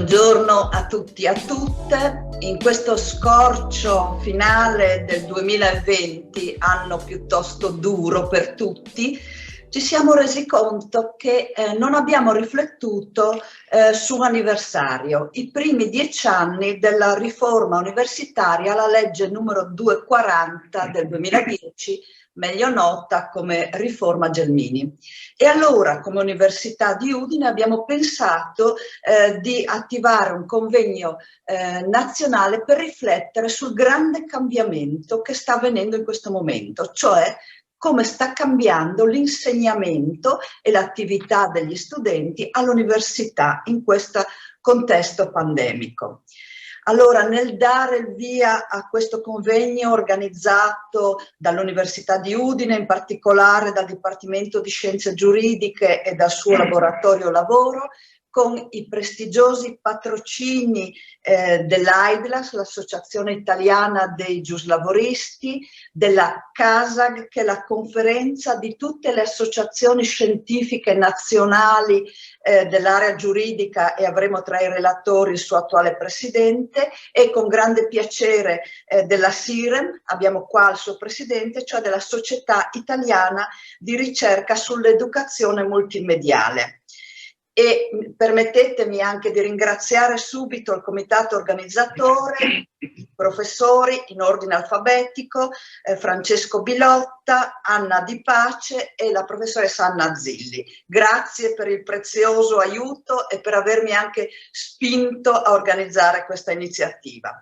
Buongiorno a tutti e a tutte. In questo scorcio finale del 2020, anno piuttosto duro per tutti, ci siamo resi conto che non abbiamo riflettuto su un anniversario, i primi 10 anni della riforma universitaria, la legge numero 240 del 2010, meglio nota come riforma Gelmini. E allora, come Università di Udine, abbiamo pensato di attivare un convegno nazionale per riflettere sul grande cambiamento che sta avvenendo in questo momento, cioè come sta cambiando l'insegnamento e l'attività degli studenti all'università in questo contesto pandemico. Allora, nel dare il via a questo convegno organizzato dall'Università di Udine, in particolare dal Dipartimento di Scienze Giuridiche e dal suo laboratorio lavoro, con i prestigiosi patrocini dell'AIDLAS, l'Associazione Italiana dei Giuslavoristi, della CASAG, che è la conferenza di tutte le associazioni scientifiche nazionali dell'area giuridica, e avremo tra i relatori il suo attuale presidente, e con grande piacere della SIREM, abbiamo qua il suo presidente, cioè della Società Italiana di Ricerca sull'Educazione Multimediale. E permettetemi anche di ringraziare subito il comitato organizzatore, i professori in ordine alfabetico, Francesco Bilotta, Anna Di Pace e la professoressa Anna Zilli. Grazie per il prezioso aiuto e per avermi anche spinto a organizzare questa iniziativa.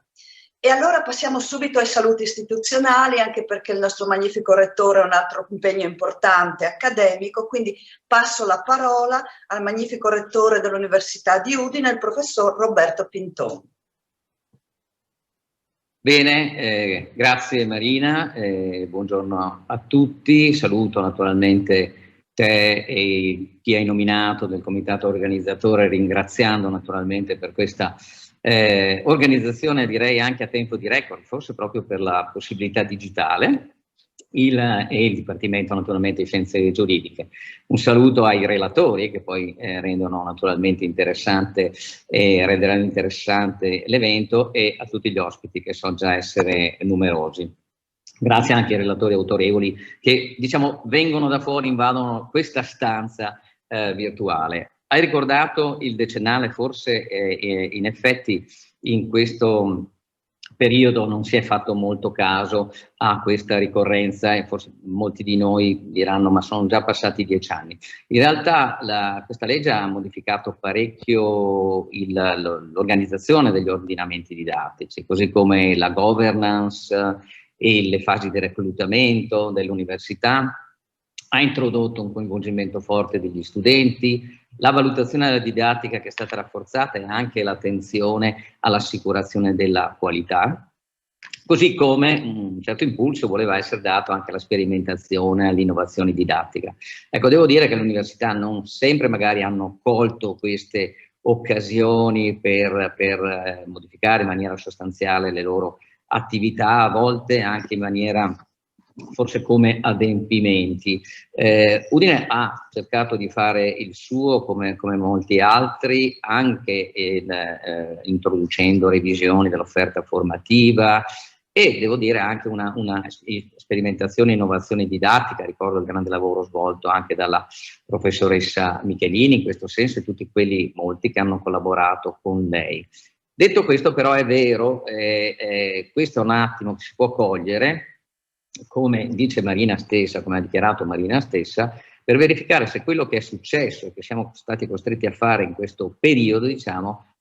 E allora passiamo subito ai saluti istituzionali, anche perché il nostro magnifico rettore ha un altro impegno importante accademico, quindi passo la parola al magnifico rettore dell'Università di Udine, il professor Roberto Pintoni. Bene, grazie Marina, buongiorno a tutti, saluto naturalmente te e chi hai nominato del comitato organizzatore, ringraziando naturalmente per questa organizzazione, direi anche a tempo di record, forse proprio per la possibilità digitale, e il Dipartimento naturalmente di Scienze Giuridiche. Un saluto ai relatori che poi rendono naturalmente interessante e renderanno interessante l'evento, e a tutti gli ospiti che so già essere numerosi. Grazie anche ai relatori autorevoli che, diciamo, vengono da fuori, invadono questa stanza virtuale. Hai ricordato il decennale, forse in effetti in questo periodo non si è fatto molto caso a questa ricorrenza, e forse molti di noi diranno ma sono già passati 10 anni. In realtà questa legge ha modificato parecchio l'organizzazione degli ordinamenti didattici, così come la governance e le fasi di reclutamento dell'università. Ha introdotto un coinvolgimento forte degli studenti, la valutazione della didattica che è stata rafforzata, e anche l'attenzione all'assicurazione della qualità, così come un certo impulso voleva essere dato anche alla sperimentazione e all'innovazione didattica. Ecco, devo dire che le università non sempre magari hanno colto queste occasioni per modificare in maniera sostanziale le loro attività, a volte anche in maniera forse come adempimenti. Udine ha cercato di fare il suo come molti altri, anche introducendo revisioni dell'offerta formativa, e devo dire anche una sperimentazione e innovazione didattica. Ricordo il grande lavoro svolto anche dalla professoressa Michelini in questo senso, e tutti molti che hanno collaborato con lei. Detto questo, però, è vero, questo è un attimo che si può cogliere, come dice Marina stessa, come ha dichiarato Marina stessa, per verificare se quello che è successo e che siamo stati costretti a fare in questo periodo, diciamo,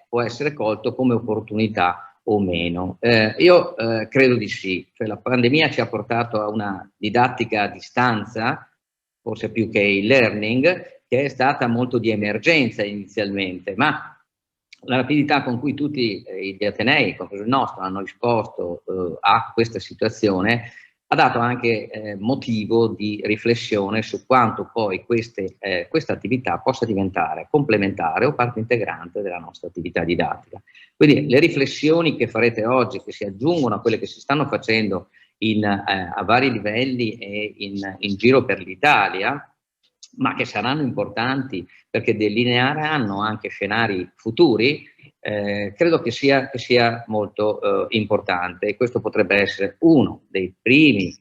può essere colto come opportunità o meno. Io credo di sì, cioè la pandemia ci ha portato a una didattica a distanza, forse più che il learning, che è stata molto di emergenza inizialmente, ma la rapidità con cui tutti gli atenei, compreso il nostro, hanno risposto a questa situazione ha dato anche motivo di riflessione su quanto poi questa attività possa diventare complementare o parte integrante della nostra attività didattica. Quindi le riflessioni che farete oggi, che si aggiungono a quelle che si stanno facendo a vari livelli e in giro per l'Italia, ma che saranno importanti perché delineeranno anche scenari futuri, credo che sia molto importante, e questo potrebbe essere uno dei primi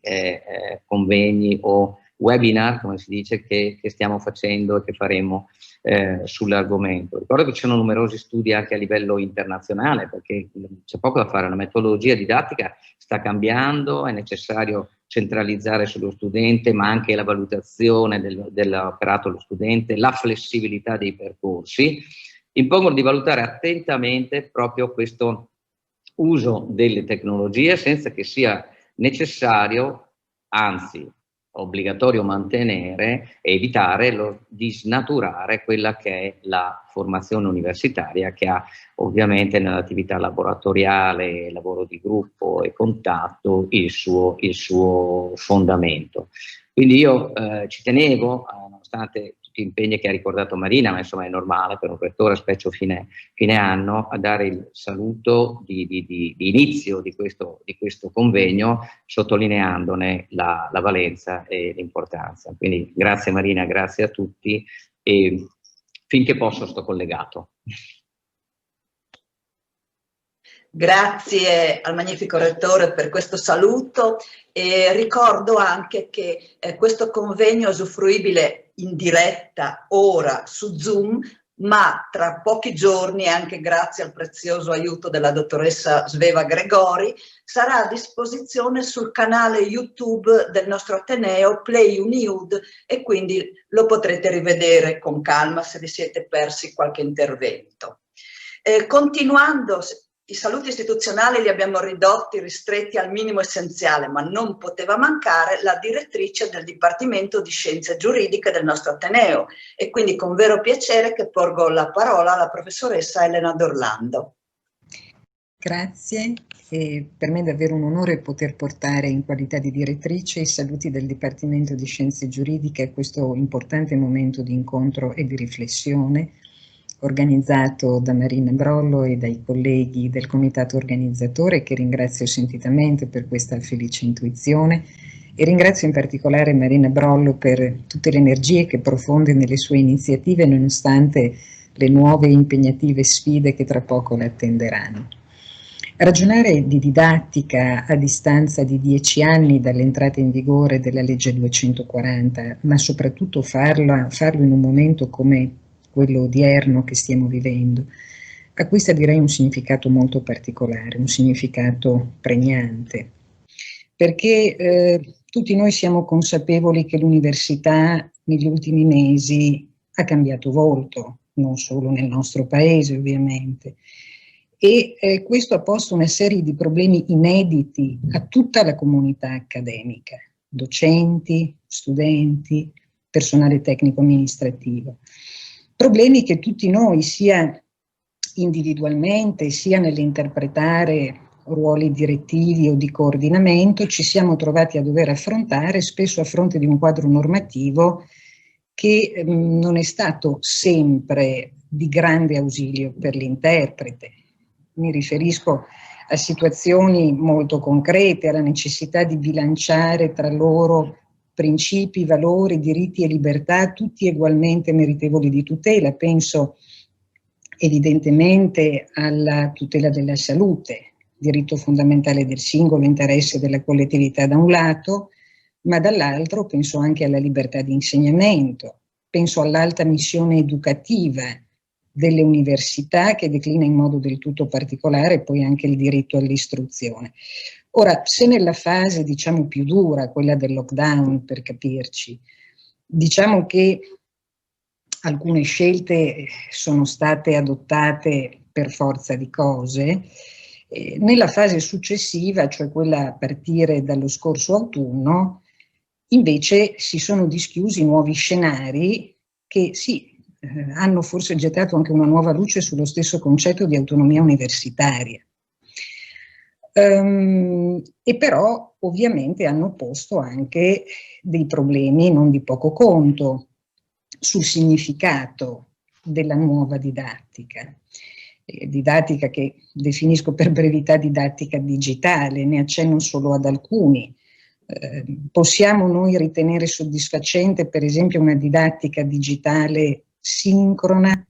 convegni o webinar, come si dice, che stiamo facendo e che faremo sull'argomento. Ricordo che ci sono numerosi studi anche a livello internazionale, perché c'è poco da fare, la metodologia didattica sta cambiando, è necessario centralizzare sullo studente, ma anche la valutazione dell'operato dello studente, la flessibilità dei percorsi, impongono di valutare attentamente proprio questo uso delle tecnologie senza che sia necessario, anzi obbligatorio mantenere e evitare di snaturare quella che è la formazione universitaria, che ha ovviamente nell'attività laboratoriale, lavoro di gruppo e contatto il suo fondamento. Quindi io ci tenevo, nonostante tutti gli impegni che ha ricordato Marina, ma insomma è normale per un rettore, specie fine anno, a dare il saluto di inizio di questo convegno, sottolineandone la valenza e l'importanza. Quindi grazie Marina, grazie a tutti, e finché posso sto collegato. Grazie al magnifico rettore per questo saluto, e ricordo anche che questo convegno è usufruibile in diretta ora su Zoom, ma tra pochi giorni, anche grazie al prezioso aiuto della dottoressa Sveva Gregori, sarà a disposizione sul canale YouTube del nostro Ateneo Play Uniud, e quindi lo potrete rivedere con calma se vi siete persi qualche intervento. Continuando, i saluti istituzionali li abbiamo ristretti al minimo essenziale, ma non poteva mancare la direttrice del Dipartimento di Scienze Giuridiche del nostro Ateneo, e quindi con vero piacere che porgo la parola alla professoressa Elena D'Orlando. Grazie, per me è davvero un onore poter portare in qualità di direttrice i saluti del Dipartimento di Scienze Giuridiche a questo importante momento di incontro e di riflessione organizzato da Marina Brollo e dai colleghi del comitato organizzatore, che ringrazio sentitamente per questa felice intuizione, e ringrazio in particolare Marina Brollo per tutte le energie che profonde nelle sue iniziative nonostante le nuove impegnative sfide che tra poco le attenderanno. Ragionare di didattica a distanza di 10 anni dall'entrata in vigore della legge 240, ma soprattutto farlo in un momento come quello odierno che stiamo vivendo, acquista direi un significato molto particolare, un significato pregnante, perché tutti noi siamo consapevoli che l'università negli ultimi mesi ha cambiato volto, non solo nel nostro paese ovviamente, e questo ha posto una serie di problemi inediti a tutta la comunità accademica, docenti, studenti, personale tecnico-amministrativo. Problemi che tutti noi, sia individualmente, sia nell'interpretare ruoli direttivi o di coordinamento, ci siamo trovati a dover affrontare, spesso a fronte di un quadro normativo che non è stato sempre di grande ausilio per l'interprete. Mi riferisco a situazioni molto concrete, alla necessità di bilanciare tra loro principi, valori, diritti e libertà, tutti ugualmente meritevoli di tutela. Penso evidentemente alla tutela della salute, diritto fondamentale del singolo, interesse della collettività da un lato, ma dall'altro penso anche alla libertà di insegnamento, penso all'alta missione educativa delle università, che declina in modo del tutto particolare poi anche il diritto all'istruzione. Ora, se nella fase diciamo più dura, quella del lockdown per capirci, diciamo che alcune scelte sono state adottate per forza di cose, nella fase successiva, cioè quella a partire dallo scorso autunno, invece si sono dischiusi nuovi scenari che sì, hanno forse gettato anche una nuova luce sullo stesso concetto di autonomia universitaria. E però ovviamente hanno posto anche dei problemi non di poco conto sul significato della nuova didattica. Didattica che definisco per brevità didattica digitale, ne accenno solo ad alcuni Possiamo noi ritenere soddisfacente, per esempio, una didattica digitale sincrona,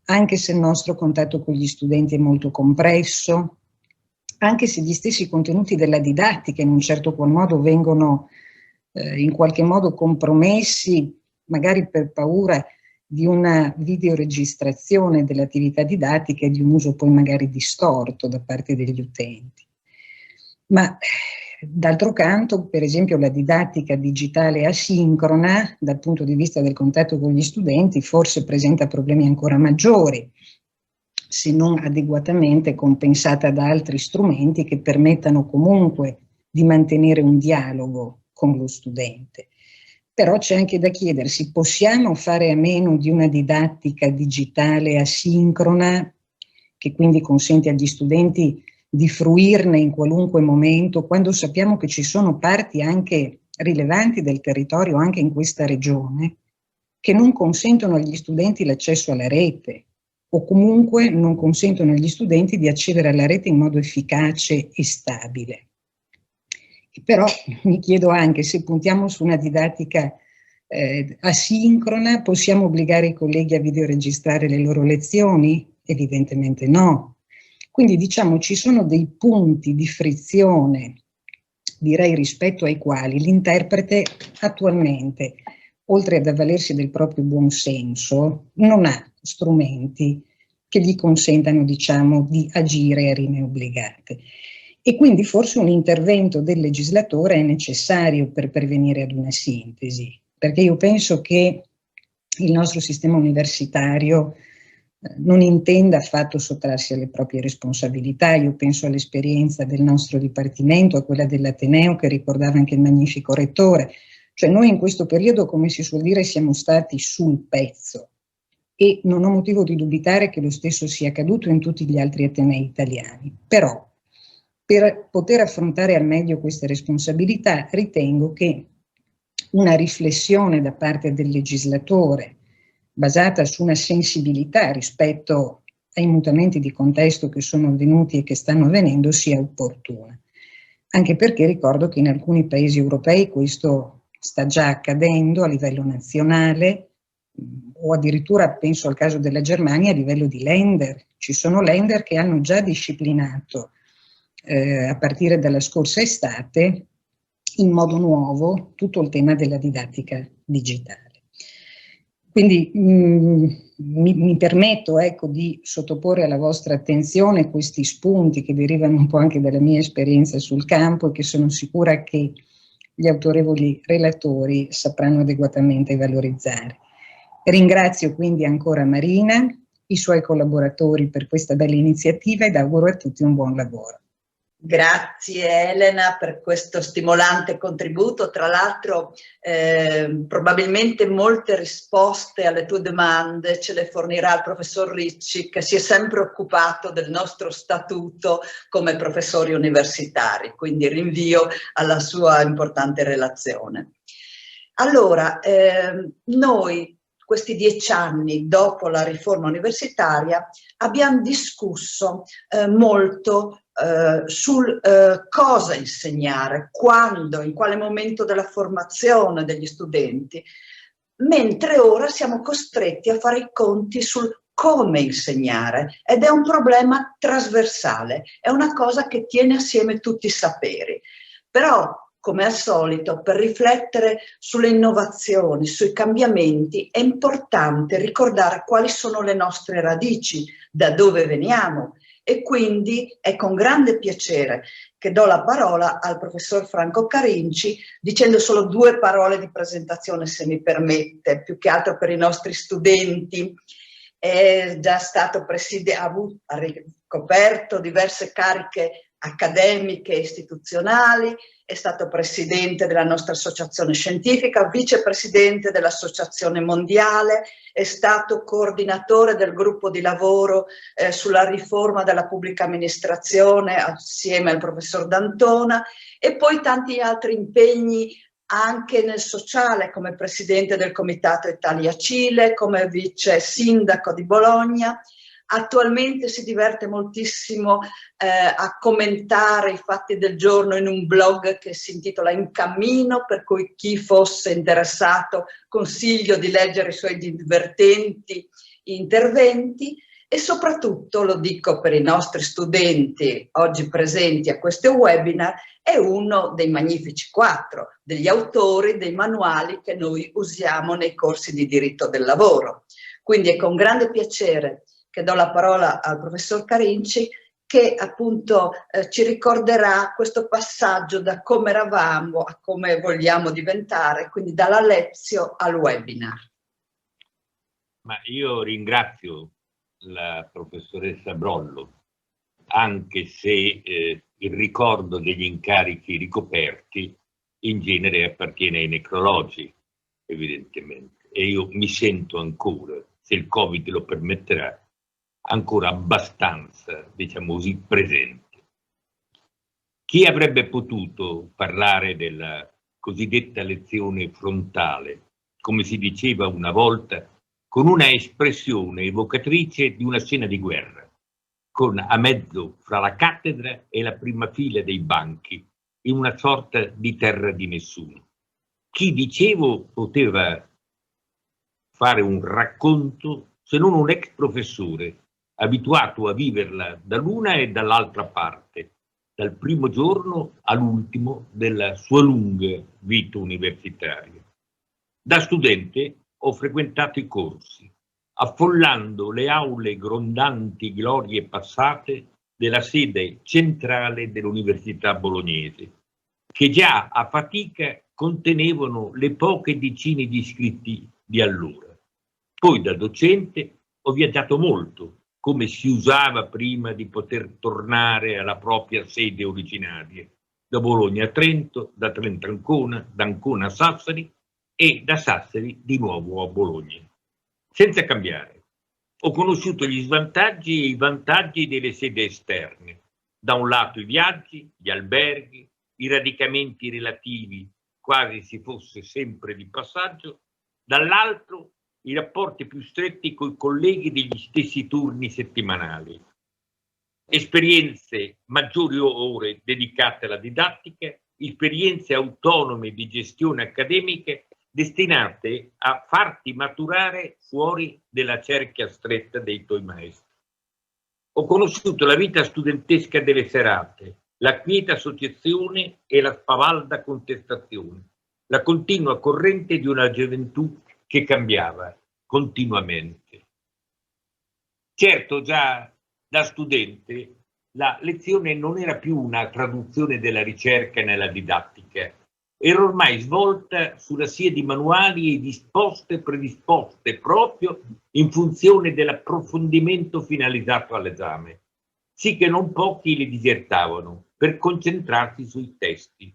anche se il nostro contatto con gli studenti è molto compresso, anche se gli stessi contenuti della didattica in un certo qual modo vengono in qualche modo compromessi, magari per paura di una videoregistrazione dell'attività didattica e di un uso poi magari distorto da parte degli utenti. Ma d'altro canto, per esempio, la didattica digitale asincrona, dal punto di vista del contatto con gli studenti, forse presenta problemi ancora maggiori, se non adeguatamente compensata da altri strumenti che permettano comunque di mantenere un dialogo con lo studente. Però c'è anche da chiedersi, possiamo fare a meno di una didattica digitale asincrona, che quindi consente agli studenti di fruirne in qualunque momento, quando sappiamo che ci sono parti anche rilevanti del territorio, anche in questa regione, che non consentono agli studenti l'accesso alla rete, o comunque non consentono agli studenti di accedere alla rete in modo efficace e stabile. Però mi chiedo anche, se puntiamo su una didattica asincrona, possiamo obbligare i colleghi a videoregistrare le loro lezioni? Evidentemente no. Quindi diciamo ci sono dei punti di frizione, direi, rispetto ai quali l'interprete attualmente, oltre ad avvalersi del proprio buon senso, non ha strumenti che gli consentano, diciamo, di agire a rime obbligate. E quindi forse un intervento del legislatore è necessario per pervenire ad una sintesi, perché io penso che il nostro sistema universitario non intenda affatto sottrarsi alle proprie responsabilità. Io penso all'esperienza del nostro Dipartimento, a quella dell'Ateneo che ricordava anche il magnifico rettore. Cioè noi in questo periodo, come si suol dire, siamo stati sul pezzo e non ho motivo di dubitare che lo stesso sia accaduto in tutti gli altri atenei italiani. Però per poter affrontare al meglio queste responsabilità ritengo che una riflessione da parte del legislatore basata su una sensibilità rispetto ai mutamenti di contesto che sono avvenuti e che stanno avvenendo sia opportuna. Anche perché ricordo che in alcuni paesi europei questo sta già accadendo a livello nazionale, o addirittura penso al caso della Germania a livello di Länder. Ci sono Länder che hanno già disciplinato a partire dalla scorsa estate in modo nuovo tutto il tema della didattica digitale. Quindi mi permetto, ecco, di sottoporre alla vostra attenzione questi spunti che derivano un po' anche dalla mia esperienza sul campo e che sono sicura che gli autorevoli relatori sapranno adeguatamente valorizzare. Ringrazio quindi ancora Marina, i suoi collaboratori per questa bella iniziativa ed auguro a tutti un buon lavoro. Grazie Elena per questo stimolante contributo, tra l'altro probabilmente molte risposte alle tue domande ce le fornirà il professor Ricci, che si è sempre occupato del nostro statuto come professori universitari, quindi rinvio alla sua importante relazione. Allora, noi questi 10 anni dopo la riforma universitaria abbiamo discusso molto sul cosa insegnare, quando, in quale momento della formazione degli studenti, mentre ora siamo costretti a fare i conti sul come insegnare, ed è un problema trasversale, è una cosa che tiene assieme tutti i saperi. Però, come al solito, per riflettere sulle innovazioni, sui cambiamenti, è importante ricordare quali sono le nostre radici, da dove veniamo. E quindi è con grande piacere che do la parola al professor Franco Carinci, dicendo solo 2 parole di presentazione, se mi permette, più che altro per i nostri studenti. È già stato ha ricoperto diverse cariche accademiche e istituzionali, è stato presidente della nostra associazione scientifica, vicepresidente dell'Associazione Mondiale, è stato coordinatore del gruppo di lavoro sulla riforma della pubblica amministrazione assieme al professor D'Antona, e poi tanti altri impegni anche nel sociale, come presidente del Comitato Italia-Cile, come vice sindaco di Bologna. Attualmente si diverte moltissimo a commentare i fatti del giorno in un blog che si intitola In Cammino, per cui chi fosse interessato consiglio di leggere i suoi divertenti interventi. E soprattutto, lo dico per i nostri studenti oggi presenti a questo webinar, è uno dei magnifici 4 degli autori dei manuali che noi usiamo nei corsi di diritto del lavoro. Quindi è con grande piacere che do la parola al professor Carinci, che appunto ci ricorderà questo passaggio da come eravamo a come vogliamo diventare, quindi dalla lezione al webinar. Ma io ringrazio la professoressa Brollo, anche se il ricordo degli incarichi ricoperti in genere appartiene ai necrologi, evidentemente, e io mi sento ancora, se il Covid lo permetterà, ancora abbastanza, diciamo così, presente. Chi avrebbe potuto parlare della cosiddetta lezione frontale, come si diceva una volta, con una espressione evocatrice di una scena di guerra, con a mezzo fra la cattedra e la prima fila dei banchi, in una sorta di terra di nessuno. Chi, dicevo, poteva fare un racconto se non un ex professore abituato a viverla dall'una e dall'altra parte, dal primo giorno all'ultimo della sua lunga vita universitaria. Da studente ho frequentato i corsi, affollando le aule grondanti glorie passate della sede centrale dell'Università Bolognese, che già a fatica contenevano le poche decine di iscritti di allora. Poi da docente ho viaggiato molto, come si usava prima di poter tornare alla propria sede originaria, da Bologna a Trento, da Trento a Ancona, da Ancona a Sassari e da Sassari di nuovo a Bologna. Senza cambiare, ho conosciuto gli svantaggi e i vantaggi delle sedi esterne. Da un lato i viaggi, gli alberghi, i radicamenti relativi, quasi si fosse sempre di passaggio, dall'altro i rapporti più stretti con i colleghi degli stessi turni settimanali. Esperienze, maggiori ore dedicate alla didattica, esperienze autonome di gestione accademica destinate a farti maturare fuori della cerchia stretta dei tuoi maestri. Ho conosciuto la vita studentesca delle serate, la quieta associazione e la spavalda contestazione, la continua corrente di una gioventù che cambiava continuamente. Certo, già da studente la lezione non era più una traduzione della ricerca nella didattica, era ormai svolta sulla scia di manuali e disposte e predisposte proprio in funzione dell'approfondimento finalizzato all'esame, sì che non pochi le disertavano per concentrarsi sui testi.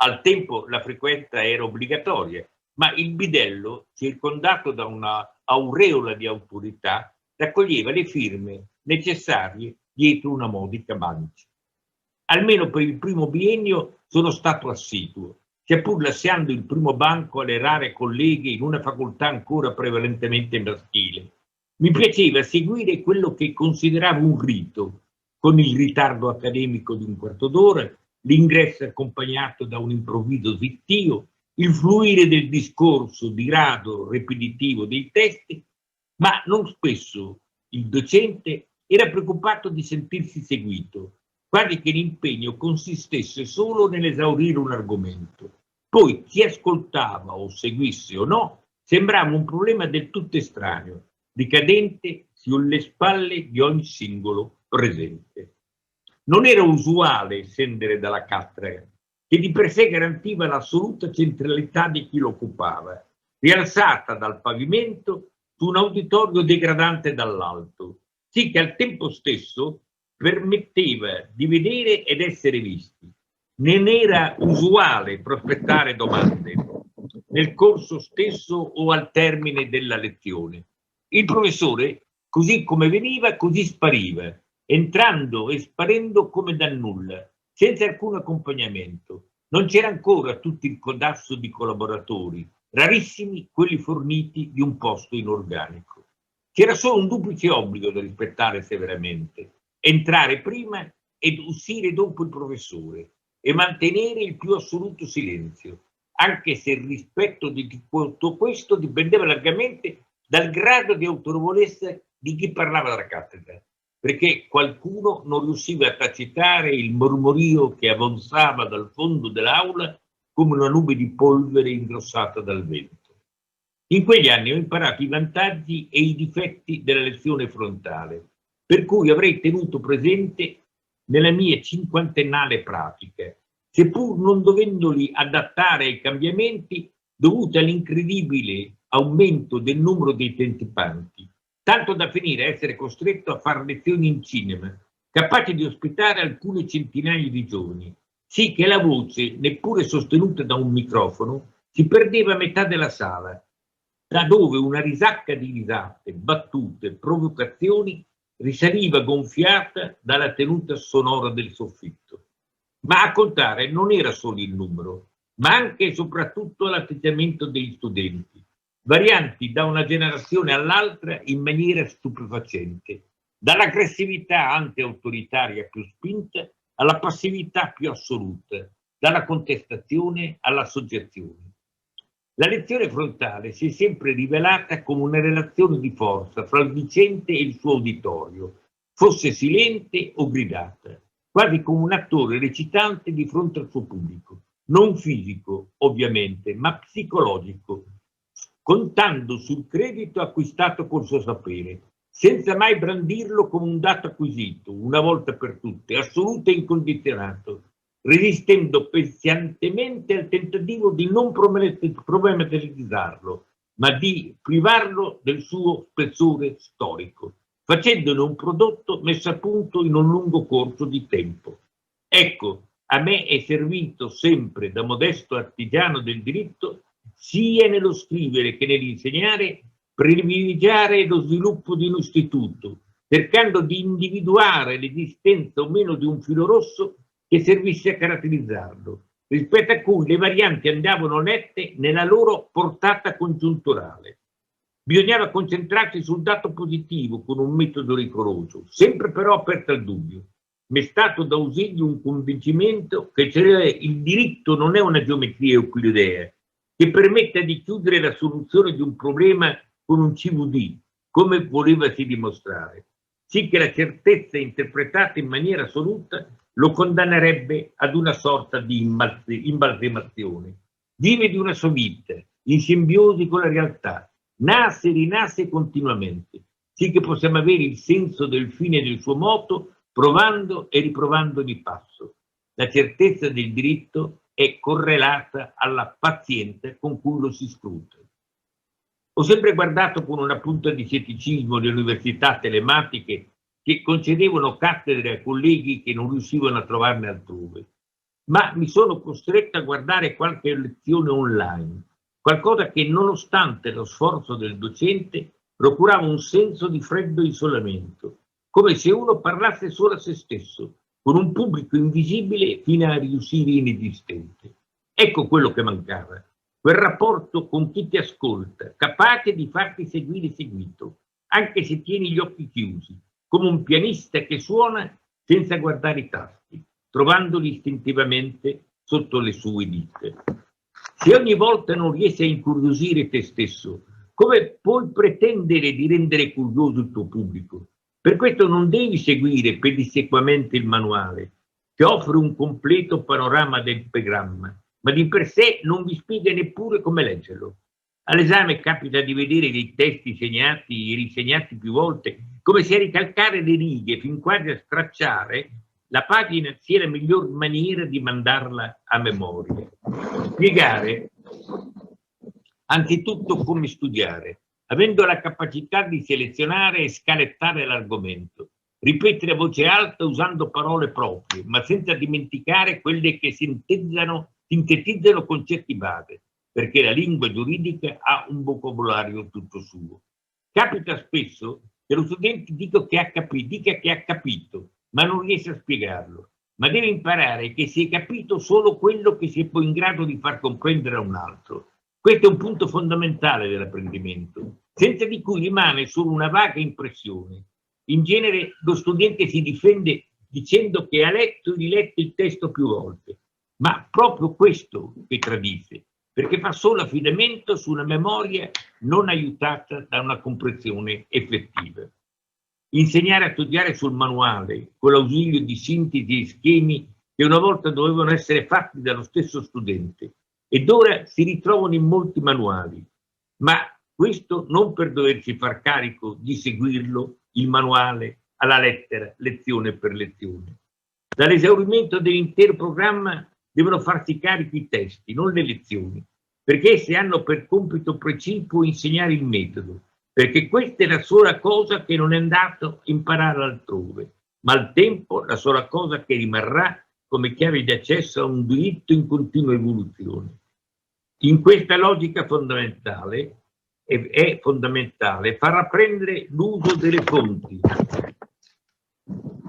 Al tempo la frequenza era obbligatoria, ma il bidello, circondato da una aureola di autorità, raccoglieva le firme necessarie dietro una modica mancia. Almeno per il primo biennio sono stato assiduo, sia pur lasciando il primo banco alle rare colleghe in una facoltà ancora prevalentemente maschile. Mi piaceva seguire quello che consideravo un rito, con il ritardo accademico di un quarto d'ora, l'ingresso accompagnato da un improvviso zittio, il fluire del discorso di grado ripetitivo dei testi, ma non spesso il docente era preoccupato di sentirsi seguito, quasi che l'impegno consistesse solo nell'esaurire un argomento. Poi chi ascoltava o seguisse o no sembrava un problema del tutto estraneo, ricadente sulle spalle di ogni singolo presente. Non era usuale scendere dalla cattedra, che di per sé garantiva l'assoluta centralità di chi lo occupava, rialzata dal pavimento su un uditorio degradante dall'alto, sì che al tempo stesso permetteva di vedere ed essere visti. Non era usuale prospettare domande nel corso stesso o al termine della lezione. Il professore, così come veniva, così spariva, entrando e sparendo come da nulla, senza alcun accompagnamento. Non c'era ancora tutto il codasso di collaboratori, rarissimi quelli forniti di un posto in organico. C'era solo un duplice obbligo da rispettare severamente: entrare prima ed uscire dopo il professore e mantenere il più assoluto silenzio, anche se il rispetto di tutto questo dipendeva largamente dal grado di autorevolezza di chi parlava dalla cattedra, perché qualcuno non riusciva a tacitare il mormorio che avanzava dal fondo dell'aula come una nube di polvere ingrossata dal vento. In quegli anni ho imparato i vantaggi e i difetti della lezione frontale, per cui avrei tenuto presente nella mia cinquantennale pratica, seppur non dovendoli adattare ai cambiamenti dovuti all'incredibile aumento del numero dei partecipanti, tanto da finire a essere costretto a fare lezioni in cinema, capaci di ospitare alcune centinaia di giovani, sì che la voce, neppure sostenuta da un microfono, si perdeva a metà della sala, da dove una risacca di risate, battute, provocazioni risaliva gonfiata dalla tenuta sonora del soffitto. Ma a contare non era solo il numero, ma anche e soprattutto l'atteggiamento degli studenti, varianti da una generazione all'altra in maniera stupefacente, dall'aggressività anti-autoritaria più spinta alla passività più assoluta, dalla contestazione alla soggezione. La lezione frontale si è sempre rivelata come una relazione di forza fra il docente e il suo uditorio, fosse silente o gridata, quasi come un attore recitante di fronte al suo pubblico, non fisico ovviamente, ma psicologico, contando sul credito acquistato col suo sapere, senza mai brandirlo come un dato acquisito, una volta per tutte, assoluto e incondizionato, resistendo pesantemente al tentativo di non problematizzarlo, ma di privarlo del suo spessore storico, facendone un prodotto messo a punto in un lungo corso di tempo. Ecco, a me è servito sempre, da modesto artigiano del diritto, sia nello scrivere che nell'insegnare, privilegiare lo sviluppo di un istituto, cercando di individuare l'esistenza o meno di un filo rosso che servisse a caratterizzarlo, rispetto a cui le varianti andavano lette nella loro portata congiunturale. Bisognava concentrarsi sul dato positivo con un metodo rigoroso, sempre però aperto al dubbio. Mi è stato da ausilio un convincimento che il diritto non è una geometria euclidea che permetta di chiudere la soluzione di un problema con un CVD, come volevasi dimostrare, sì che la certezza interpretata in maniera assoluta lo condannerebbe ad una sorta di imbalsamazione. Vive di una sua vita, in simbiosi con la realtà, nasce e rinasce continuamente, sì che possiamo avere il senso del fine del suo moto, provando e riprovando di passo. La certezza del diritto è correlata alla pazienza con cui lo si scruta. Ho sempre guardato con una punta di scetticismo le università telematiche che concedevano cattedre a colleghi che non riuscivano a trovarne altrove, ma mi sono costretto a guardare qualche lezione online, qualcosa che nonostante lo sforzo del docente procurava un senso di freddo isolamento, come se uno parlasse solo a se stesso, con un pubblico invisibile fino a riuscire inesistente. Ecco quello che mancava, quel rapporto con chi ti ascolta, capace di farti seguire seguito, anche se tieni gli occhi chiusi, come un pianista che suona senza guardare i tasti, trovandoli istintivamente sotto le sue dita. Se ogni volta non riesci a incuriosire te stesso, come puoi pretendere di rendere curioso il tuo pubblico? Per questo non devi seguire pedissequamente il manuale, che offre un completo panorama del programma, ma di per sé non vi spiega neppure come leggerlo. All'esame capita di vedere dei testi segnati e risegnati più volte, come se a ricalcare le righe fin quasi a stracciare la pagina sia la miglior maniera di mandarla a memoria. Spiegare anzitutto come studiare, avendo la capacità di selezionare e scalettare l'argomento, ripetere a voce alta usando parole proprie, ma senza dimenticare quelle che sintetizzano concetti base, perché la lingua giuridica ha un vocabolario tutto suo. Capita spesso che lo studente dica che ha capito, ma non riesce a spiegarlo, ma deve imparare che si è capito solo quello che si è poi in grado di far comprendere a un altro. Questo è un punto fondamentale dell'apprendimento. senza di cui rimane solo una vaga impressione. In genere lo studente si difende dicendo che ha letto e riletto il testo più volte, ma proprio questo che tradisce, perché fa solo affidamento su una memoria non aiutata da una comprensione effettiva. Insegnare a studiare sul manuale, con l'ausilio di sintesi e schemi che una volta dovevano essere fatti dallo stesso studente ed ora si ritrovano in molti manuali, ma questo non per doverci far carico di seguirlo, il manuale, alla lettera, lezione per lezione. Dall'esaurimento dell'intero programma devono farsi carico i testi, non le lezioni, perché esse hanno per compito precipuo insegnare il metodo, perché questa è la sola cosa che non è andato a imparare altrove, ma al tempo la sola cosa che rimarrà come chiave di accesso a un diritto in continua evoluzione. In questa logica fondamentale è fondamentale far apprendere l'uso delle fonti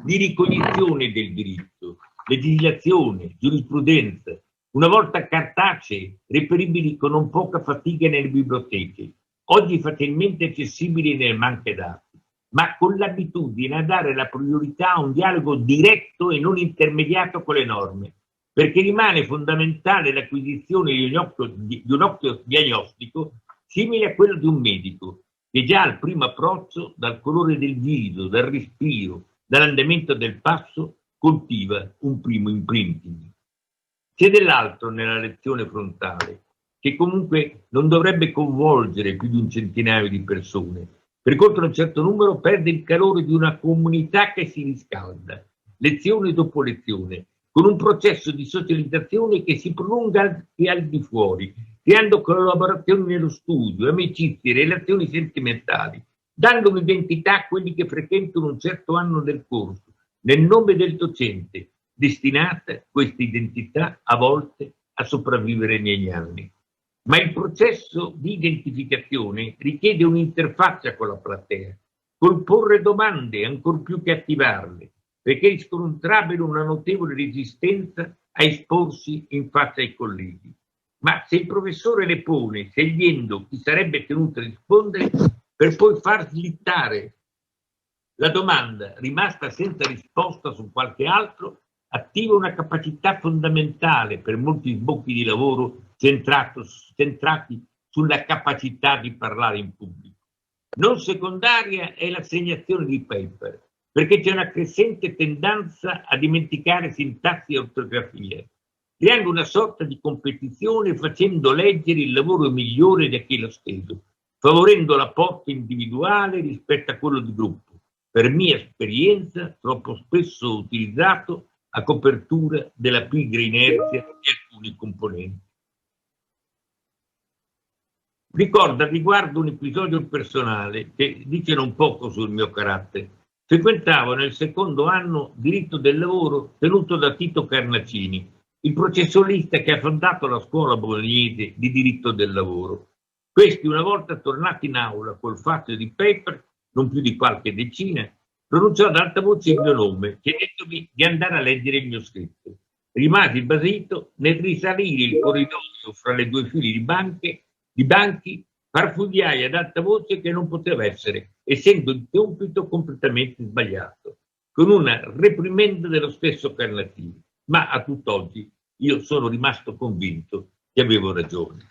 di ricognizione del diritto, legislazione, giurisprudenza, una volta cartacee, reperibili con non poca fatica nelle biblioteche, oggi facilmente accessibili nelle banche dati, ma con l'abitudine a dare la priorità a un dialogo diretto e non intermediato con le norme, perché rimane fondamentale l'acquisizione di un occhio diagnostico simile a quello di un medico, che già al primo approccio, dal colore del viso, dal respiro, dall'andamento del passo, coltiva un primo imprinting. C'è dell'altro nella lezione frontale, che comunque non dovrebbe coinvolgere più di un centinaio di persone. Per contro un certo numero perde il calore di una comunità che si riscalda, lezione dopo lezione, con un processo di socializzazione che si prolunga anche al di fuori, creando collaborazioni nello studio, amicizie, relazioni sentimentali, dando un'identità a quelli che frequentano un certo anno del corso, nel nome del docente, destinata questa identità a volte a sopravvivere negli anni. Ma il processo di identificazione richiede un'interfaccia con la platea, col porre domande ancor più che attivarle, perché è riscontrabile una notevole resistenza a esporsi in faccia ai colleghi. Ma se il professore le pone, scegliendo chi sarebbe tenuto a rispondere, per poi far slittare la domanda rimasta senza risposta su qualche altro, attiva una capacità fondamentale per molti sbocchi di lavoro centrati sulla capacità di parlare in pubblico. Non secondaria è l'assegnazione di paper, perché c'è una crescente tendenza a dimenticare sintassi e ortografia, creando una sorta di competizione facendo leggere il lavoro migliore di chi l'ha steso, favorendo l'apporto individuale rispetto a quello di gruppo, per mia esperienza troppo spesso utilizzato a copertura della pigra inerzia di alcuni componenti. Ricordo al riguardo un episodio personale che dice non poco sul mio carattere. Frequentavo nel secondo anno diritto del lavoro tenuto da Tito Carnacini, il processualista che ha fondato la scuola bolognese di diritto del lavoro. Questi, una volta tornati in aula col fatto di paper, non più di qualche decina, pronunciò ad alta voce il mio nome, chiedendomi di andare a leggere il mio scritto. Rimasi basito nel risalire il corridoio fra le due file di banchi, farfugliai ad alta voce che non poteva essere, essendo il compito completamente sbagliato, con una reprimenda dello stesso Carnacini. Ma a tutt'oggi io sono rimasto convinto che avevo ragione.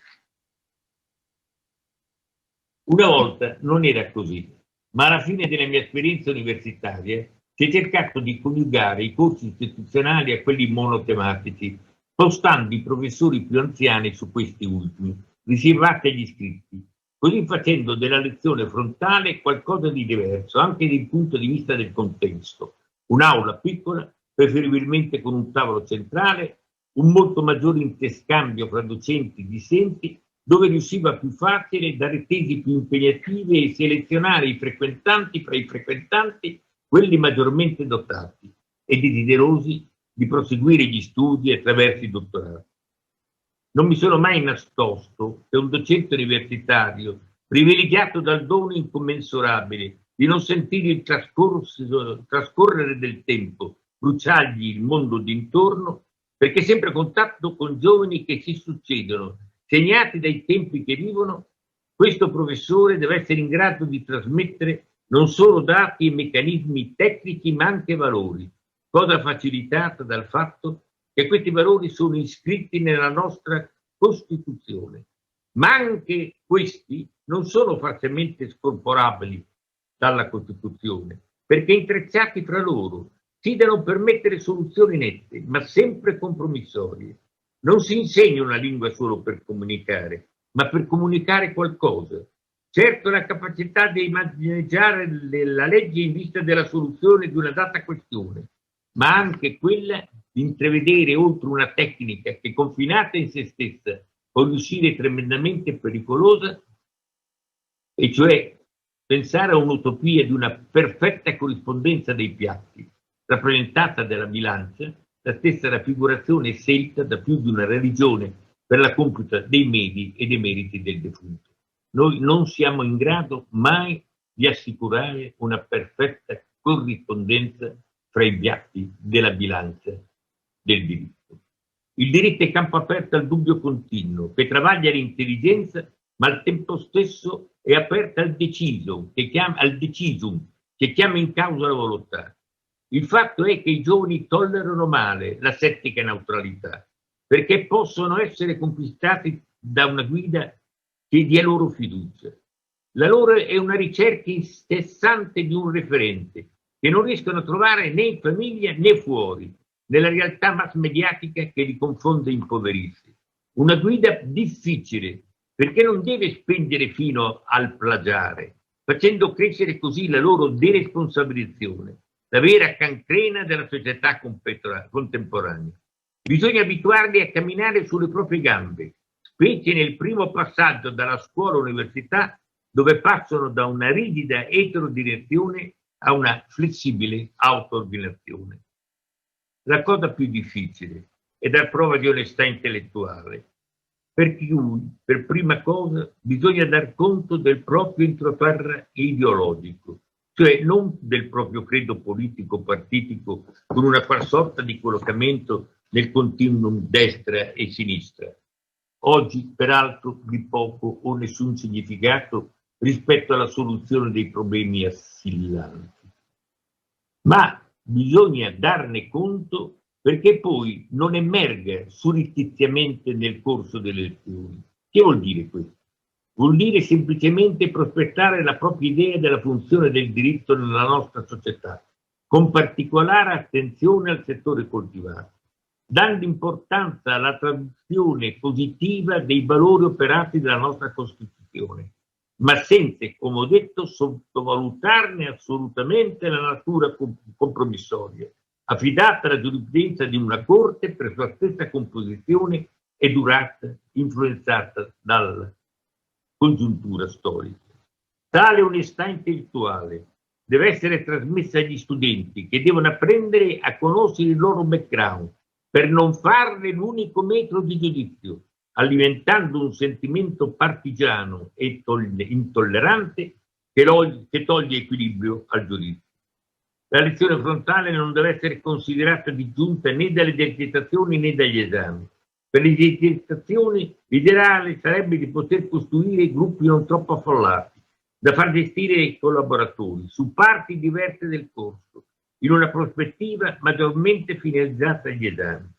Una volta non era così, ma alla fine della mia esperienza universitaria si è cercato di coniugare i corsi istituzionali a quelli monotematici, spostando i professori più anziani su questi ultimi, riservati agli iscritti, così facendo della lezione frontale qualcosa di diverso, anche dal punto di vista del contesto. Un'aula piccola, preferibilmente con un tavolo centrale, un molto maggiore interscambio fra docenti e discenti, dove riusciva più facile dare tesi più impegnative e selezionare i frequentanti fra i frequentanti, quelli maggiormente dotati e desiderosi di proseguire gli studi attraverso i dottorati. Non mi sono mai nascosto che un docente universitario, privilegiato dal dono incommensurabile di non sentire il trascorrere del tempo bruciargli il mondo d'intorno, perché è sempre a contatto con giovani che si succedono, segnati dai tempi che vivono, Questo professore deve essere in grado di trasmettere non solo dati e meccanismi tecnici, ma anche valori, cosa facilitata dal fatto che questi valori sono iscritti nella nostra Costituzione. Ma anche questi non sono facilmente scorporabili dalla Costituzione, perché intrecciati fra loro si devono permettere soluzioni nette, ma sempre compromissorie. Non si insegna una lingua solo per comunicare, ma per comunicare qualcosa. Certo, la capacità di maneggiare la legge in vista della soluzione di una data questione, ma anche quella di intravedere oltre una tecnica che, confinata in se stessa, può riuscire tremendamente pericolosa, e cioè pensare a un'utopia di una perfetta corrispondenza dei piatti, rappresentata dalla bilancia, la stessa raffigurazione scelta da più di una religione per la computa dei medi e dei meriti del defunto. Noi non siamo in grado mai di assicurare una perfetta corrispondenza fra i piatti della bilancia del diritto. Il diritto è campo aperto al dubbio continuo, che travaglia l'intelligenza, ma al tempo stesso è aperto al decisum, che chiama in causa la volontà. Il fatto è che i giovani tollerano male la settica neutralità, perché possono essere conquistati da una guida che dia loro fiducia. La loro è una ricerca incessante di un referente, che non riescono a trovare né in famiglia né fuori, nella realtà mass mediatica che li confonde e impoverisce. Una guida difficile, perché non deve spingere fino al plagiare, facendo crescere così la loro deresponsabilizzazione, la vera cancrena della società contemporanea. Bisogna abituarli a camminare sulle proprie gambe, specie nel primo passaggio dalla scuola all'università, dove passano da una rigida eterodirezione a una flessibile auto-ordinazione. La cosa più difficile è dar prova di onestà intellettuale, per cui, per prima cosa, bisogna dar conto del proprio intraterra ideologico, cioè non del proprio credo politico-partitico con una qual sorta di collocamento nel continuum destra e sinistra. Oggi, peraltro, di poco o nessun significato rispetto alla soluzione dei problemi assillanti. Ma bisogna darne conto perché poi non emerga surrettiziamente nel corso delle lezioni. Che vuol dire questo? Vuol dire semplicemente prospettare la propria idea della funzione del diritto nella nostra società, con particolare attenzione al settore coltivato, dando importanza alla traduzione positiva dei valori operati dalla nostra Costituzione, ma senza, come ho detto, sottovalutarne assolutamente la natura compromissoria, affidata alla giurisprudenza di una Corte per sua stessa composizione e durata, influenzata dalla congiuntura storica. Tale onestà intellettuale deve essere trasmessa agli studenti, che devono apprendere a conoscere il loro background per non farne l'unico metro di giudizio, alimentando un sentimento partigiano e intollerante che toglie equilibrio al giudizio. La lezione frontale non deve essere considerata disgiunta né dalle esercitazioni né dagli esami. Per le esercitazioni l'ideale sarebbe di poter costruire gruppi non troppo affollati, da far gestire ai collaboratori su parti diverse del corso, in una prospettiva maggiormente finalizzata agli esami.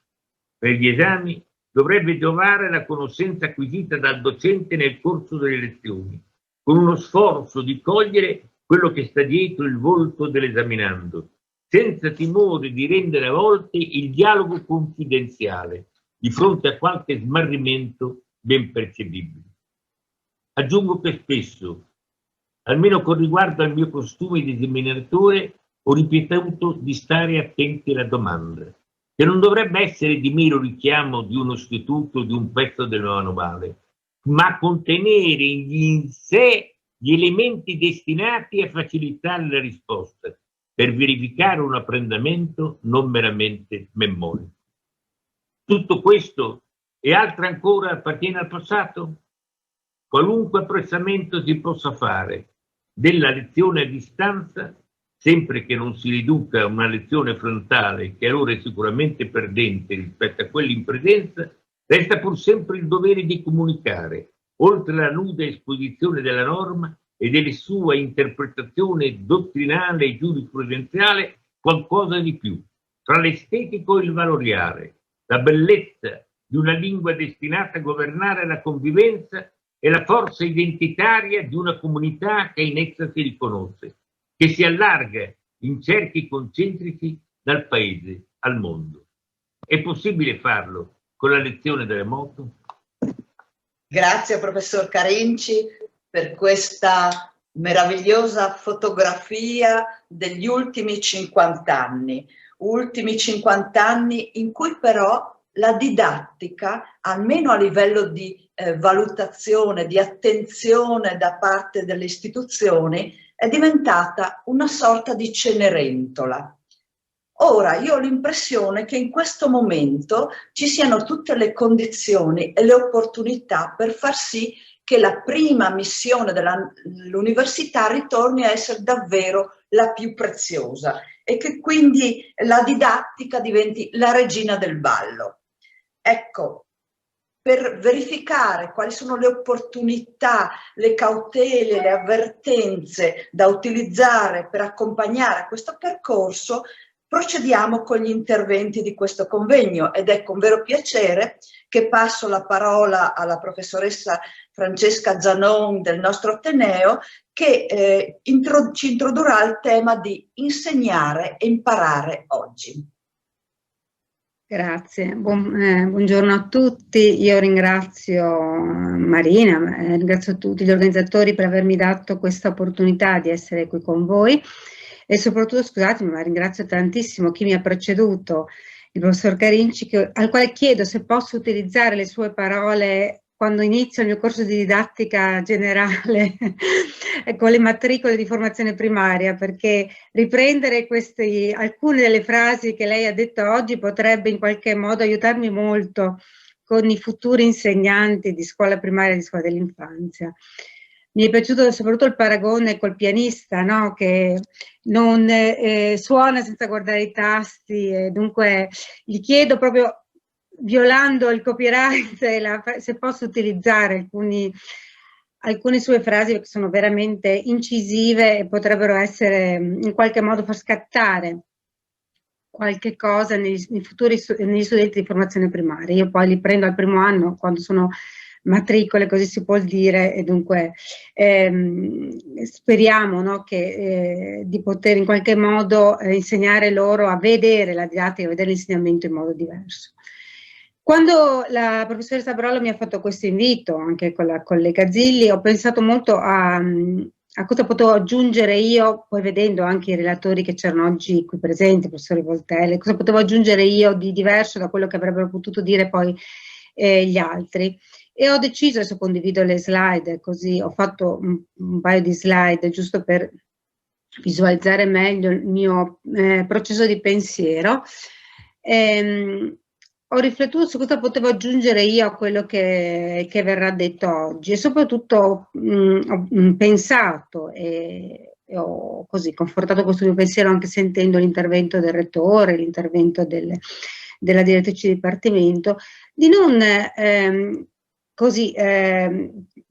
Per gli esami dovrebbe giovare la conoscenza acquisita dal docente nel corso delle lezioni, con uno sforzo di cogliere quello che sta dietro il volto dell'esaminando, senza timore di rendere a volte il dialogo confidenziale di fronte a qualche smarrimento ben percepibile. Aggiungo che spesso, almeno con riguardo al mio costume di esaminatore, ho ripetuto di stare attenti alla domanda, che non dovrebbe essere di mero richiamo di uno istituto, di un pezzo del manuale, ma contenere in sé gli elementi destinati a facilitare la risposta, per verificare un apprendimento non meramente memorico. Tutto questo e altro ancora appartiene al passato? Qualunque apprezzamento si possa fare della lezione a distanza, sempre che non si riduca a una lezione frontale, che allora è sicuramente perdente rispetto a quella in presenza, resta pur sempre il dovere di comunicare, oltre alla nuda esposizione della norma e della sua interpretazione dottrinale e giurisprudenziale, qualcosa di più, tra l'estetico e il valoriale, la bellezza di una lingua destinata a governare la convivenza e la forza identitaria di una comunità che in essa si riconosce, che si allarga in cerchi concentrici dal paese al mondo. È possibile farlo con la lezione da remoto? Grazie professor Carinci per questa meravigliosa fotografia degli ultimi 50 anni. Ultimi 50 anni in cui però la didattica, almeno a livello di valutazione, di attenzione da parte delle istituzioni, è diventata una sorta di Cenerentola. Ora, io ho l'impressione che in questo momento ci siano tutte le condizioni e le opportunità per far sì che la prima missione dell'università ritorni a essere davvero la più preziosa e che quindi la didattica diventi la regina del ballo. Ecco, per verificare quali sono le opportunità, le cautele, le avvertenze da utilizzare per accompagnare questo percorso, procediamo con gli interventi di questo convegno ed è con vero piacere che passo la parola alla professoressa Francesca Zanon del nostro Ateneo che ci introdurrà il tema di insegnare e imparare oggi. Grazie, buongiorno a tutti, io ringrazio Marina, ringrazio tutti gli organizzatori per avermi dato questa opportunità di essere qui con voi e soprattutto, scusatemi, ma ringrazio tantissimo chi mi ha preceduto, il professor Carinci, al quale chiedo se posso utilizzare le sue parole quando inizio il mio corso di didattica generale con le matricole di formazione primaria, perché riprendere alcune delle frasi che lei ha detto oggi potrebbe in qualche modo aiutarmi molto con i futuri insegnanti di scuola primaria e di scuola dell'infanzia. Mi è piaciuto soprattutto il paragone col pianista, no? Che non suona senza guardare i tasti e dunque gli chiedo proprio, violando il copyright, se posso utilizzare alcune sue frasi che sono veramente incisive e potrebbero essere in qualche modo far scattare qualche cosa negli studenti di formazione primaria. Io poi li prendo al primo anno quando sono matricole, così si può dire, e dunque speriamo, no, di poter in qualche modo insegnare loro a vedere la didattica, a vedere l'insegnamento in modo diverso. Quando la professoressa Brollo mi ha fatto questo invito, anche con la collega Zilli, ho pensato molto a cosa potevo aggiungere io, poi vedendo anche i relatori che c'erano oggi qui presenti, il professore Voltelli, cosa potevo aggiungere io di diverso da quello che avrebbero potuto dire poi gli altri. E ho deciso, adesso condivido le slide, così ho fatto un paio di slide giusto per visualizzare meglio il mio processo di pensiero. Ho riflettuto su cosa potevo aggiungere io a quello che verrà detto oggi e soprattutto ho pensato e ho così confortato questo mio pensiero anche sentendo l'intervento del rettore, l'intervento della direttrice di dipartimento, di non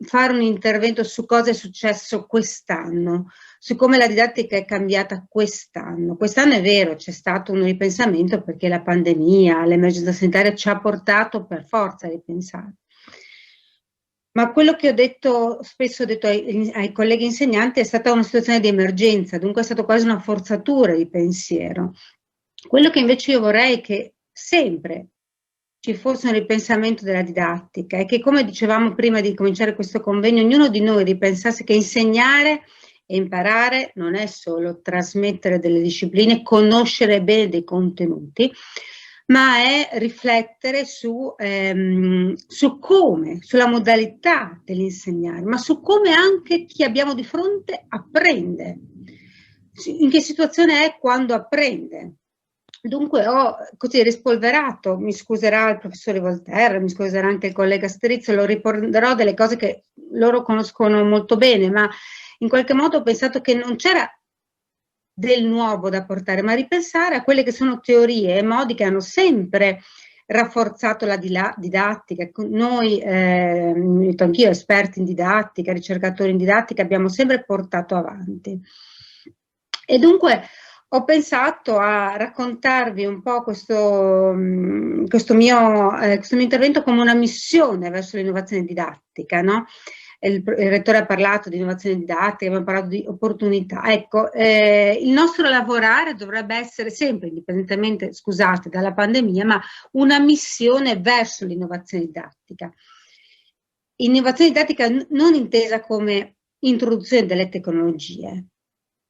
fare un intervento su cosa è successo quest'anno, su come la didattica è cambiata quest'anno. Quest'anno è vero, c'è stato un ripensamento perché la pandemia, l'emergenza sanitaria ci ha portato per forza a ripensare. Ma quello che spesso ho detto ai colleghi insegnanti è stata una situazione di emergenza, dunque è stata quasi una forzatura di pensiero. Quello che invece io vorrei è che sempre ci fosse un ripensamento della didattica e che, come dicevamo prima di cominciare questo convegno, ognuno di noi ripensasse che insegnare e imparare non è solo trasmettere delle discipline, conoscere bene dei contenuti, ma è riflettere sulla modalità dell'insegnare, ma su come anche chi abbiamo di fronte apprende, in che situazione è quando apprende. Dunque ho così rispolverato, mi scuserà il professore Volterra, mi scuserà anche il collega Strizzo, lo riporterò delle cose che loro conoscono molto bene, ma in qualche modo ho pensato che non c'era del nuovo da portare, ma ripensare a quelle che sono teorie e modi che hanno sempre rafforzato la didattica. Noi, anch'io, esperti in didattica, ricercatori in didattica, abbiamo sempre portato avanti. E dunque ho pensato a raccontarvi un po' questo mio intervento come una missione verso l'innovazione didattica, no? Il rettore ha parlato di innovazione didattica, abbiamo parlato di opportunità. Ecco, il nostro lavorare dovrebbe essere sempre, indipendentemente, scusate, dalla pandemia, ma una missione verso l'innovazione didattica. Innovazione didattica non intesa come introduzione delle tecnologie.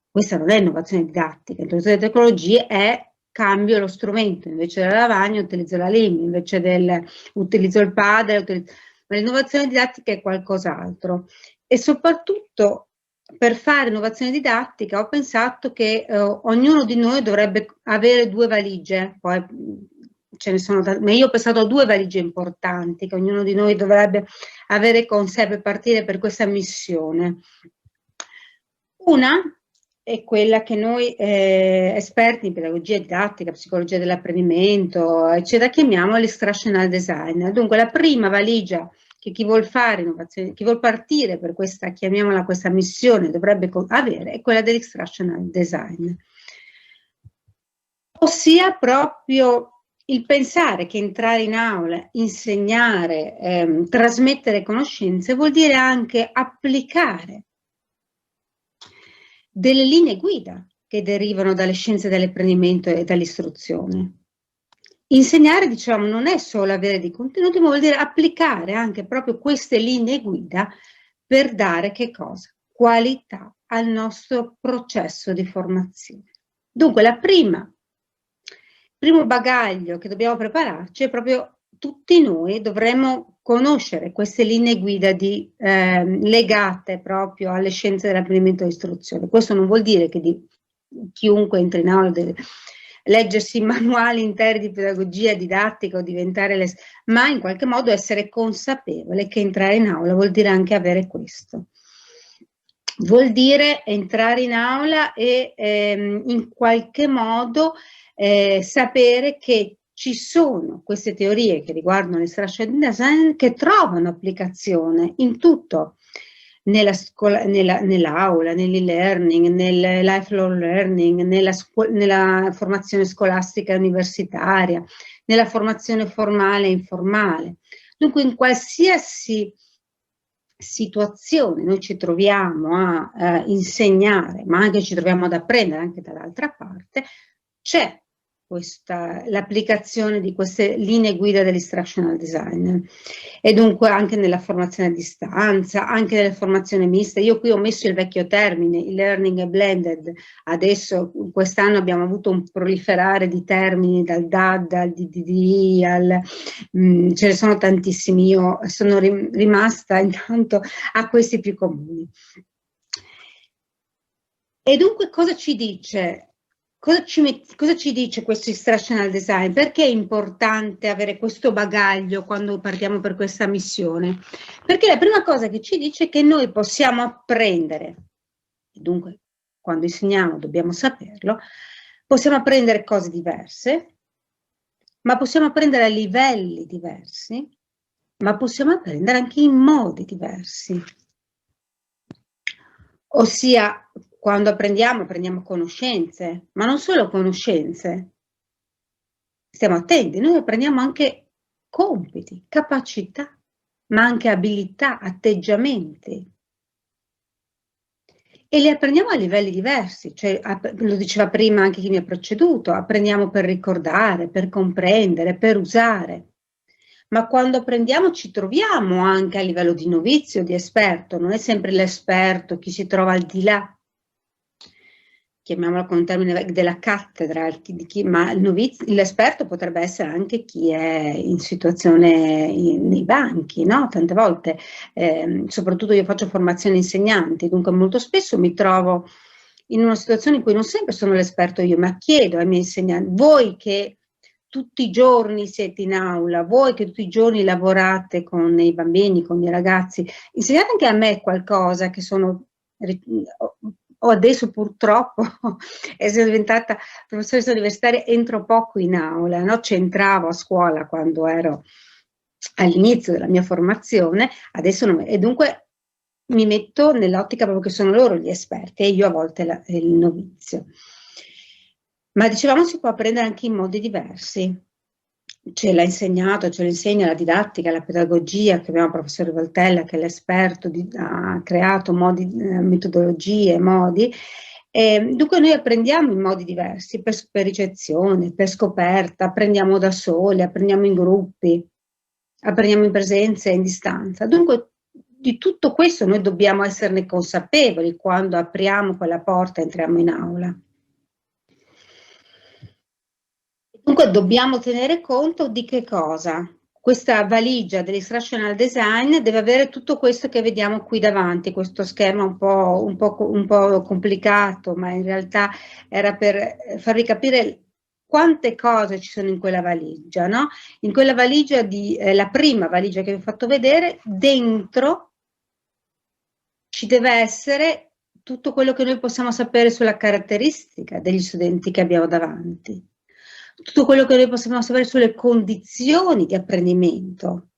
Questa non è innovazione didattica. L'introduzione delle tecnologie è cambio lo strumento, invece della lavagna utilizzo la LIM, invece del utilizzo il padre, ma l'innovazione didattica è qualcos'altro. E soprattutto per fare innovazione didattica ho pensato che ognuno di noi dovrebbe avere 2 valigie, poi ce ne sono, ma io ho pensato a 2 valigie importanti che ognuno di noi dovrebbe avere con sé per partire per questa missione. Una è quella che noi esperti in pedagogia didattica, psicologia dell'apprendimento, eccetera, chiamiamo l'instructional design. Dunque la prima valigia che chi vuol fare innovazione, chi vuol partire per questa, chiamiamola questa missione, dovrebbe avere è quella dell'instructional design. Ossia proprio il pensare che entrare in aula, insegnare, trasmettere conoscenze vuol dire anche applicare delle linee guida che derivano dalle scienze dell'apprendimento e dall'istruzione. Insegnare, diciamo, non è solo avere dei contenuti, ma vuol dire applicare anche proprio queste linee guida per dare che cosa? Qualità al nostro processo di formazione. Dunque, il primo bagaglio che dobbiamo prepararci è proprio tutti noi dovremmo conoscere queste linee guida legate proprio alle scienze dell'apprendimento e dell'istruzione. Questo non vuol dire che chiunque entra in aula deve leggersi manuali interi di pedagogia didattica o diventare ma in qualche modo essere consapevole che entrare in aula vuol dire anche avere questo. Vuol dire entrare in aula e in qualche modo sapere che ci sono queste teorie che riguardano l'instructional design che trovano applicazione in tutto, nell'aula, nell'e-learning, nel lifelong learning, nella formazione scolastica universitaria, nella formazione formale e informale. Dunque in qualsiasi situazione noi ci troviamo a insegnare, ma anche ci troviamo ad apprendere anche dall'altra parte, c'è l'applicazione di queste linee guida dell'instructional design e dunque anche nella formazione a distanza, anche nella formazione mista. Io qui ho messo il vecchio termine, il learning e blended. Adesso quest'anno abbiamo avuto un proliferare di termini dal DAD al DDD, ce ne sono tantissimi. Io sono rimasta intanto a questi più comuni. E dunque cosa ci dice? Cosa ci dice questo instructional design? Perché è importante avere questo bagaglio quando partiamo per questa missione? Perché la prima cosa che ci dice è che noi possiamo apprendere, dunque quando insegniamo dobbiamo saperlo, possiamo apprendere cose diverse, ma possiamo apprendere a livelli diversi, ma possiamo apprendere anche in modi diversi. Ossia, quando apprendiamo conoscenze, ma non solo conoscenze. Stiamo attenti, noi apprendiamo anche compiti, capacità, ma anche abilità, atteggiamenti. E li apprendiamo a livelli diversi, cioè, lo diceva prima anche chi mi ha preceduto, apprendiamo per ricordare, per comprendere, per usare. Ma quando apprendiamo ci troviamo anche a livello di novizio, di esperto, non è sempre l'esperto chi si trova al di là, chiamiamolo con un termine della cattedra, ma l'esperto potrebbe essere anche chi è in situazione nei banchi, no? Tante volte, soprattutto io faccio formazione insegnanti, dunque molto spesso mi trovo in una situazione in cui non sempre sono l'esperto io, ma chiedo ai miei insegnanti, voi che tutti i giorni siete in aula, voi che tutti i giorni lavorate con i bambini, con i ragazzi, insegnate anche a me qualcosa che sono o adesso purtroppo, essendo diventata professoressa universitaria, entro poco in aula, no? C'entravo a scuola quando ero all'inizio della mia formazione, adesso non, e dunque mi metto nell'ottica proprio che sono loro gli esperti e io a volte il novizio. Ma dicevamo si può apprendere anche in modi diversi. Ce l'ha insegnato, ce lo insegna la didattica, la pedagogia, che abbiamo il professore Voltella che è l'esperto, ha creato modi, metodologie, modi. Dunque noi apprendiamo in modi diversi, per ricezione, per scoperta, apprendiamo da soli, apprendiamo in gruppi, apprendiamo in presenza e in distanza. Dunque di tutto questo noi dobbiamo esserne consapevoli quando apriamo quella porta e entriamo in aula. Dunque dobbiamo tenere conto di che cosa? Questa valigia dell'instructional design deve avere tutto questo che vediamo qui davanti, questo schema un po' complicato, ma in realtà era per farvi capire quante cose ci sono in quella valigia, no? In quella valigia, la prima valigia che vi ho fatto vedere, dentro ci deve essere tutto quello che noi possiamo sapere sulla caratteristica degli studenti che abbiamo davanti. Tutto quello che noi possiamo sapere sulle condizioni di apprendimento,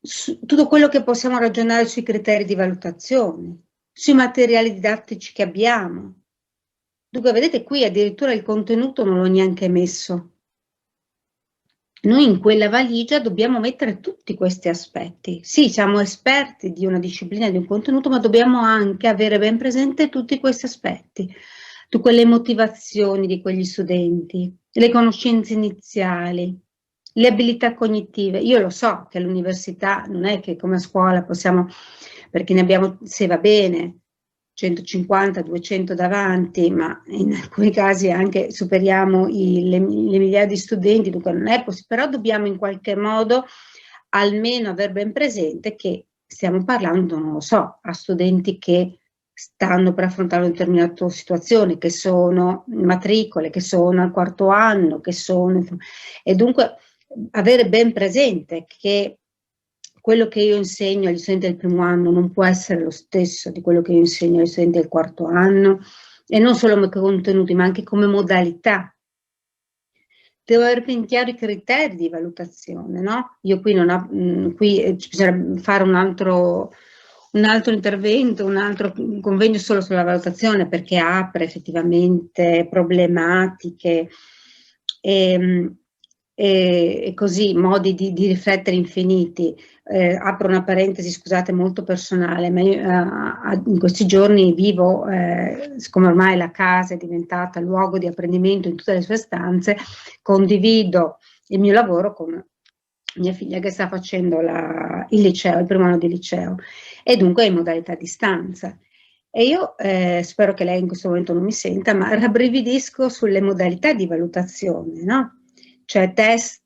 tutto quello che possiamo ragionare sui criteri di valutazione, sui materiali didattici che abbiamo. Dunque, vedete qui addirittura il contenuto non l'ho neanche messo. Noi in quella valigia dobbiamo mettere tutti questi aspetti. Sì, siamo esperti di una disciplina, di un contenuto, ma dobbiamo anche avere ben presente tutti questi aspetti. Tutte quelle motivazioni di quegli studenti, le conoscenze iniziali, le abilità cognitive. Io lo so che all'università non è che come a scuola possiamo, perché ne abbiamo, se va bene, 150, 200 davanti, ma in alcuni casi anche superiamo le migliaia di studenti, dunque non è possibile, però dobbiamo in qualche modo almeno aver ben presente che stiamo parlando, non lo so, a studenti che stanno per affrontare una determinata situazione, che sono matricole, che sono al quarto anno, che sono... E dunque avere ben presente che quello che io insegno agli studenti del primo anno non può essere lo stesso di quello che io insegno agli studenti del quarto anno, e non solo come contenuti, ma anche come modalità. Devo avere ben chiaro i criteri di valutazione, no? Io qui non ho, qui bisogna fare un altro intervento, un altro convegno solo sulla valutazione, perché apre effettivamente problematiche e così modi di riflettere infiniti. Apro una parentesi, scusate, molto personale, ma io in questi giorni vivo, siccome ormai la casa è diventata luogo di apprendimento in tutte le sue stanze, condivido il mio lavoro con mia figlia che sta facendo il liceo, il primo anno di liceo, e dunque è in modalità a distanza. E io spero che lei in questo momento non mi senta, ma rabbrividisco sulle modalità di valutazione, no? Cioè test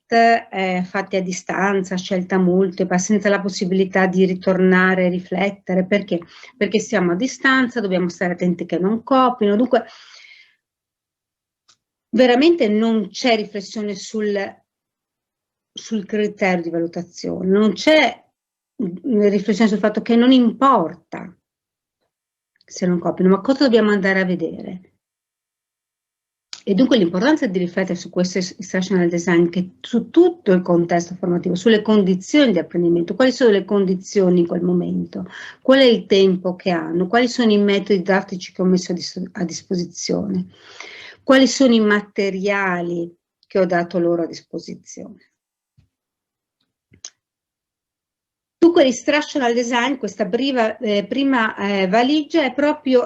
fatti a distanza, scelta multipla, senza la possibilità di ritornare e riflettere. Perché? Perché siamo a distanza, dobbiamo stare attenti che non copino, dunque veramente non c'è riflessione sul criterio di valutazione, non c'è riflessione sul fatto che non importa se non copiano, ma cosa dobbiamo andare a vedere. E dunque l'importanza di riflettere su questo instructional design, che su tutto il contesto formativo, sulle condizioni di apprendimento, quali sono le condizioni in quel momento, qual è il tempo che hanno, quali sono i metodi didattici che ho messo a disposizione, quali sono i materiali che ho dato loro a disposizione. Dunque l'instructional design, questa prima valigia,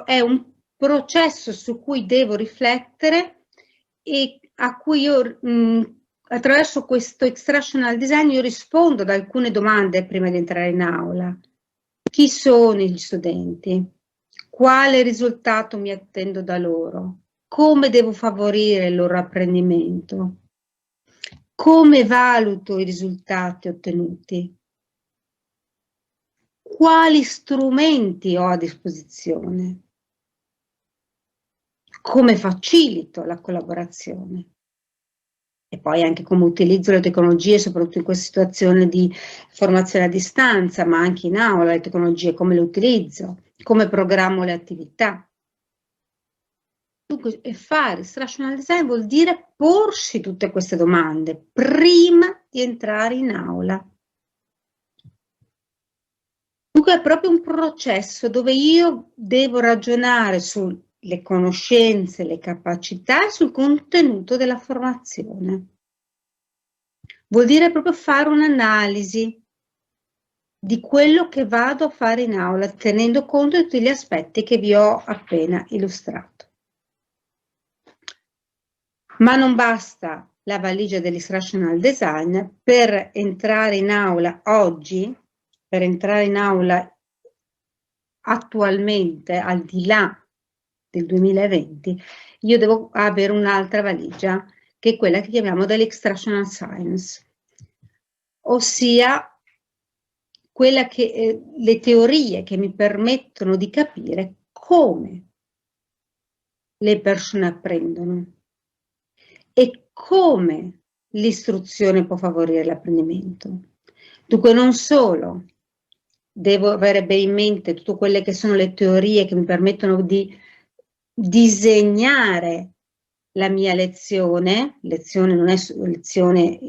è un processo su cui devo riflettere e a cui io attraverso questo instructional design io rispondo ad alcune domande prima di entrare in aula. Chi sono gli studenti? Quale risultato mi attendo da loro? Come devo favorire il loro apprendimento? Come valuto i risultati ottenuti? Quali strumenti ho a disposizione? Come facilito la collaborazione? E poi anche come utilizzo le tecnologie, soprattutto in questa situazione di formazione a distanza, ma anche in aula, le tecnologie come le utilizzo? come programmo le attività. Dunque, fare instructional design vuol dire porsi tutte queste domande prima di entrare in aula. Dunque è proprio un processo dove io devo ragionare sulle conoscenze, le capacità e sul contenuto della formazione. Vuol dire proprio fare un'analisi di quello che vado a fare in aula, tenendo conto di tutti gli aspetti che vi ho appena illustrato. Ma non basta la valigia dell'instructional design per entrare in aula oggi, per entrare in aula attualmente, al di là del 2020, io devo avere un'altra valigia, che è quella che chiamiamo dell'instructional science, ossia quella che, le teorie che mi permettono di capire come le persone apprendono e come l'istruzione può favorire l'apprendimento. Dunque non solo devo avere bene in mente tutte quelle che sono le teorie che mi permettono di disegnare la mia lezione non è lezione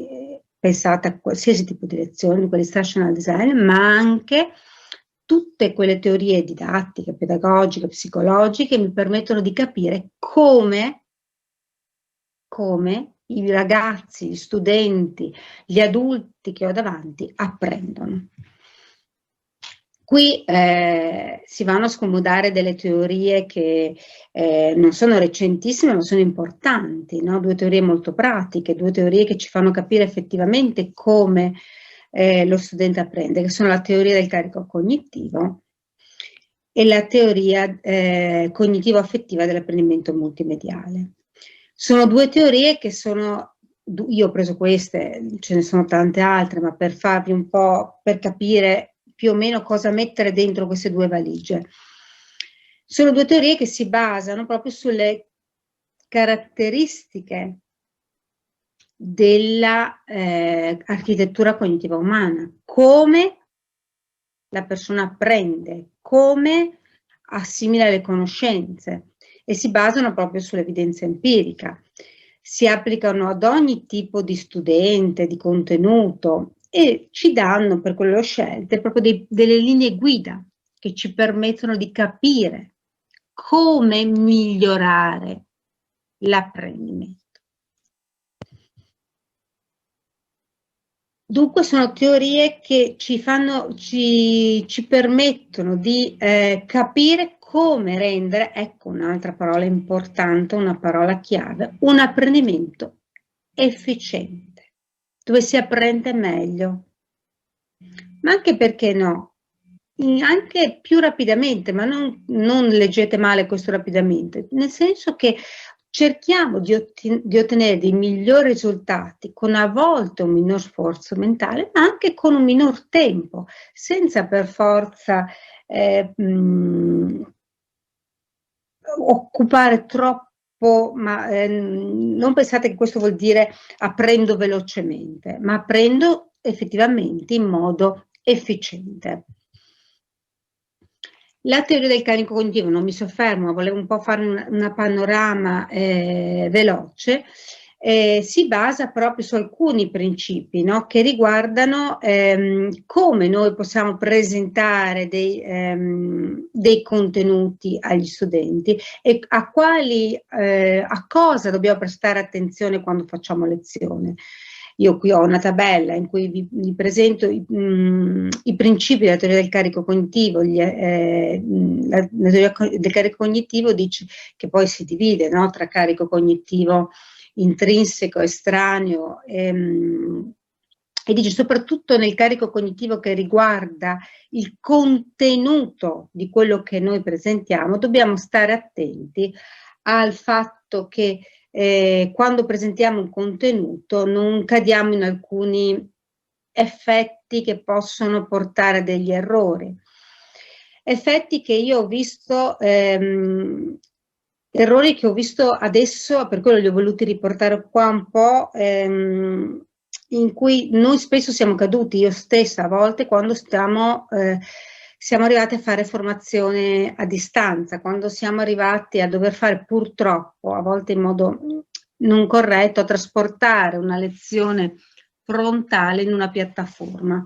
pensata a qualsiasi tipo di lezione, di quell'instructional design, ma anche tutte quelle teorie didattiche, pedagogiche, psicologiche che mi permettono di capire come i ragazzi, gli studenti, gli adulti che ho davanti apprendono. Qui si vanno a scomodare delle teorie che non sono recentissime ma sono importanti, no? Due teorie molto pratiche, due teorie che ci fanno capire effettivamente come lo studente apprende, che sono la teoria del carico cognitivo e la teoria cognitivo-affettiva dell'apprendimento multimediale. Sono due teorie che sono, io ho preso queste, ce ne sono tante altre, ma per farvi un po', per capire più o meno cosa mettere dentro queste due valigie. Sono due teorie che si basano proprio sulle caratteristiche della architettura cognitiva umana, come la persona apprende, come assimila le conoscenze, e si basano proprio sull'evidenza empirica. Si applicano ad ogni tipo di studente, di contenuto, e ci danno per quelle scelte proprio delle linee guida che ci permettono di capire come migliorare l'apprendimento. Dunque sono teorie che ci permettono di capire come rendere, ecco un'altra parola importante, una parola chiave, un apprendimento efficiente, dove si apprende meglio, ma anche, perché no, anche più rapidamente, ma non leggete male questo rapidamente, nel senso che cerchiamo di ottenere dei migliori risultati con a volte un minor sforzo mentale, ma anche con un minor tempo, senza per forza occupare troppo, ma non pensate che questo vuol dire apprendo velocemente, ma apprendo effettivamente in modo efficiente. La teoria del carico cognitivo, non mi soffermo, volevo un po' fare una panorama veloce, si basa proprio su alcuni principi, no? Che riguardano come noi possiamo presentare dei contenuti agli studenti e a cosa dobbiamo prestare attenzione quando facciamo lezione. Io qui ho una tabella in cui vi presento i principi della teoria del carico cognitivo. La teoria del carico cognitivo dice che poi si divide, no, tra carico cognitivo intrinseco, estraneo, e dice soprattutto nel carico cognitivo che riguarda il contenuto di quello che noi presentiamo, dobbiamo stare attenti al fatto che quando presentiamo un contenuto non cadiamo in alcuni effetti che possono portare a degli errori. Effetti che io ho visto, errori che ho visto adesso, per quello li ho voluti riportare qua un po', in cui noi spesso siamo caduti, io stessa a volte, quando stiamo siamo arrivati a fare formazione a distanza, quando siamo arrivati a dover fare purtroppo, a volte in modo non corretto, a trasportare una lezione frontale in una piattaforma.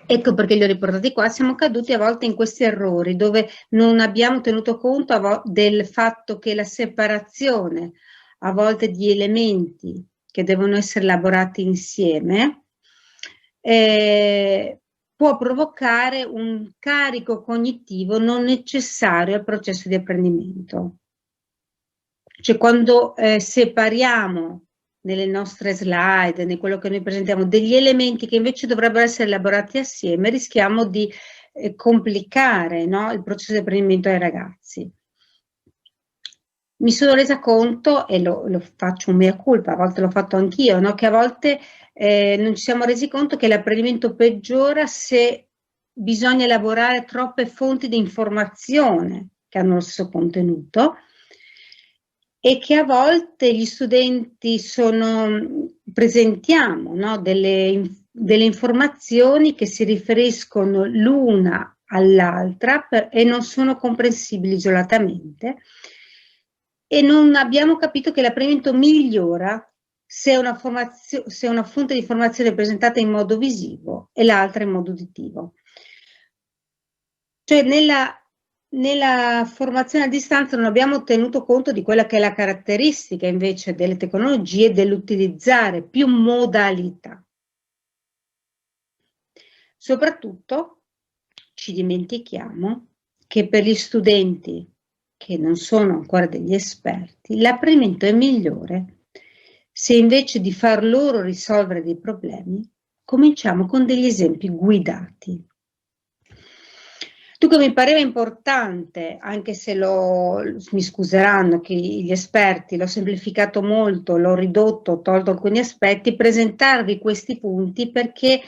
Ecco perché li ho riportati qua, siamo caduti a volte in questi errori dove non abbiamo tenuto conto del fatto che la separazione a volte di elementi che devono essere elaborati insieme può provocare un carico cognitivo non necessario al processo di apprendimento. Cioè quando separiamo nelle nostre slide, in quello che noi presentiamo, degli elementi che invece dovrebbero essere elaborati assieme, rischiamo di complicare, no, il processo di apprendimento ai ragazzi. Mi sono resa conto, e lo faccio un mea culpa, a volte l'ho fatto anch'io, no, che a volte non ci siamo resi conto che l'apprendimento peggiora se bisogna elaborare troppe fonti di informazione che hanno lo stesso contenuto, e che a volte gli studenti presentiamo, no, delle informazioni che si riferiscono l'una all'altra e non sono comprensibili isolatamente, e non abbiamo capito che l'apprendimento migliora se una fonte di informazione è presentata in modo visivo e l'altra in modo uditivo. Cioè nella formazione a distanza non abbiamo tenuto conto di quella che è la caratteristica invece delle tecnologie, dell'utilizzare più modalità. Soprattutto ci dimentichiamo che per gli studenti che non sono ancora degli esperti, l'apprendimento è migliore se invece di far loro risolvere dei problemi, cominciamo con degli esempi guidati. Dunque mi pareva importante, anche se mi scuseranno che gli esperti, l'ho semplificato molto, l'ho ridotto, ho tolto alcuni aspetti, presentarvi questi punti perché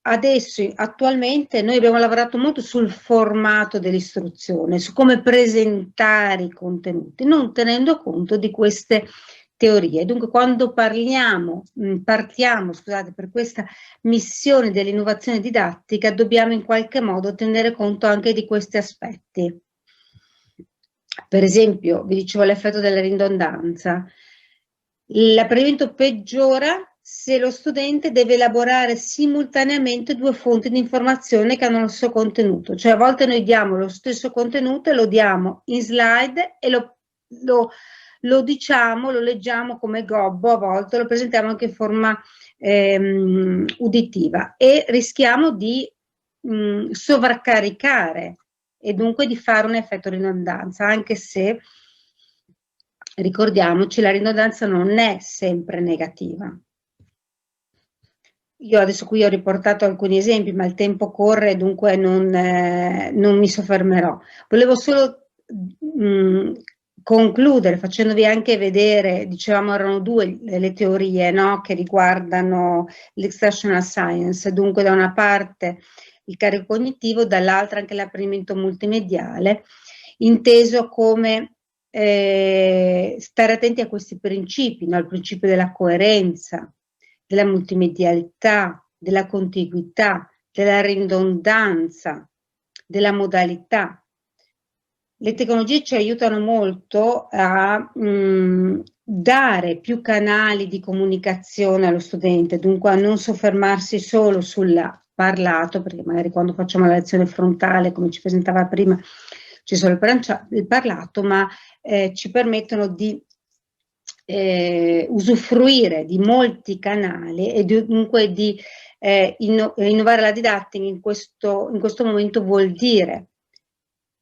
adesso, attualmente, noi abbiamo lavorato molto sul formato dell'istruzione, su come presentare i contenuti, non tenendo conto di queste teorie. Dunque, quando partiamo, per questa missione dell'innovazione didattica, dobbiamo in qualche modo tenere conto anche di questi aspetti. Per esempio, vi dicevo l'effetto della ridondanza. L'apprendimento peggiora se lo studente deve elaborare simultaneamente due fonti di informazione che hanno lo stesso contenuto. Cioè a volte noi diamo lo stesso contenuto e lo diamo in slide e lo diciamo, lo leggiamo come gobbo, a volte lo presentiamo anche in forma uditiva e rischiamo di sovraccaricare e dunque di fare un effetto ridondanza, anche se ricordiamoci la ridondanza non è sempre negativa. Io adesso qui ho riportato alcuni esempi, ma il tempo corre, dunque non mi soffermerò. Volevo solo concludere facendovi anche vedere, dicevamo erano due le teorie, no, che riguardano l'extensional science, dunque da una parte il carico cognitivo, dall'altra anche l'apprendimento multimediale, inteso come stare attenti a questi principi, no? Il principio della coerenza, della multimedialità, della contiguità, della ridondanza, della modalità. Le tecnologie ci aiutano molto a dare più canali di comunicazione allo studente, dunque a non soffermarsi solo sul parlato, perché magari quando facciamo la lezione frontale, come ci presentava prima, c'è solo il parlato, ma ci permettono di usufruire di molti canali e dunque di innovare la didattica in questo momento vuol dire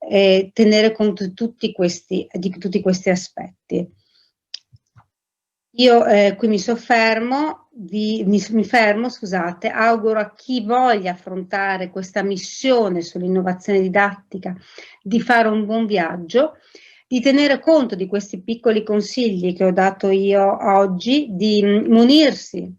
tenere conto di tutti questi aspetti. Io qui mi fermo, scusate, auguro a chi voglia affrontare questa missione sull'innovazione didattica di fare un buon viaggio, di tenere conto di questi piccoli consigli che ho dato io oggi, di munirsi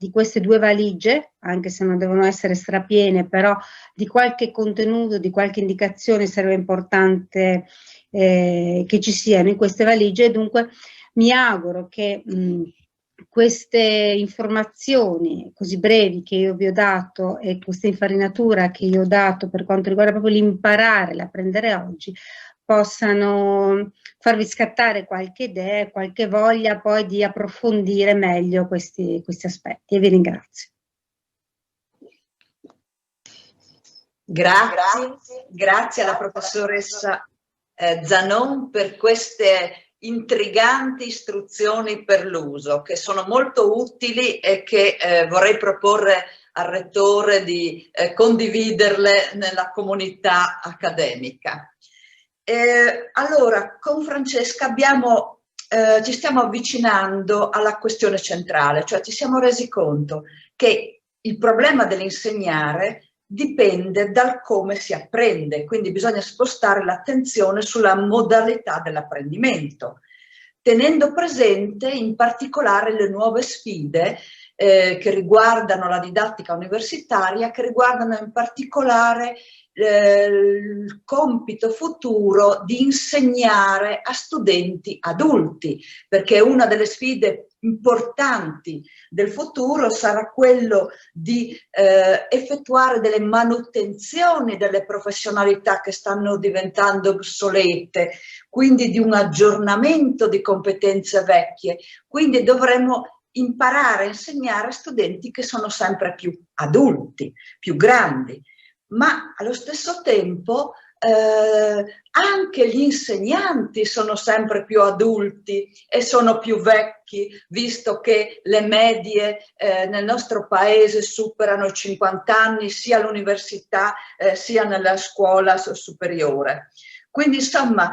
di queste due valigie, anche se non devono essere strapiene, però di qualche contenuto, di qualche indicazione sarebbe importante che ci siano in queste valigie, e dunque mi auguro che queste informazioni così brevi che io vi ho dato e questa infarinatura che io ho dato per quanto riguarda proprio l'imparare, l'apprendere oggi, possano farvi scattare qualche idea, qualche voglia poi di approfondire meglio questi aspetti, e vi ringrazio. Grazie alla professoressa Zanon per queste intriganti istruzioni per l'uso, che sono molto utili e che vorrei proporre al Rettore di condividerle nella comunità accademica. Allora, con Francesca ci stiamo avvicinando alla questione centrale, cioè ci siamo resi conto che il problema dell'insegnare dipende dal come si apprende, quindi bisogna spostare l'attenzione sulla modalità dell'apprendimento, tenendo presente in particolare le nuove sfide che riguardano la didattica universitaria, che riguardano in particolare il compito futuro di insegnare a studenti adulti, perché una delle sfide importanti del futuro sarà quello di effettuare delle manutenzioni delle professionalità che stanno diventando obsolete, quindi di un aggiornamento di competenze vecchie. Quindi dovremo imparare a insegnare a studenti che sono sempre più adulti, più grandi, ma allo stesso tempo anche gli insegnanti sono sempre più adulti e sono più vecchi, visto che le medie nel nostro paese superano i 50 anni sia all'università sia nella scuola superiore. Quindi insomma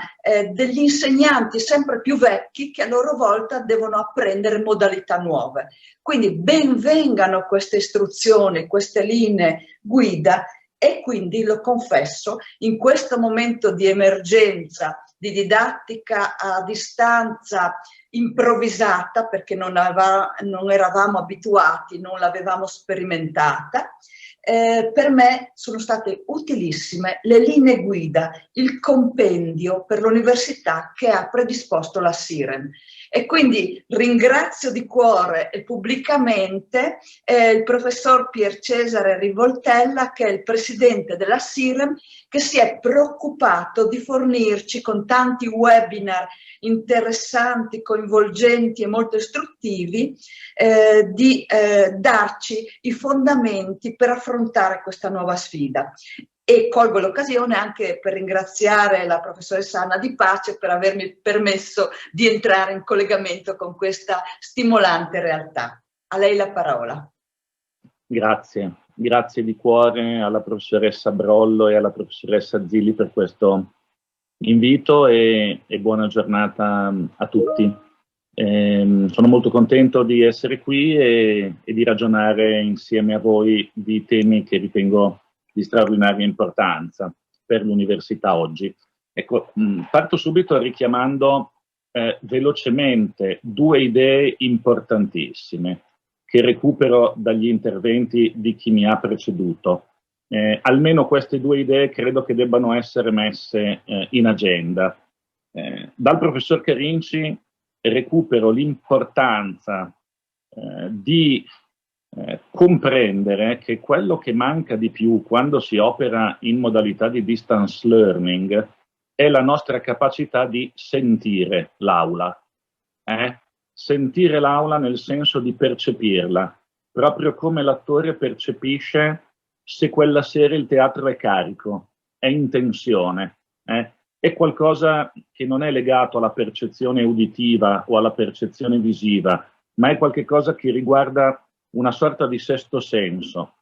degli insegnanti sempre più vecchi che a loro volta devono apprendere modalità nuove. Quindi ben vengano queste istruzioni, queste linee guida. E quindi, lo confesso, in questo momento di emergenza, di didattica a distanza improvvisata, perché non eravamo abituati, non l'avevamo sperimentata, per me sono state utilissime le linee guida, il compendio per l'università che ha predisposto la SIREN. E quindi ringrazio di cuore e pubblicamente il professor Pier Cesare Rivoltella, che è il presidente della SIREN, che si è preoccupato di fornirci con tanti webinar interessanti, coinvolgenti e molto istruttivi, di darci i fondamenti per affrontare questa nuova sfida. E colgo l'occasione anche per ringraziare la professoressa Anna Di Pace per avermi permesso di entrare in collegamento con questa stimolante realtà. A lei la parola. Grazie di cuore alla professoressa Brollo e alla professoressa Zilli per questo invito e buona giornata a tutti. Sono molto contento di essere qui e di ragionare insieme a voi di temi che ritengo di straordinaria importanza per l'università oggi. Ecco, parto subito richiamando velocemente due idee importantissime che recupero dagli interventi di chi mi ha preceduto. Almeno queste due idee credo che debbano essere messe in agenda. Dal professor Carinci recupero l'importanza di comprendere che quello che manca di più quando si opera in modalità di distance learning è la nostra capacità di sentire l'aula. Sentire l'aula nel senso di percepirla, proprio come l'attore percepisce se quella sera il teatro è carico, è in tensione. È qualcosa che non è legato alla percezione uditiva o alla percezione visiva, ma è qualcosa che riguarda una sorta di sesto senso,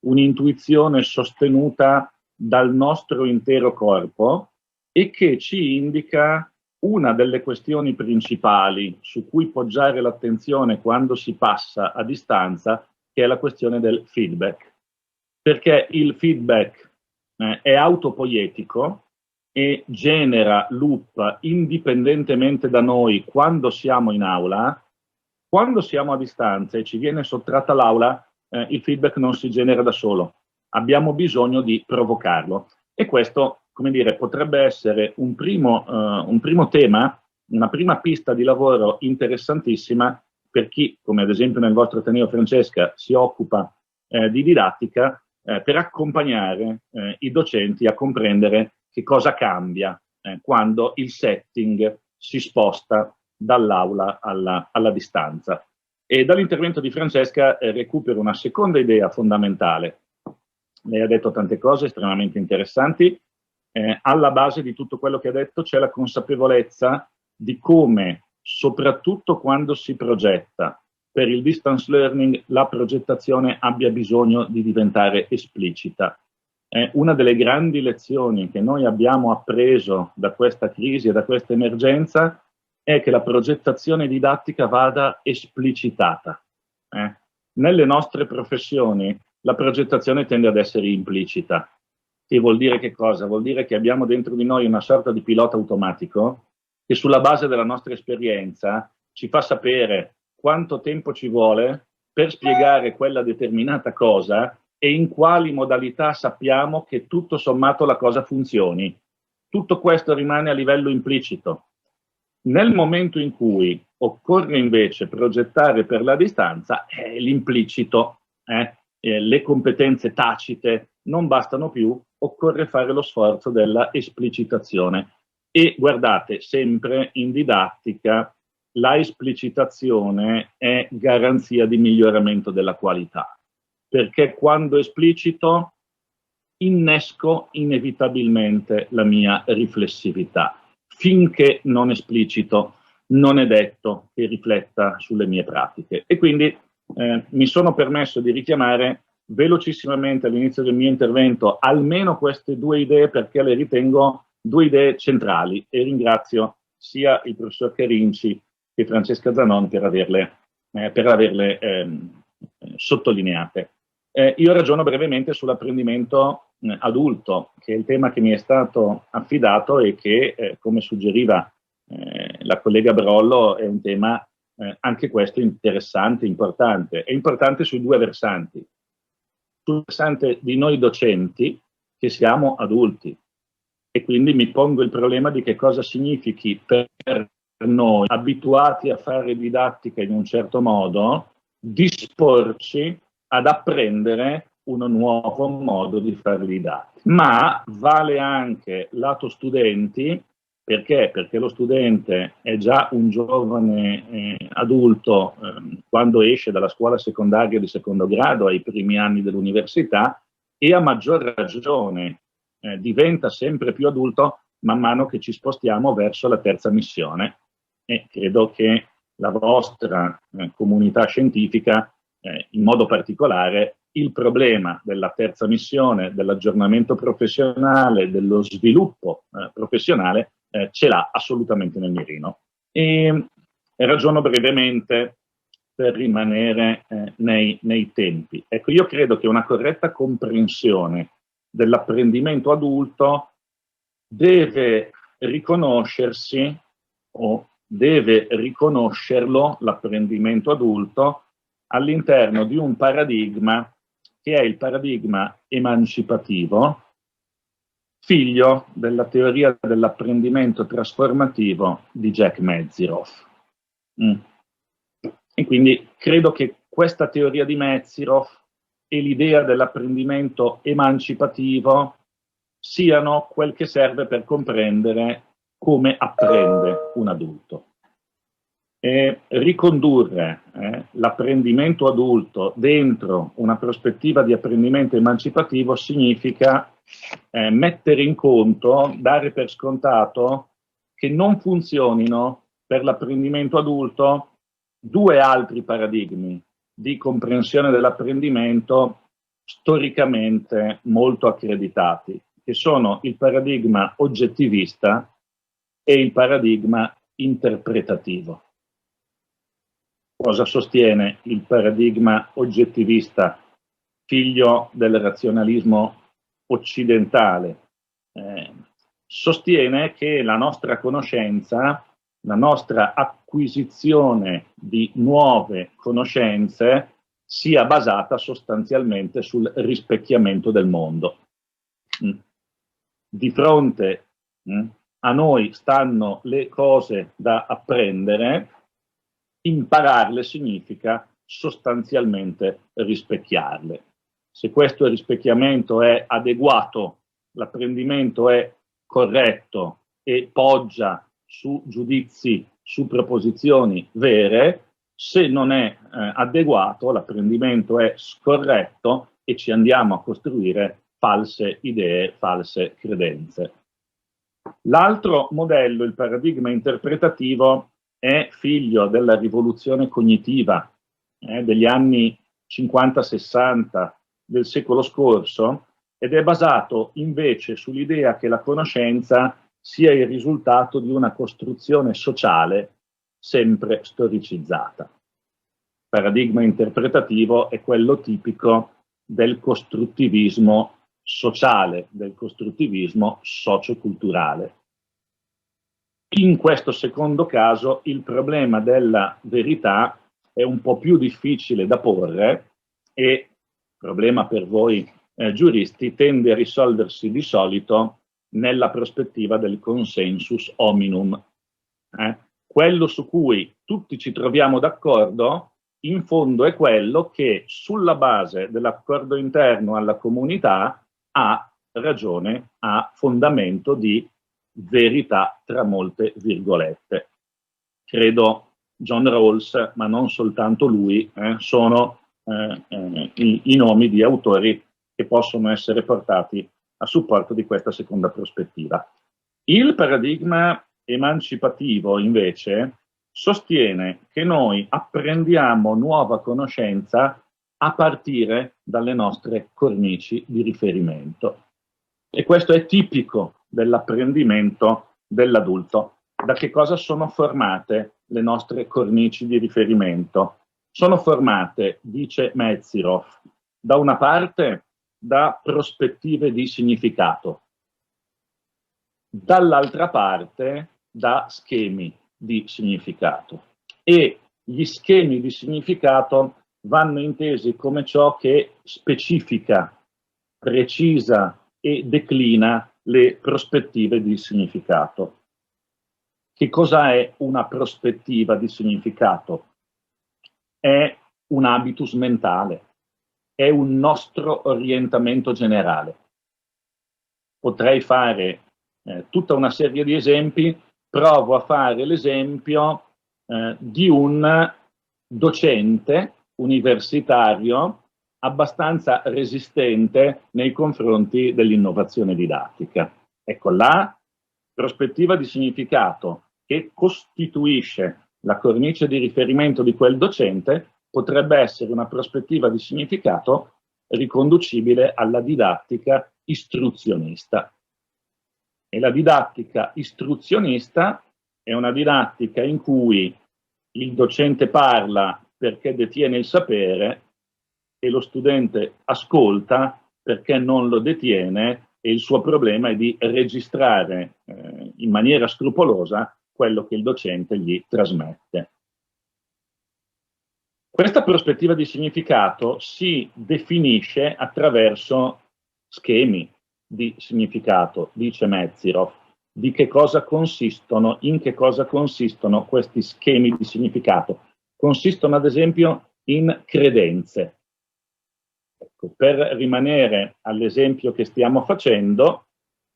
un'intuizione sostenuta dal nostro intero corpo e che ci indica una delle questioni principali su cui poggiare l'attenzione quando si passa a distanza, che è la questione del feedback. Perché il feedback è autopoietico e genera loop indipendentemente da noi quando siamo in aula. Quando siamo a distanza e ci viene sottratta l'aula, il feedback non si genera da solo. Abbiamo bisogno di provocarlo. E questo, come dire, potrebbe essere un primo tema, una prima pista di lavoro interessantissima per chi, come ad esempio nel vostro Ateneo Francesca, si occupa di didattica, per accompagnare i docenti a comprendere che cosa cambia quando il setting si sposta dall'aula alla distanza. E dall'intervento di Francesca recupero una seconda idea fondamentale. Lei ha detto tante cose estremamente interessanti. Alla base di tutto quello che ha detto c'è la consapevolezza di come, soprattutto quando si progetta per il distance learning, la progettazione abbia bisogno di diventare esplicita. Una delle grandi lezioni che noi abbiamo appreso da questa crisi e da questa emergenza è che la progettazione didattica vada esplicitata. Nelle nostre professioni la progettazione tende ad essere implicita. Che vuol dire che cosa? Vuol dire che abbiamo dentro di noi una sorta di pilota automatico che sulla base della nostra esperienza ci fa sapere quanto tempo ci vuole per spiegare quella determinata cosa e in quali modalità sappiamo che tutto sommato la cosa funzioni. Tutto questo rimane a livello implicito. Nel momento in cui occorre invece progettare per la distanza, l'implicito, le competenze tacite non bastano più, occorre fare lo sforzo della esplicitazione. E guardate, sempre in didattica la esplicitazione è garanzia di miglioramento della qualità, perché quando esplicito innesco inevitabilmente la mia riflessività. Finché non esplicito, non è detto che rifletta sulle mie pratiche. E quindi mi sono permesso di richiamare velocissimamente all'inizio del mio intervento almeno queste due idee, perché le ritengo due idee centrali, e ringrazio sia il professor Carinci che Francesca Zanon per averle sottolineate. Io ragiono brevemente sull'apprendimento adulto, che è il tema che mi è stato affidato e che, come suggeriva la collega Brollo, è un tema anche questo interessante, importante. È importante sui due versanti. Sul versante di noi docenti, che siamo adulti, e quindi mi pongo il problema di che cosa significhi per noi, abituati a fare didattica in un certo modo, disporci ad apprendere un nuovo modo di fare didattica. Ma vale anche lato studenti. Perché? Perché lo studente è già un giovane adulto quando esce dalla scuola secondaria di secondo grado ai primi anni dell'università, e a maggior ragione diventa sempre più adulto man mano che ci spostiamo verso la terza missione. E credo che la vostra comunità scientifica, in modo particolare, il problema della terza missione, dell'aggiornamento professionale, dello sviluppo professionale, ce l'ha assolutamente nel mirino. E ragiono brevemente per rimanere nei tempi. Ecco, io credo che una corretta comprensione dell'apprendimento adulto deve riconoscersi, o deve riconoscerlo, l'apprendimento adulto, all'interno di un paradigma che è il paradigma emancipativo, figlio della teoria dell'apprendimento trasformativo di Jack Mezirow. E quindi credo che questa teoria di Mezirow e l'idea dell'apprendimento emancipativo siano quel che serve per comprendere come apprende un adulto. E ricondurre l'apprendimento adulto dentro una prospettiva di apprendimento emancipativo significa mettere in conto, dare per scontato che non funzionino per l'apprendimento adulto due altri paradigmi di comprensione dell'apprendimento storicamente molto accreditati, che sono il paradigma oggettivista e il paradigma interpretativo. Cosa sostiene il paradigma oggettivista, figlio del razionalismo occidentale? Sostiene che la nostra conoscenza, la nostra acquisizione di nuove conoscenze sia basata sostanzialmente sul rispecchiamento del mondo. Di fronte a noi stanno le cose da apprendere Impararle significa sostanzialmente rispecchiarle. Se questo rispecchiamento è adeguato, l'apprendimento è corretto e poggia su giudizi, su proposizioni vere. Se non è adeguato, l'apprendimento è scorretto e ci andiamo a costruire false idee, false credenze. L'altro modello, il paradigma interpretativo, è figlio della rivoluzione cognitiva degli anni 50-60 del secolo scorso ed è basato invece sull'idea che la conoscenza sia il risultato di una costruzione sociale sempre storicizzata. Il paradigma interpretativo è quello tipico del costruttivismo sociale, del costruttivismo socioculturale. In questo secondo caso il problema della verità è un po' più difficile da porre e il problema per voi giuristi tende a risolversi di solito nella prospettiva del consensus hominum. Quello su cui tutti ci troviamo d'accordo, in fondo è quello che sulla base dell'accordo interno alla comunità ha ragione, ha fondamento di verità tra molte virgolette. Credo John Rawls, ma non soltanto lui, sono i nomi di autori che possono essere portati a supporto di questa seconda prospettiva. Il paradigma emancipativo, invece, sostiene che noi apprendiamo nuova conoscenza a partire dalle nostre cornici di riferimento. E questo è tipico dell'apprendimento dell'adulto. Da che cosa sono formate le nostre cornici di riferimento? Sono formate, dice Metzirov, da una parte da prospettive di significato, dall'altra parte da schemi di significato. E gli schemi di significato vanno intesi come ciò che specifica, precisa e declina le prospettive di significato. Che cosa è una prospettiva di significato? È un habitus mentale, è un nostro orientamento generale. Potrei fare tutta una serie di esempi, provo a fare l'esempio di un docente universitario abbastanza resistente nei confronti dell'innovazione didattica. Ecco, la prospettiva di significato che costituisce la cornice di riferimento di quel docente potrebbe essere una prospettiva di significato riconducibile alla didattica istruzionista. E la didattica istruzionista è una didattica in cui il docente parla perché detiene il sapere e lo studente ascolta perché non lo detiene e il suo problema è di registrare in maniera scrupolosa quello che il docente gli trasmette. Questa prospettiva di significato si definisce attraverso schemi di significato, dice Metzirov. Di che cosa consistono, in che cosa consistono questi schemi di significato? Consistono ad esempio in credenze. Ecco, per rimanere all'esempio che stiamo facendo,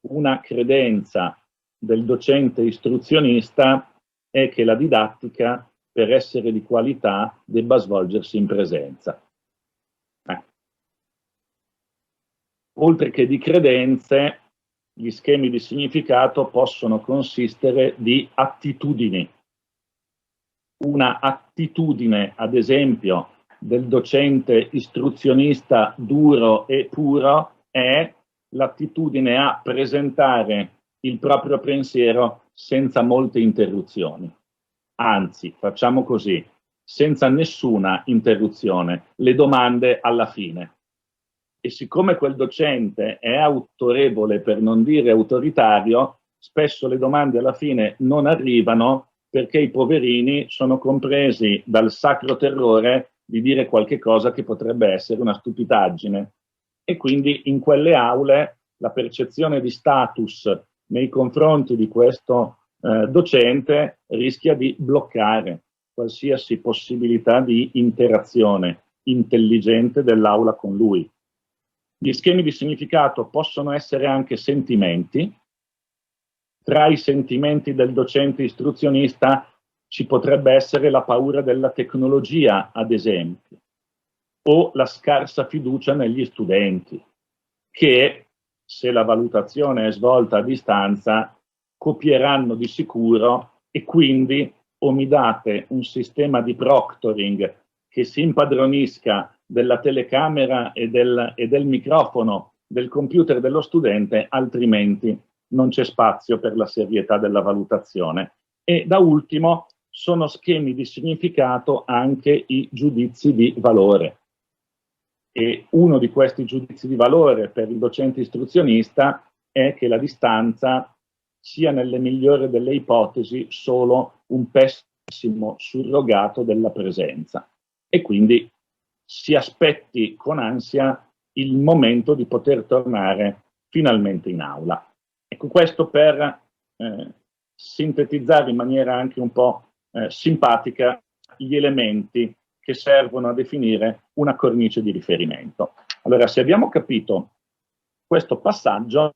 una credenza del docente istruzionista è che la didattica, per essere di qualità, debba svolgersi in presenza. Oltre che di credenze, gli schemi di significato possono consistere di attitudini. Una attitudine, ad esempio, del docente istruzionista duro e puro è l'attitudine a presentare il proprio pensiero senza molte interruzioni. Anzi, facciamo così, senza nessuna interruzione, le domande alla fine. E siccome quel docente è autorevole, per non dire autoritario, spesso le domande alla fine non arrivano perché i poverini sono compresi dal sacro terrore di dire qualche cosa che potrebbe essere una stupidaggine. E quindi in quelle aule la percezione di status nei confronti di questo docente rischia di bloccare, qualsiasi possibilità di interazione intelligente dell'aula con lui. Gli schemi di significato possono essere anche sentimenti. Tra i sentimenti del docente istruzionista ci potrebbe essere la paura della tecnologia, ad esempio, o la scarsa fiducia negli studenti, che, se la valutazione è svolta a distanza, copieranno di sicuro, e quindi o mi date un sistema di proctoring che si impadronisca della telecamera e del microfono del computer dello studente, altrimenti non c'è spazio per la serietà della valutazione. E da ultimo sono schemi di significato anche i giudizi di valore. E uno di questi giudizi di valore per il docente istruzionista è che la distanza sia, nelle migliori delle ipotesi, solo un pessimo surrogato della presenza, e quindi si aspetti con ansia il momento di poter tornare finalmente in aula. Ecco, questo per sintetizzare in maniera anche un po' simpatica gli elementi che servono a definire una cornice di riferimento. Allora, se abbiamo capito questo passaggio,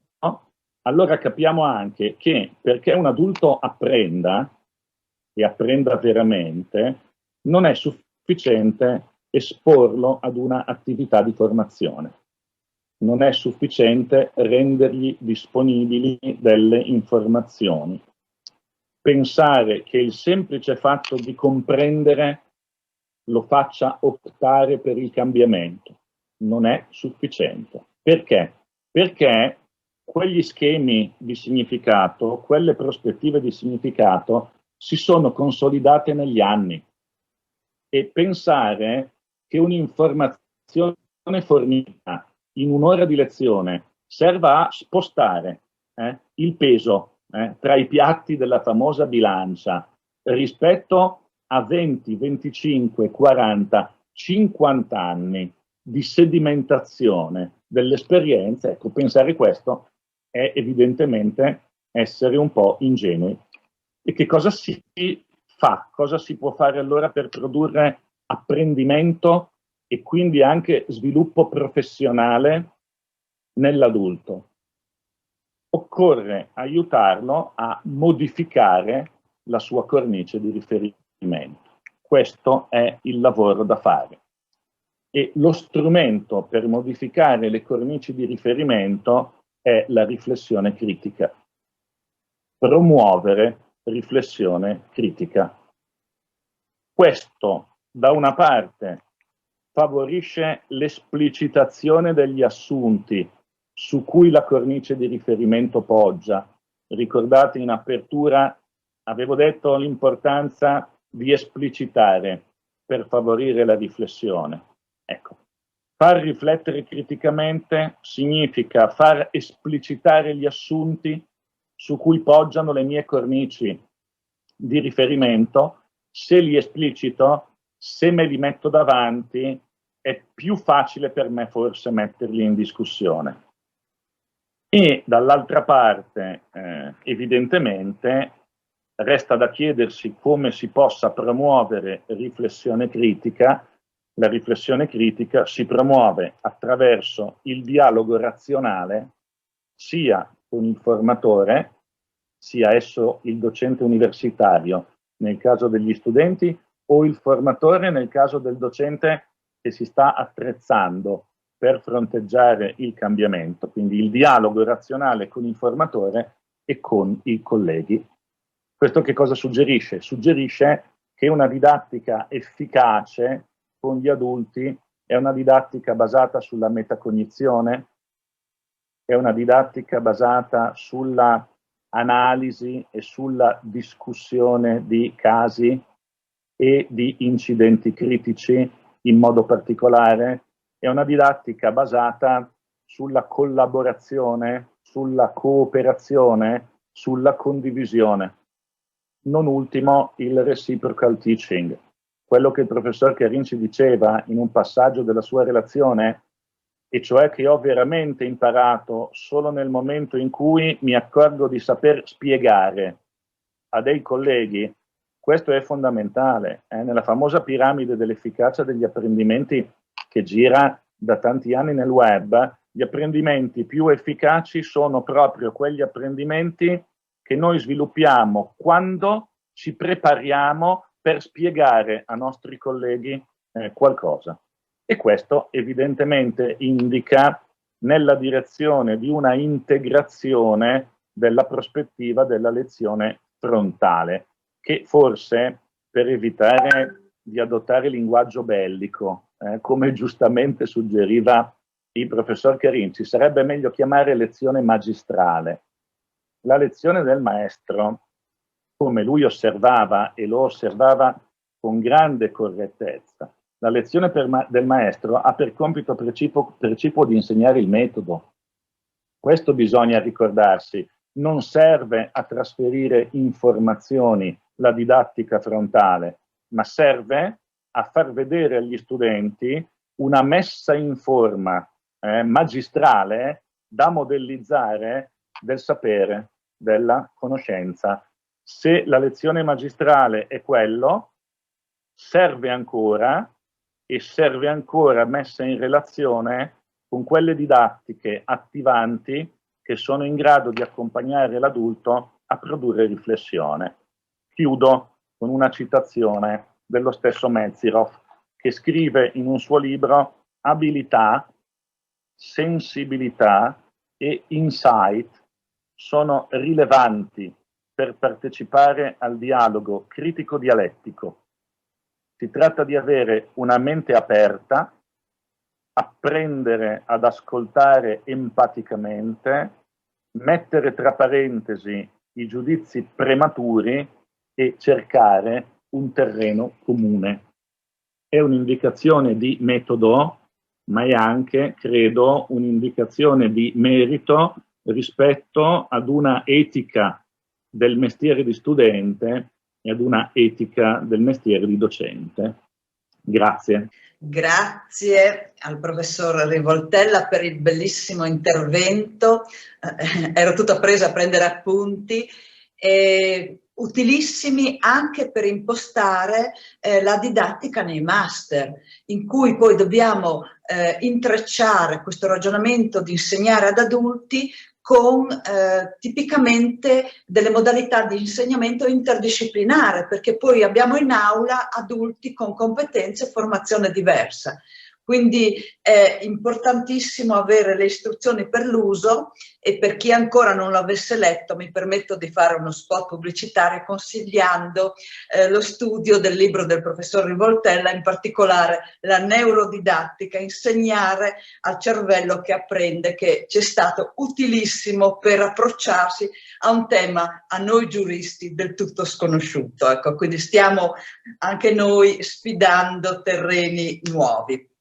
allora capiamo anche che perché un adulto apprenda, e apprenda veramente, non è sufficiente esporlo ad una attività di formazione. Non è sufficiente rendergli disponibili delle informazioni. Pensare che il semplice fatto di comprendere lo faccia optare per il cambiamento non è sufficiente. Perché? Perché quegli schemi di significato, quelle prospettive di significato si sono consolidate negli anni, e pensare che un'informazione fornita in un'ora di lezione serva a spostare il peso tra i piatti della famosa bilancia rispetto a 20, 25, 40, 50 anni di sedimentazione dell'esperienza, ecco, pensare questo è evidentemente essere un po' ingenui. E che cosa si fa? Cosa si può fare allora per produrre apprendimento e quindi anche sviluppo professionale nell'adulto? Occorre aiutarlo a modificare la sua cornice di riferimento. Questo è il lavoro da fare. E lo strumento per modificare le cornici di riferimento è la riflessione critica. Promuovere riflessione critica. Questo, da una parte, favorisce l'esplicitazione degli assunti su cui la cornice di riferimento poggia. Ricordate, in apertura avevo detto l'importanza di esplicitare per favorire la riflessione. Ecco, far riflettere criticamente significa far esplicitare gli assunti su cui poggiano le mie cornici di riferimento. Se li esplicito, se me li metto davanti, è più facile per me forse metterli in discussione. E dall'altra parte, evidentemente, resta da chiedersi come si possa promuovere riflessione critica. La riflessione critica si promuove attraverso il dialogo razionale, sia con il formatore, sia esso il docente universitario nel caso degli studenti, o il formatore nel caso del docente che si sta attrezzando per fronteggiare il cambiamento. Quindi il dialogo razionale con il formatore e con i colleghi. Questo che cosa suggerisce? Suggerisce che una didattica efficace con gli adulti è una didattica basata sulla metacognizione, è una didattica basata sulla analisi e sulla discussione di casi e di incidenti critici in modo particolare, è una didattica basata sulla collaborazione, sulla cooperazione, sulla condivisione. Non ultimo il reciprocal teaching. Quello che il professor Carin ci diceva in un passaggio della sua relazione, e cioè che ho veramente imparato solo nel momento in cui mi accorgo di saper spiegare a dei colleghi Questo è fondamentale. Nella famosa piramide dell'efficacia degli apprendimenti che gira da tanti anni nel web, gli apprendimenti più efficaci sono proprio quegli apprendimenti che noi sviluppiamo quando ci prepariamo per spiegare a nostri colleghi qualcosa. E questo evidentemente indica nella direzione di una integrazione della prospettiva della lezione frontale, che forse, per evitare di adottare linguaggio bellico, come giustamente suggeriva il professor Carinci, sarebbe meglio chiamare lezione magistrale. La lezione del maestro, come lui osservava e lo osservava con grande correttezza, la lezione del maestro ha per compito precipuo di insegnare il metodo. Questo bisogna ricordarsi. Non serve a trasferire informazioni la didattica frontale, ma serve a far vedere agli studenti una messa in forma magistrale da modellizzare del sapere, della conoscenza. Se la lezione magistrale è quello, serve ancora messa in relazione con quelle didattiche attivanti che sono in grado di accompagnare l'adulto a produrre riflessione. Chiudo con una citazione dello stesso Mezirow, che scrive in un suo libro: abilità, sensibilità e insight sono rilevanti per partecipare al dialogo critico-dialettico. Si tratta di avere una mente aperta, apprendere ad ascoltare empaticamente, mettere tra parentesi i giudizi prematuri e cercare un terreno comune. È un'indicazione di metodo, ma è anche, credo, un'indicazione di merito rispetto ad una etica del mestiere di studente e ad una etica del mestiere di docente. Grazie. Grazie al professor Rivoltella per il bellissimo intervento. Ero tutta presa a prendere appunti, utilissimi anche per impostare la didattica nei master, in cui poi dobbiamo intrecciare questo ragionamento di insegnare ad adulti con tipicamente delle modalità di insegnamento interdisciplinare, perché poi abbiamo in aula adulti con competenze e formazione diversa. Quindi è importantissimo avere le istruzioni per l'uso, e per chi ancora non l'avesse letto mi permetto di fare uno spot pubblicitario consigliando lo studio del libro del professor Rivoltella, in particolare la neurodidattica, insegnare al cervello che apprende, che ci è stato utilissimo per approcciarsi a un tema a noi giuristi del tutto sconosciuto. Ecco, quindi stiamo anche noi sfidando terreni nuovi.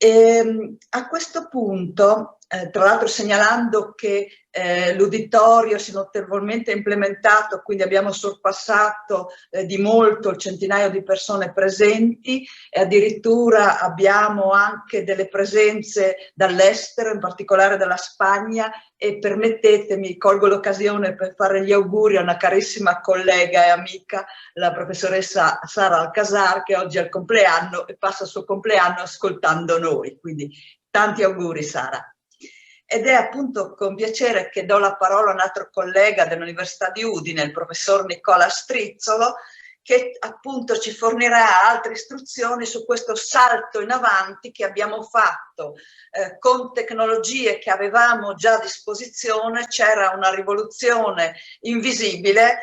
A questo punto, tra l'altro segnalando che l'uditorio si è notevolmente implementato, quindi abbiamo sorpassato di molto il centinaio di persone presenti, e addirittura abbiamo anche delle presenze dall'estero, in particolare dalla Spagna, e permettetemi, colgo l'occasione per fare gli auguri a una carissima collega e amica, la professoressa Sara Alcasar, che oggi è il compleanno e passa il suo compleanno ascoltando noi, quindi tanti auguri Sara. Ed è appunto con piacere che do la parola a un altro collega dell'Università di Udine, il professor Nicola Strizzolo, che appunto ci fornirà altre istruzioni su questo salto in avanti che abbiamo fatto con tecnologie che avevamo già a disposizione. C'era una rivoluzione invisibile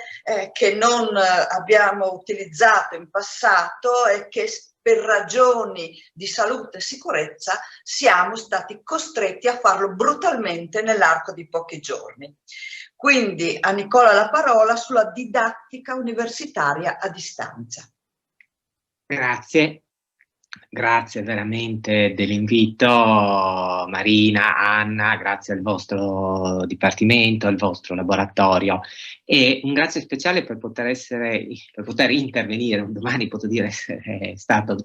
che non abbiamo utilizzato in passato e che per ragioni di salute e sicurezza siamo stati costretti a farlo brutalmente nell'arco di pochi giorni. Quindi a Nicola la parola sulla didattica universitaria a distanza. Grazie. Grazie veramente dell'invito, Marina, Anna, grazie al vostro dipartimento, al vostro laboratorio, e un grazie speciale per poter intervenire. Un domani posso dire essere stato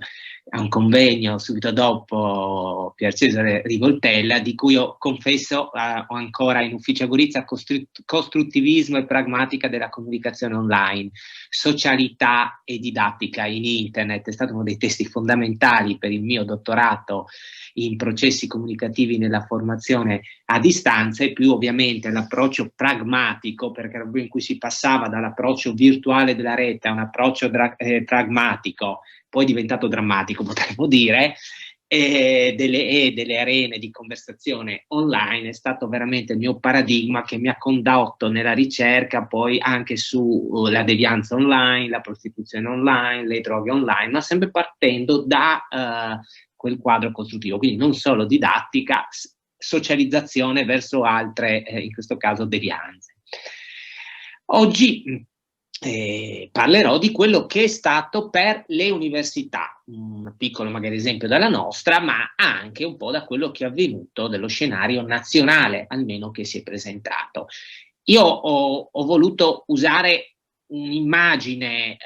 a un convegno subito dopo Pier Cesare Rivoltella, di cui io confesso ho ancora in ufficio a Gorizia costruttivismo e pragmatica della comunicazione online, socialità e didattica in internet. È stato uno dei testi fondamentali per il mio dottorato in processi comunicativi nella formazione a distanza, e più ovviamente l'approccio pragmatico, perché era in cui si passava dall'approccio virtuale della rete a un approccio pragmatico, poi diventato drammatico potremmo dire, delle arene di conversazione online. È stato veramente il mio paradigma che mi ha condotto nella ricerca poi anche sulla devianza online, la prostituzione online, le droghe online, ma sempre partendo da quel quadro costruttivo, quindi non solo didattica, socializzazione verso altre, in questo caso devianze. Oggi parlerò di quello che è stato per le università, un piccolo magari esempio dalla nostra, ma anche un po' da quello che è avvenuto dello scenario nazionale, almeno che si è presentato. Io ho voluto usare un'immagine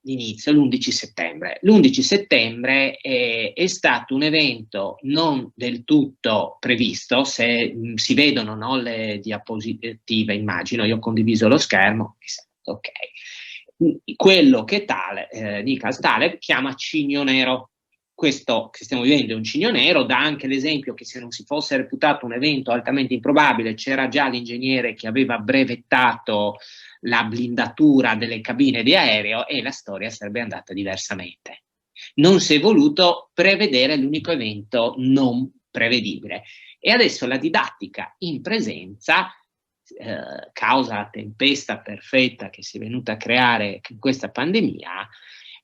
d'inizio, l'11 settembre. L'11 settembre è stato un evento non del tutto previsto. Se si vedono, no, le diapositive, immagino, io ho condiviso lo schermo. Ok, quello che Nicholas Taleb chiama cigno nero. Questo che stiamo vivendo è un cigno nero, dà anche l'esempio che se non si fosse reputato un evento altamente improbabile, c'era già l'ingegnere che aveva brevettato la blindatura delle cabine di aereo e la storia sarebbe andata diversamente. Non si è voluto prevedere l'unico evento non prevedibile. E adesso la didattica in presenza, causa la tempesta perfetta che si è venuta a creare in questa pandemia,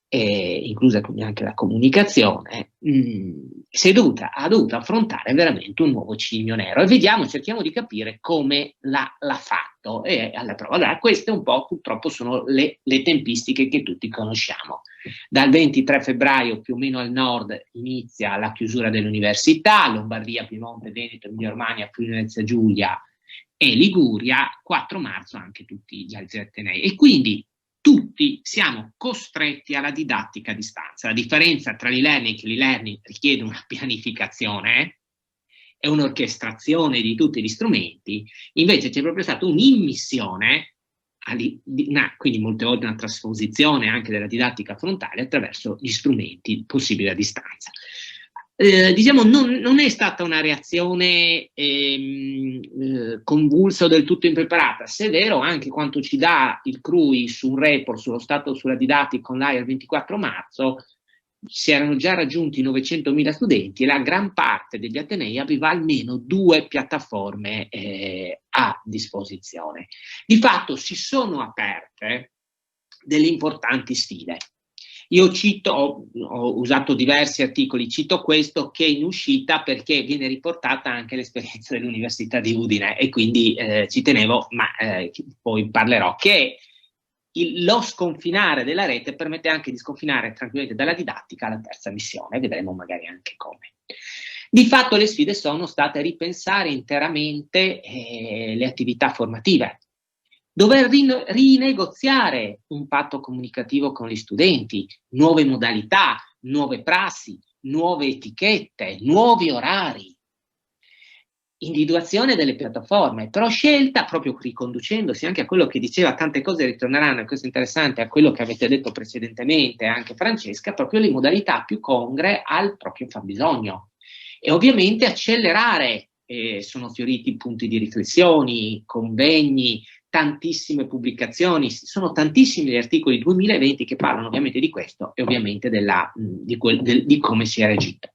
inclusa quindi anche la comunicazione, ha dovuto affrontare veramente un nuovo cigno nero, e cerchiamo di capire come l'ha fatto. E alla prova, allora, queste un po' purtroppo sono le tempistiche che tutti conosciamo. Dal 23 febbraio più o meno al nord inizia la chiusura delle università, Lombardia, Piemonte, Veneto, Emilia-Romagna, Friuli-Venezia Giulia e Liguria, 4 marzo anche tutti gli altri atenei, e quindi tutti siamo costretti alla didattica a distanza. La differenza tra l'e-learning e l'e-learning richiede una pianificazione e un'orchestrazione di tutti gli strumenti, invece c'è proprio stata un'immissione, quindi molte volte una trasposizione anche della didattica frontale attraverso gli strumenti possibili a distanza. Diciamo, non è stata una reazione convulsa o del tutto impreparata, se è vero anche quanto ci dà il CRUI su un report sullo stato sulla didattica online il 24 marzo, si erano già raggiunti 900.000 studenti e la gran parte degli atenei aveva almeno 2 piattaforme a disposizione. Di fatto si sono aperte delle importanti sfide. Io ho usato diversi articoli, cito questo che è in uscita perché viene riportata anche l'esperienza dell'Università di Udine, e quindi ci tenevo, ma poi parlerò, che lo sconfinare della rete permette anche di sconfinare tranquillamente dalla didattica alla terza missione, vedremo magari anche come. Di fatto le sfide sono state ripensare interamente le attività formative, dover rinegoziare un patto comunicativo con gli studenti, nuove modalità, nuove prassi, nuove etichette, nuovi orari, individuazione delle piattaforme, però scelta, proprio riconducendosi anche a quello che diceva, tante cose ritorneranno, e questo è interessante, a quello che avete detto precedentemente anche Francesca, proprio le modalità più congrue al proprio fabbisogno. E ovviamente accelerare, sono fioriti punti di riflessioni, convegni, tantissime pubblicazioni, sono tantissimi gli articoli 2020 che parlano ovviamente di questo e ovviamente di come si è reagito.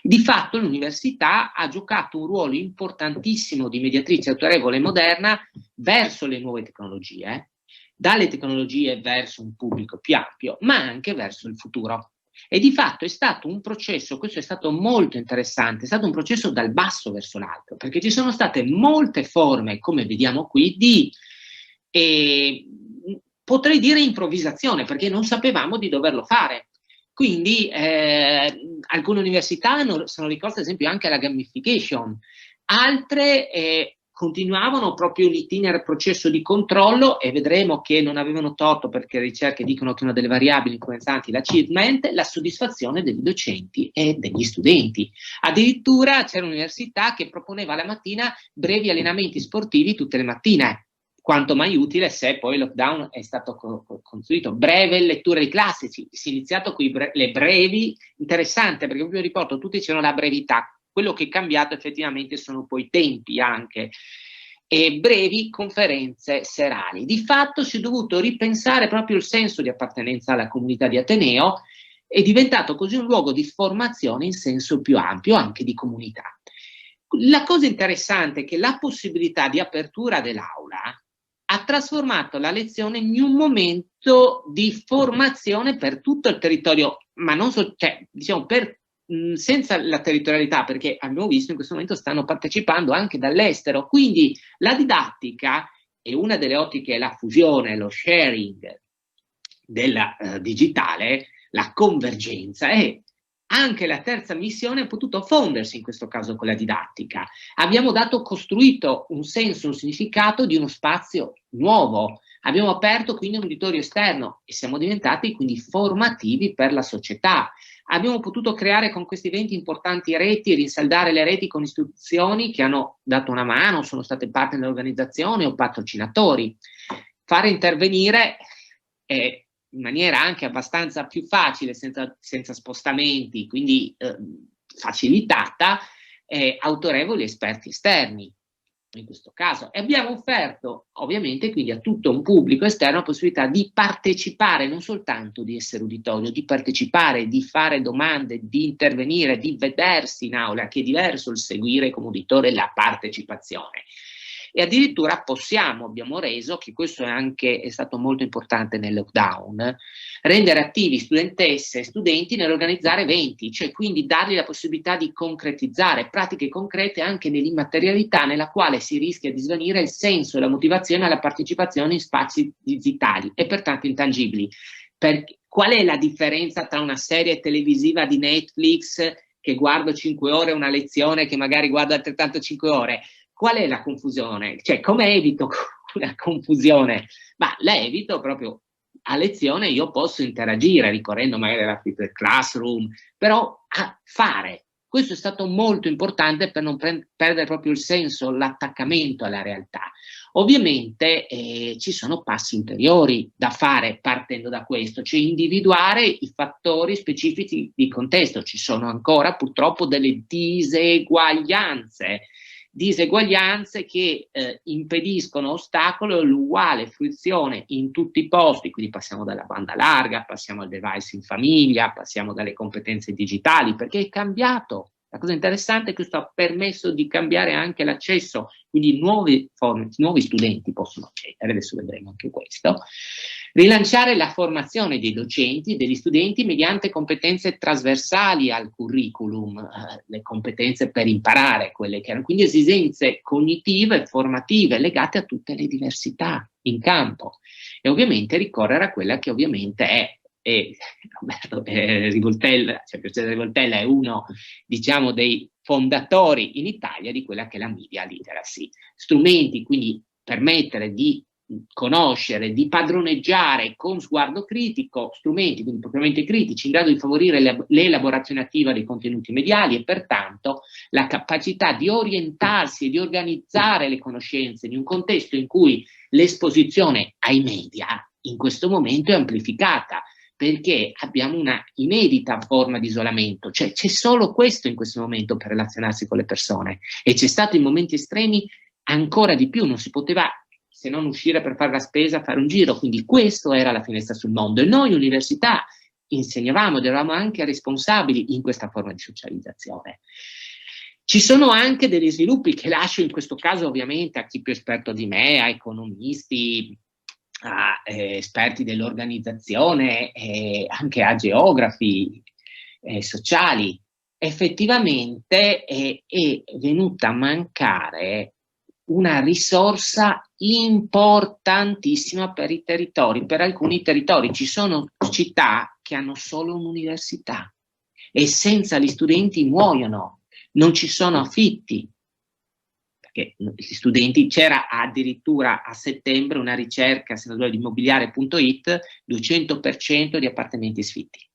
Di fatto l'università ha giocato un ruolo importantissimo di mediatrice autorevole e moderna verso le nuove tecnologie, dalle tecnologie verso un pubblico più ampio, ma anche verso il futuro. E di fatto è stato un processo, questo è stato molto interessante, è stato un processo dal basso verso l'alto, perché ci sono state molte forme, come vediamo qui, di, potrei dire improvvisazione, perché non sapevamo di doverlo fare. Quindi alcune università sono ricorse ad esempio anche alla gamification, altre continuavano proprio l'itinere processo di controllo, e vedremo che non avevano torto, perché le ricerche dicono che una delle variabili influenzanti l'achievement, la soddisfazione dei docenti e degli studenti. Addirittura c'era un'università che proponeva la mattina brevi allenamenti sportivi tutte le mattine, quanto mai utile se poi il lockdown è stato costruito. Breve lettura di classici, si è iniziato con le brevi, interessante, perché proprio riporto, tutti dicevano la brevità, quello che è cambiato effettivamente sono poi i tempi anche, e brevi conferenze serali. Di fatto si è dovuto ripensare proprio il senso di appartenenza alla comunità di Ateneo, è diventato così un luogo di formazione in senso più ampio, anche di comunità. La cosa interessante è che la possibilità di apertura dell'aula ha trasformato la lezione in un momento di formazione per tutto il territorio, ma non so, cioè, diciamo, senza la territorialità, perché abbiamo visto in questo momento stanno partecipando anche dall'estero. Quindi la didattica, e una delle ottiche è la fusione, lo sharing della digitale, la convergenza, e anche la terza missione ha potuto fondersi in questo caso con la didattica. Abbiamo costruito un senso, un significato di uno spazio nuovo, abbiamo aperto quindi un uditorio esterno e siamo diventati quindi formativi per la società. Abbiamo potuto creare con questi eventi importanti reti e rinsaldare le reti con istituzioni che hanno dato una mano, sono state parte dell'organizzazione o patrocinatori. Fare intervenire in maniera anche abbastanza più facile, senza spostamenti, quindi facilitata, autorevoli esperti esterni in questo caso. E abbiamo offerto ovviamente quindi a tutto un pubblico esterno la possibilità di partecipare, non soltanto di essere uditorio, di partecipare, di fare domande, di intervenire, di vedersi in aula, che è diverso il seguire come uditore, la partecipazione. E addirittura abbiamo reso, che questo è stato molto importante nel lockdown, rendere attivi studentesse e studenti nell'organizzare eventi, cioè quindi dargli la possibilità di concretizzare pratiche concrete anche nell'immaterialità, nella quale si rischia di svanire il senso e la motivazione alla partecipazione in spazi digitali e pertanto intangibili. Qual è la differenza tra una serie televisiva di Netflix che guardo 5 ore e una lezione che magari guardo altrettanto 5 ore? Qual è la confusione? Cioè, come evito la confusione? Ma la evito proprio a lezione. Io posso interagire ricorrendo magari alla Flipped Classroom, però a fare. Questo è stato molto importante per non perdere proprio il senso, l'attaccamento alla realtà. Ovviamente ci sono passi ulteriori da fare partendo da questo, cioè individuare i fattori specifici di contesto. Ci sono ancora purtroppo delle diseguaglianze che impediscono, ostacolano l'uguale fruizione in tutti i posti, quindi passiamo dalla banda larga, passiamo al device in famiglia, passiamo dalle competenze digitali, perché è cambiato. La cosa interessante è che questo ha permesso di cambiare anche l'accesso, quindi nuovi studenti possono accedere, adesso vedremo anche questo. Rilanciare la formazione dei docenti e degli studenti mediante competenze trasversali al curriculum, le competenze per imparare, quelle che erano quindi esigenze cognitive e formative legate a tutte le diversità in campo, e ovviamente ricorrere a quella che ovviamente è Roberto Rivoltella, cioè Piacere Rivoltella è uno, diciamo, dei fondatori in Italia di quella che è la media literacy. Strumenti quindi permettere di conoscere, di padroneggiare con sguardo critico, strumenti quindi propriamente critici in grado di favorire l'elaborazione attiva dei contenuti mediali e pertanto la capacità di orientarsi e di organizzare le conoscenze in un contesto in cui l'esposizione ai media in questo momento è amplificata, perché abbiamo una inedita forma di isolamento, cioè c'è solo questo in questo momento per relazionarsi con le persone, e c'è stato in momenti estremi ancora di più, non si poteva se non uscire per fare la spesa, fare un giro, quindi questo era la finestra sul mondo, e noi università insegnavamo ed eravamo anche responsabili in questa forma di socializzazione. Ci sono anche degli sviluppi che lascio in questo caso ovviamente a chi più esperto di me, a economisti, a esperti dell'organizzazione, anche a geografi sociali. Effettivamente è venuta a mancare una risorsa importantissima per i territori. Per alcuni territori ci sono città che hanno solo un'università e senza gli studenti muoiono, non ci sono affitti. Perché gli studenti, c'era addirittura a settembre una ricerca, se non sbaglio, di immobiliare.it, 200% di appartamenti sfitti.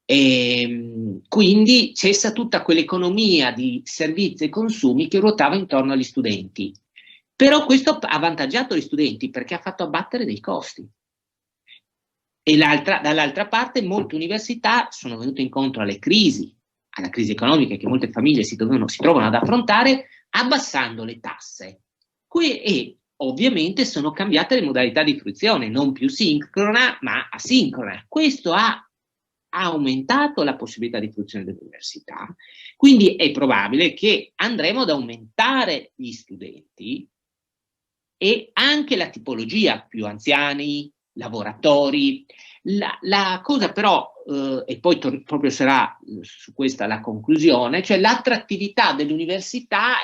E quindi cessa tutta quell'economia di servizi e consumi che ruotava intorno agli studenti. Però questo ha avvantaggiato gli studenti perché ha fatto abbattere dei costi. E dall'altra parte molte università sono venute incontro alla crisi economica che molte famiglie si trovano ad affrontare, abbassando le tasse. E ovviamente sono cambiate le modalità di fruizione, non più sincrona ma asincrona. Questo ha aumentato la possibilità di fruizione dell'università, quindi è probabile che andremo ad aumentare gli studenti e anche la tipologia, più anziani, lavoratori. La cosa però, e poi proprio sarà su questa la conclusione, cioè l'attrattività dell'università.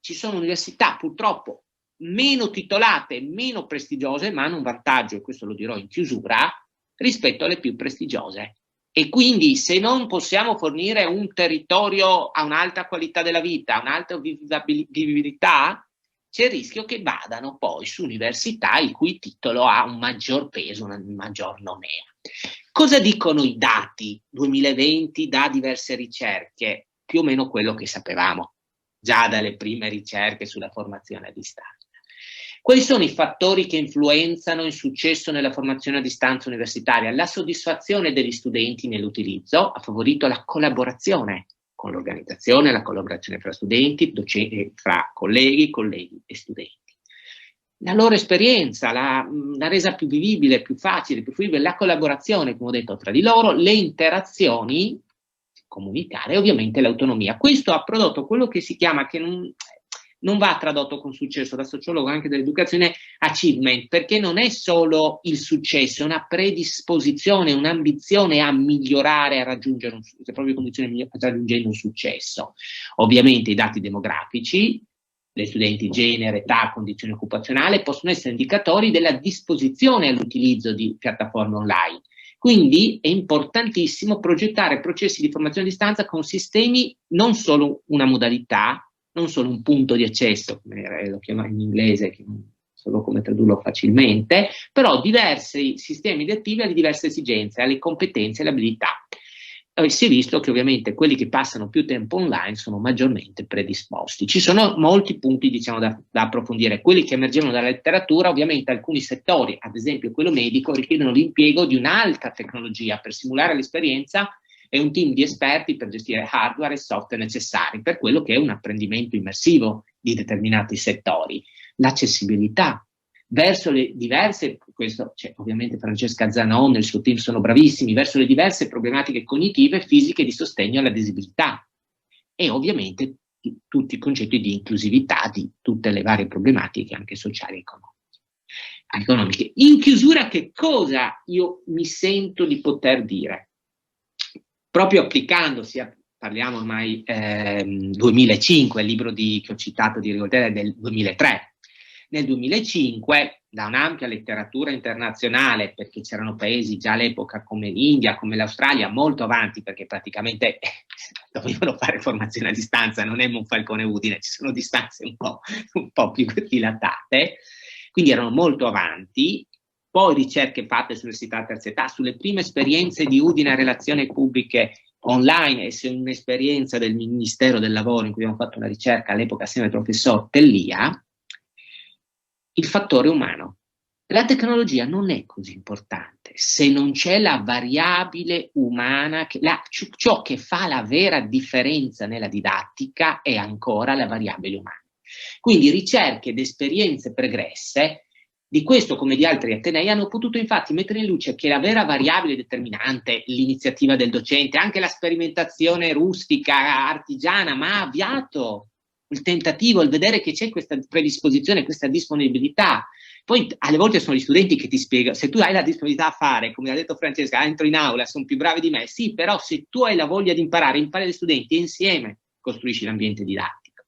Ci sono università purtroppo meno titolate, meno prestigiose, ma hanno un vantaggio, e questo lo dirò in chiusura, rispetto alle più prestigiose. E quindi se non possiamo fornire un territorio a un'alta qualità della vita, un'alta vivibilità, c'è il rischio che vadano poi su università il cui titolo ha un maggior peso, un maggior nomea. Cosa dicono i dati 2020 da diverse ricerche? Più o meno quello che sapevamo già dalle prime ricerche sulla formazione a distanza. Quali sono i fattori che influenzano il successo nella formazione a distanza universitaria? La soddisfazione degli studenti nell'utilizzo ha favorito la collaborazione con l'organizzazione, la collaborazione fra studenti, fra colleghi e studenti. La loro esperienza l'ha resa più vivibile, più facile, più fruibile, la collaborazione, come ho detto, tra di loro, le interazioni comunicare e ovviamente l'autonomia. Questo ha prodotto quello che si chiama, che non va tradotto con successo da sociologo anche dell'educazione, achievement, perché non è solo il successo, è una predisposizione, un'ambizione a migliorare, a raggiungere le proprie condizioni raggiungendo un successo. Ovviamente i dati demografici, le studenti, genere, età, condizione occupazionale, possono essere indicatori della disposizione all'utilizzo di piattaforme online. Quindi è importantissimo progettare processi di formazione a distanza con sistemi, non solo una modalità, non solo un punto di accesso, come lo chiamo in inglese, che non so come tradurlo facilmente, però diversi sistemi didattivi alle diverse esigenze, alle competenze e alle abilità. Si è visto che ovviamente quelli che passano più tempo online sono maggiormente predisposti. Ci sono molti punti, diciamo, da approfondire. Quelli che emergevano dalla letteratura, ovviamente alcuni settori, ad esempio quello medico, richiedono l'impiego di un'alta tecnologia per simulare l'esperienza e un team di esperti per gestire hardware e software necessari per quello che è un apprendimento immersivo di determinati settori. L'accessibilità verso le diverse, questo c'è ovviamente Francesca Zanon nel suo team, sono bravissimi, verso le diverse problematiche cognitive, fisiche di sostegno alla disabilità e ovviamente tutti i concetti di inclusività di tutte le varie problematiche anche sociali e economiche. In chiusura, che cosa io mi sento di poter dire? Proprio applicandosi, parliamo ormai 2005, il libro che ho citato di Rigoldella è del 2003. Nel 2005, da un'ampia letteratura internazionale, perché c'erano paesi già all'epoca come l'India, come l'Australia, molto avanti, perché praticamente dovevano fare formazione a distanza, non è Monfalcone Udine, ci sono distanze un po' più dilatate, quindi erano molto avanti. Poi ricerche fatte sull'università terza età, sulle prime esperienze di Udine a relazioni pubbliche online e su un'esperienza del Ministero del Lavoro in cui abbiamo fatto una ricerca all'epoca assieme al professor Tellia. Il fattore umano. La tecnologia non è così importante se non c'è la variabile umana, ciò che fa la vera differenza nella didattica è ancora la variabile umana. Quindi ricerche ed esperienze pregresse di questo come di altri atenei hanno potuto infatti mettere in luce che la vera variabile determinante, l'iniziativa del docente, anche la sperimentazione rustica, artigiana, ma ha avviato il tentativo, il vedere che c'è questa predisposizione, questa disponibilità. Poi alle volte sono gli studenti che ti spiegano, se tu hai la disponibilità a fare, come ha detto Francesca, entro in aula, sono più bravi di me, sì, però se tu hai la voglia di imparare, impari gli studenti e insieme costruisci l'ambiente didattico.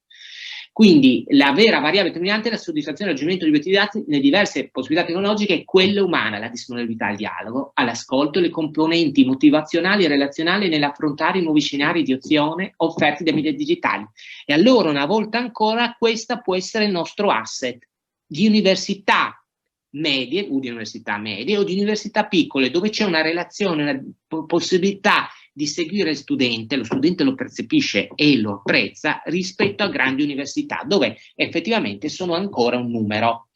Quindi la vera variabile determinante è la soddisfazione del raggiungimento degli obiettivi nelle diverse possibilità tecnologiche è quella umana, la disponibilità al dialogo, all'ascolto e le componenti motivazionali e relazionali nell'affrontare i nuovi scenari di azione offerti dai media digitali. E allora, una volta ancora, questa può essere il nostro asset di università medie o di università piccole, dove c'è una relazione, una possibilità di seguire il studente, lo studente lo percepisce e lo apprezza rispetto a grandi università, dove effettivamente sono ancora un numero.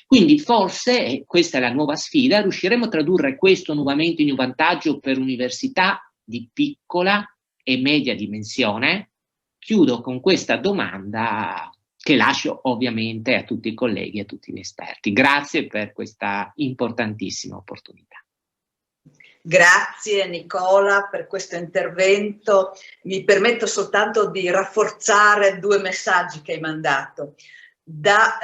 Quindi forse, e questa è la nuova sfida, riusciremo a tradurre questo nuovamente in un vantaggio per università di piccola e media dimensione. Chiudo con questa domanda che lascio ovviamente a tutti i colleghi e a tutti gli esperti. Grazie per questa importantissima opportunità. Grazie Nicola per questo intervento. Mi permetto soltanto di rafforzare 2 messaggi che hai mandato. Da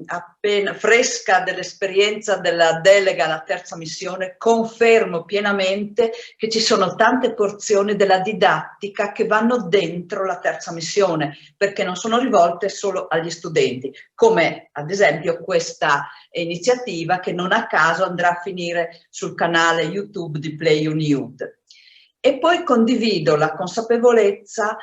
appena fresca dell'esperienza della delega alla terza missione, confermo pienamente che ci sono tante porzioni della didattica che vanno dentro la terza missione, perché non sono rivolte solo agli studenti, come ad esempio questa iniziativa che non a caso andrà a finire sul canale YouTube di Play Uniud. E poi condivido la consapevolezza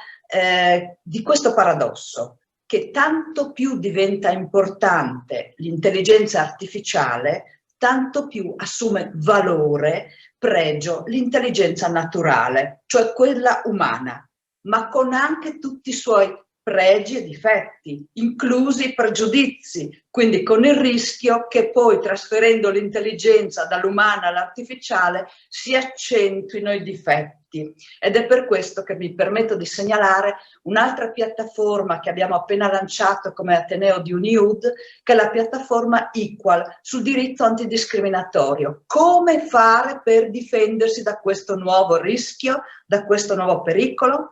di questo paradosso, che tanto più diventa importante l'intelligenza artificiale, tanto più assume valore, pregio l'intelligenza naturale, cioè quella umana, ma con anche tutti i suoi pregi e difetti, inclusi i pregiudizi, quindi con il rischio che poi trasferendo l'intelligenza dall'umana all'artificiale si accentuino i difetti. Ed è per questo che mi permetto di segnalare un'altra piattaforma che abbiamo appena lanciato come Ateneo di Uniud, che è la piattaforma Equal sul diritto antidiscriminatorio. Come fare per difendersi da questo nuovo rischio, da questo nuovo pericolo?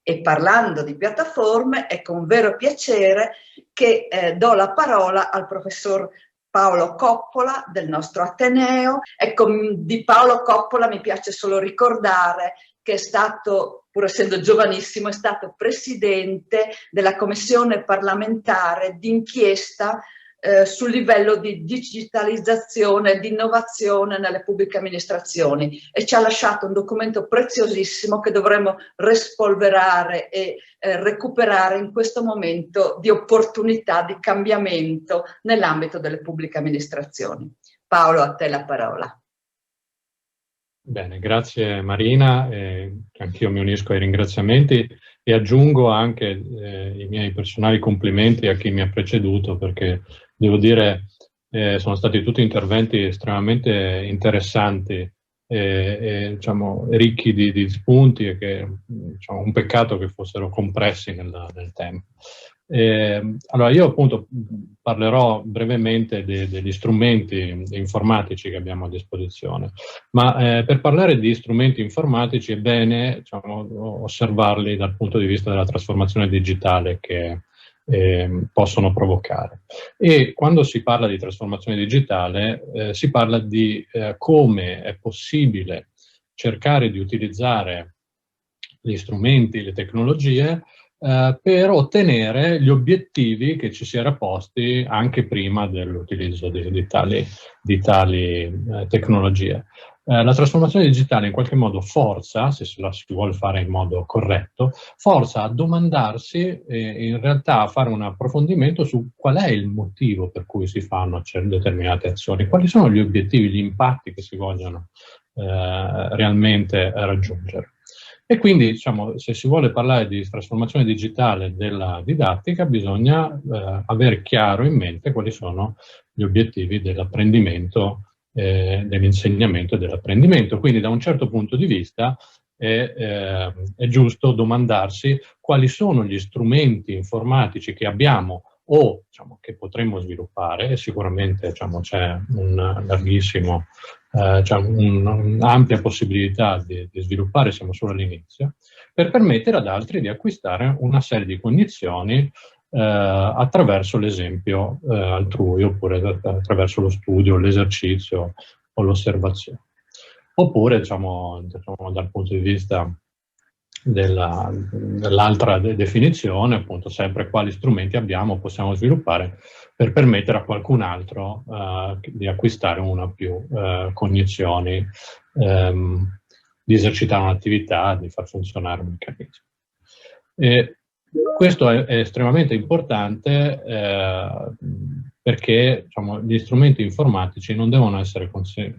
E parlando di piattaforme, è con vero piacere che do la parola al professor Paolo Coppola del nostro Ateneo. Ecco, di Paolo Coppola mi piace solo ricordare che è stato, pur essendo giovanissimo, è stato presidente della commissione parlamentare d'inchiesta sul livello di digitalizzazione e di innovazione nelle pubbliche amministrazioni, e ci ha lasciato un documento preziosissimo che dovremo rispolverare e recuperare in questo momento di opportunità di cambiamento nell'ambito delle pubbliche amministrazioni. Paolo, a te la parola. Bene, grazie Marina, anch'io mi unisco ai ringraziamenti e aggiungo anche i miei personali complimenti a chi mi ha preceduto, perché devo dire sono stati tutti interventi estremamente interessanti e diciamo, ricchi di spunti, e che diciamo, un peccato che fossero compressi nel tempo. Allora io appunto parlerò brevemente degli strumenti informatici che abbiamo a disposizione, ma per parlare di strumenti informatici è bene diciamo, osservarli dal punto di vista della trasformazione digitale che possono provocare. E quando si parla di trasformazione digitale si parla di come è possibile cercare di utilizzare gli strumenti, le tecnologie per ottenere gli obiettivi che ci si era posti anche prima dell'utilizzo di tali tecnologie. La trasformazione digitale in qualche modo forza, se la si vuole fare in modo corretto, forza a domandarsi e in realtà a fare un approfondimento su qual è il motivo per cui si fanno determinate azioni, quali sono gli obiettivi, gli impatti che si vogliono realmente raggiungere. E quindi, diciamo, se si vuole parlare di trasformazione digitale della didattica, bisogna avere chiaro in mente quali sono gli obiettivi dell'apprendimento, dell'insegnamento e dell'apprendimento. Quindi, da un certo punto di vista, è giusto domandarsi quali sono gli strumenti informatici che abbiamo o diciamo, che potremmo sviluppare, e sicuramente diciamo, c'è un larghissimo un'ampia possibilità di sviluppare, siamo solo all'inizio, per permettere ad altri di acquistare una serie di cognizioni attraverso l'esempio altrui, oppure attraverso lo studio, l'esercizio o l'osservazione. Oppure, diciamo, dal punto di vista dell'altra definizione, appunto sempre quali strumenti possiamo sviluppare per permettere a qualcun altro di acquistare una o più cognizioni, di esercitare un'attività, di far funzionare un meccanismo. Questo è estremamente importante perché diciamo, gli strumenti informatici non devono essere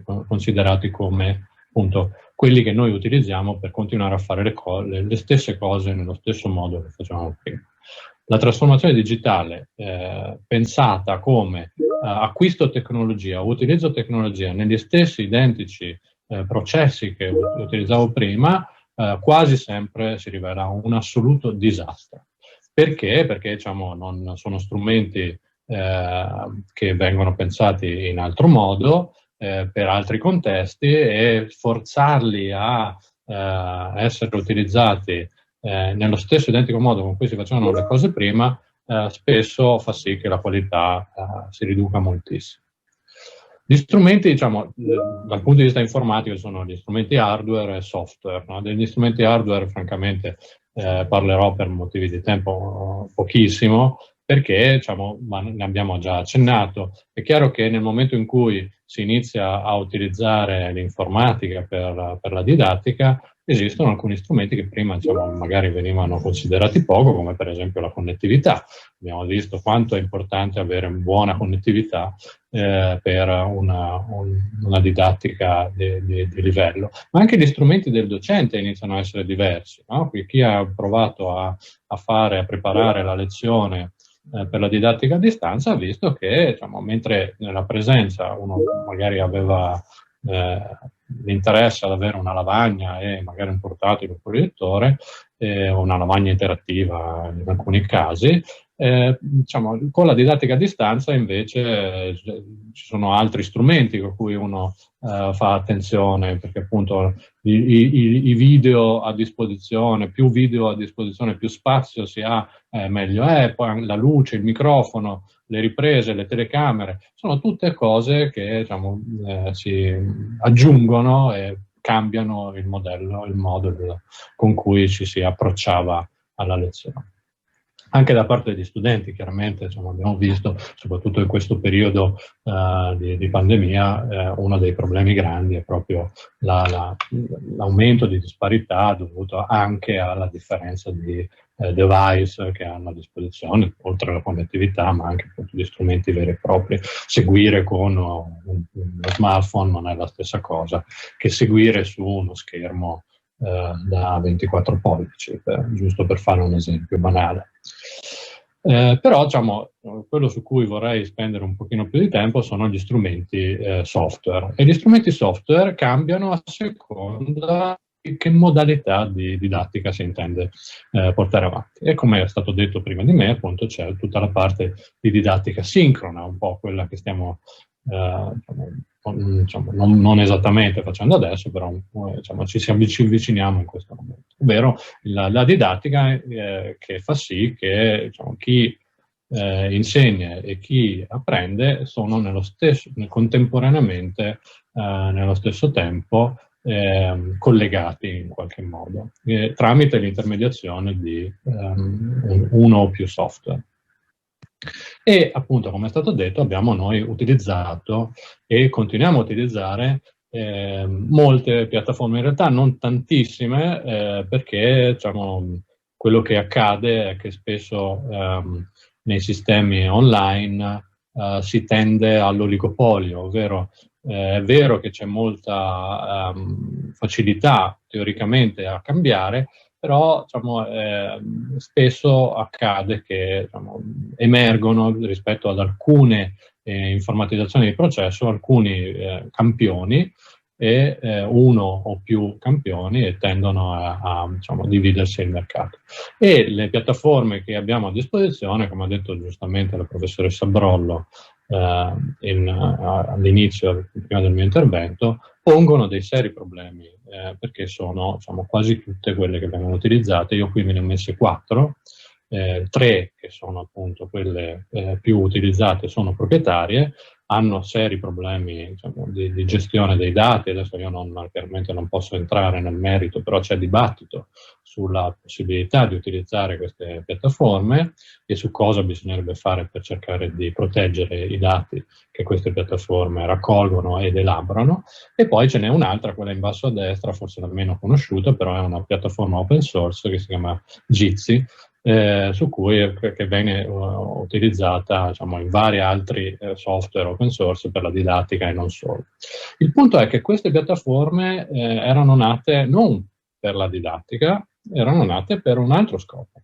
considerati come appunto quelli che noi utilizziamo per continuare a fare le stesse cose nello stesso modo che facevamo prima. La trasformazione digitale pensata come acquisto tecnologia o utilizzo tecnologia negli stessi identici processi che utilizzavo prima, quasi sempre si rivela un assoluto disastro. Perché? Perché diciamo, non sono strumenti che vengono pensati in altro modo, per altri contesti, e forzarli a essere utilizzati nello stesso identico modo con cui si facevano le cose prima, spesso fa sì che la qualità si riduca moltissimo. Gli strumenti, diciamo, dal punto di vista informatico, sono gli strumenti hardware e software. No? Degli strumenti hardware, francamente, parlerò per motivi di tempo pochissimo, perché diciamo, ma ne abbiamo già accennato. È chiaro che nel momento in cui si inizia a utilizzare l'informatica per la didattica, esistono alcuni strumenti che prima diciamo, magari venivano considerati poco, come per esempio la connettività. Abbiamo visto quanto è importante avere buona connettività per una didattica di livello. Ma anche gli strumenti del docente iniziano a essere diversi. No? Chi ha provato a preparare la lezione per la didattica a distanza ha visto che diciamo, mentre nella presenza uno magari aveva l'interesse ad avere una lavagna e magari un portatile, un proiettore, una lavagna interattiva in alcuni casi, diciamo, con la didattica a distanza invece ci sono altri strumenti con cui uno fa attenzione, perché appunto i video a disposizione, più video a disposizione, più spazio si ha, meglio è, poi la luce, il microfono, le riprese, le telecamere, sono tutte cose che diciamo, si aggiungono e cambiano il modello, il modo con cui ci si approcciava alla lezione. Anche da parte degli studenti, chiaramente, insomma, abbiamo visto, soprattutto in questo periodo di pandemia, uno dei problemi grandi è proprio l'aumento di disparità dovuto anche alla differenza di device che hanno a disposizione, oltre alla connettività, ma anche appunto di strumenti veri e propri. Seguire con uno smartphone non è la stessa cosa che seguire su uno schermo da 24 pollici, giusto per fare un esempio banale. Però diciamo, quello su cui vorrei spendere un pochino più di tempo sono gli strumenti software, e gli strumenti software cambiano a seconda di che modalità di didattica si intende portare avanti. E come è stato detto prima di me, appunto c'è tutta la parte di didattica sincrona, un po' quella che stiamo diciamo, non esattamente facendo adesso, però diciamo, ci avviciniamo in questo momento, ovvero la didattica che fa sì che diciamo, chi insegna e chi apprende sono contemporaneamente, nello stesso tempo, collegati in qualche modo, tramite l'intermediazione di uno o più software. E appunto, come è stato detto, abbiamo noi utilizzato e continuiamo a utilizzare molte piattaforme, in realtà non tantissime, perché diciamo, quello che accade è che spesso nei sistemi online si tende all'oligopolio, ovvero è vero che c'è molta facilità teoricamente a cambiare, però diciamo, spesso accade che diciamo, emergono rispetto ad alcune informatizzazioni di processo alcuni campioni e uno o più campioni, e tendono a diciamo, dividersi il mercato. E le piattaforme che abbiamo a disposizione, come ha detto giustamente la professoressa Brollo all'inizio, prima del mio intervento, pongono dei seri problemi, perché sono diciamo, quasi tutte quelle che vengono utilizzate. Io qui me ne ho messe 4, 3, che sono appunto quelle più utilizzate, sono proprietarie, hanno seri problemi, diciamo, di gestione dei dati. Adesso io chiaramente non posso entrare nel merito, però c'è dibattito sulla possibilità di utilizzare queste piattaforme e su cosa bisognerebbe fare per cercare di proteggere i dati che queste piattaforme raccolgono ed elaborano. E poi ce n'è un'altra, quella in basso a destra, forse la meno conosciuta, però è una piattaforma open source che si chiama Jitsi, su cui che viene utilizzata, diciamo, in vari altri software open source per la didattica e non solo. Il punto è che queste piattaforme erano nate non per la didattica, erano nate per un altro scopo.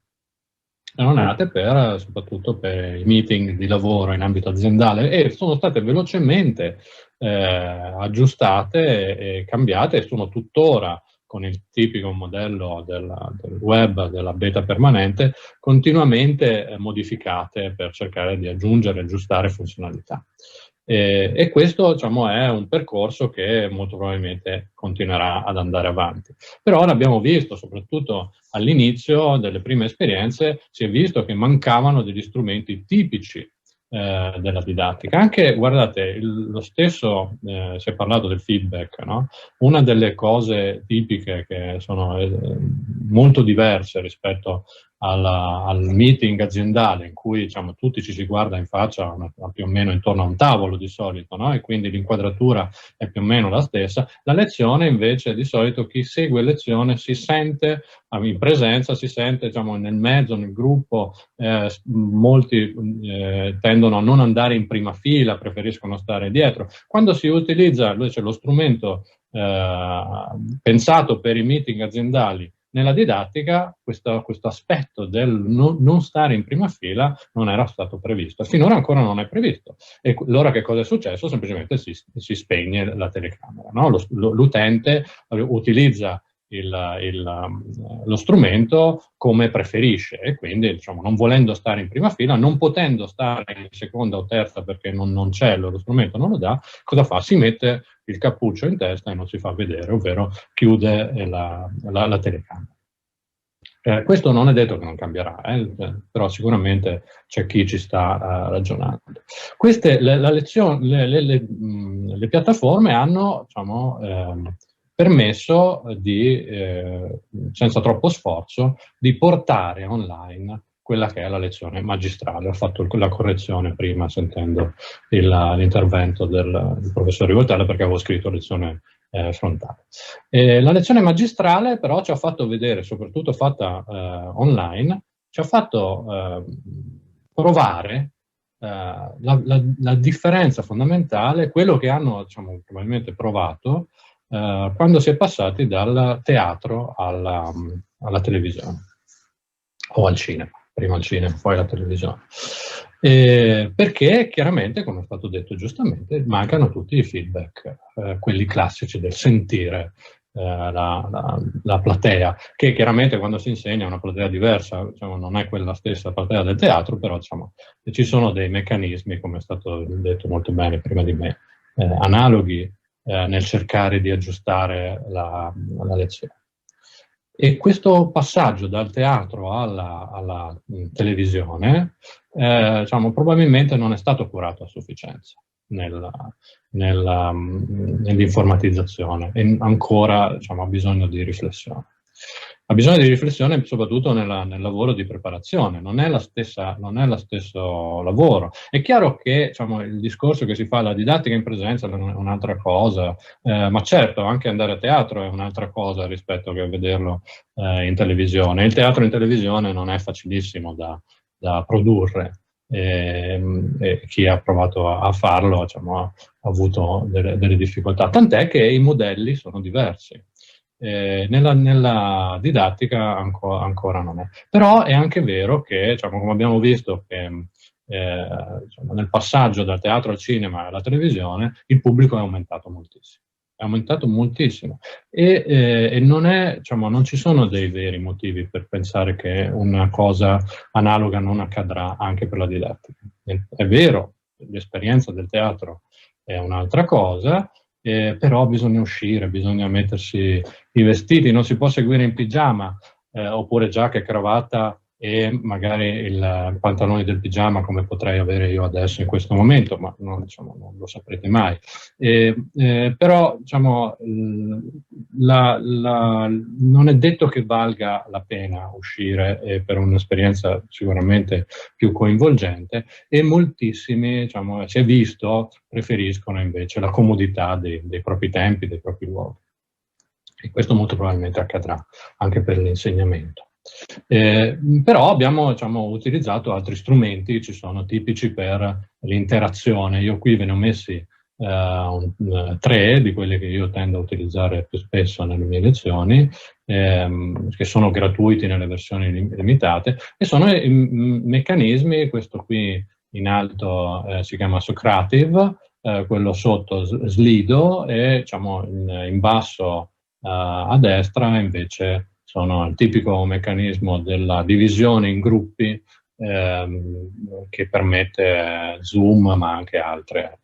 Erano nate soprattutto per i meeting di lavoro in ambito aziendale e sono state velocemente aggiustate e cambiate, e sono tuttora, con il tipico modello del web, della beta permanente, continuamente modificate per cercare di aggiungere e aggiustare funzionalità. E questo, diciamo, è un percorso che molto probabilmente continuerà ad andare avanti. Però ora abbiamo visto, soprattutto all'inizio delle prime esperienze, si è visto che mancavano degli strumenti tipici della didattica. Anche, guardate, lo stesso, si è parlato del feedback, no? Una delle cose tipiche che sono molto diverse rispetto al meeting aziendale, in cui, diciamo, tutti ci si guarda in faccia più o meno intorno a un tavolo di solito, no? E quindi l'inquadratura è più o meno la stessa. La lezione invece, di solito chi segue lezione si sente in presenza, si sente, diciamo, nel mezzo, nel gruppo. Molti tendono a non andare in prima fila, preferiscono stare dietro. Quando si utilizza invece lo strumento pensato per i meeting aziendali nella didattica, questo aspetto del non stare in prima fila non era stato previsto. Finora ancora non è previsto. E allora che cosa è successo? Semplicemente si spegne la telecamera, no? L'utente utilizza lo strumento come preferisce, e quindi, diciamo, non volendo stare in prima fila, non potendo stare in seconda o terza perché non c'è, lo strumento non lo dà, cosa fa? Si mette il cappuccio in testa e non si fa vedere, ovvero chiude la telecamera. Questo non è detto che non cambierà, però sicuramente c'è chi ci sta ragionando. Le piattaforme hanno, diciamo, permesso di, senza troppo sforzo, di portare online quella che è la lezione magistrale. Ho fatto la correzione prima sentendo l'intervento del professor Rivoltella, perché avevo scritto lezione frontale. La lezione magistrale però ci ha fatto vedere, soprattutto fatta online, ci ha fatto provare la differenza fondamentale, quello che hanno, diciamo, probabilmente provato quando si è passati dal teatro alla televisione o al cinema, prima il cinema, poi la televisione. Perché chiaramente, come è stato detto giustamente, mancano tutti i feedback, quelli classici del sentire la platea, che chiaramente quando si insegna è una platea diversa, diciamo, non è quella stessa platea del teatro, però, diciamo, ci sono dei meccanismi, come è stato detto molto bene prima di me, analoghi nel cercare di aggiustare la lezione. E questo passaggio dal teatro alla televisione, diciamo, probabilmente non è stato curato a sufficienza nell'informatizzazione, e ancora, diciamo, ha bisogno di riflessione. Ha bisogno di riflessione soprattutto nel lavoro di preparazione, non è lo stesso lavoro. È chiaro che, diciamo, il discorso che si fa, la didattica in presenza è un'altra cosa, ma certo anche andare a teatro è un'altra cosa rispetto a vederlo in televisione. Il teatro in televisione non è facilissimo da produrre, e chi ha provato a farlo, diciamo, ha avuto delle difficoltà, tant'è che i modelli sono diversi. Nella didattica ancora non è. Però è anche vero che, diciamo, come abbiamo visto, che diciamo, nel passaggio dal teatro al cinema e alla televisione il pubblico è aumentato moltissimo. È aumentato moltissimo e non ci sono dei veri motivi per pensare che una cosa analoga non accadrà anche per la didattica. È vero, l'esperienza del teatro è un'altra cosa, però bisogna uscire, bisogna mettersi i vestiti, non si può seguire in pigiama oppure giacca e cravatta e magari il pantalone del pigiama come potrei avere io adesso in questo momento, ma non, diciamo, non lo saprete mai. Però diciamo, non è detto che valga la pena uscire per un'esperienza sicuramente più coinvolgente, e moltissimi, diciamo, si è visto, preferiscono invece la comodità dei propri tempi, dei propri luoghi. E questo molto probabilmente accadrà anche per l'insegnamento. Però abbiamo, diciamo, utilizzato altri strumenti, ci sono tipici per l'interazione. Io qui ve ne ho messi 3 di quelli che io tendo a utilizzare più spesso nelle mie lezioni, che sono gratuiti nelle versioni limitate, e sono meccanismi. Questo qui in alto si chiama Socrative, quello sotto Slido, e diciamo in basso a destra invece sono il tipico meccanismo della divisione in gruppi che permette Zoom, ma anche altre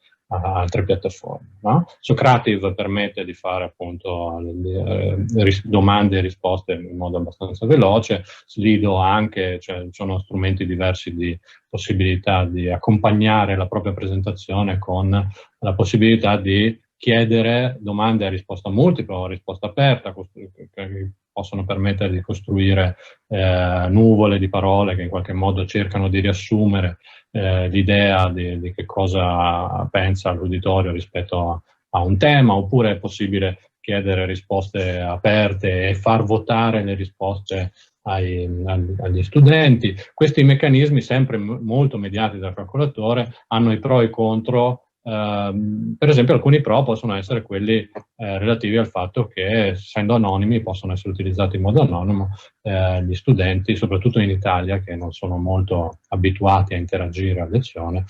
piattaforme. No? Socrative permette di fare appunto domande e risposte in modo abbastanza veloce. Slido anche, cioè sono strumenti diversi di possibilità di accompagnare la propria presentazione con la possibilità di chiedere domande a risposta multipla o a risposta aperta, che possono permettere di costruire nuvole di parole che in qualche modo cercano di riassumere l'idea di che cosa pensa l'uditorio rispetto a un tema, oppure è possibile chiedere risposte aperte e far votare le risposte agli studenti. Questi meccanismi, sempre molto mediati dal calcolatore, hanno i pro e i contro. Per esempio, alcuni pro possono essere quelli relativi al fatto che, essendo anonimi, possono essere utilizzati in modo anonimo. Gli studenti, soprattutto in Italia, che non sono molto abituati a interagire a lezione,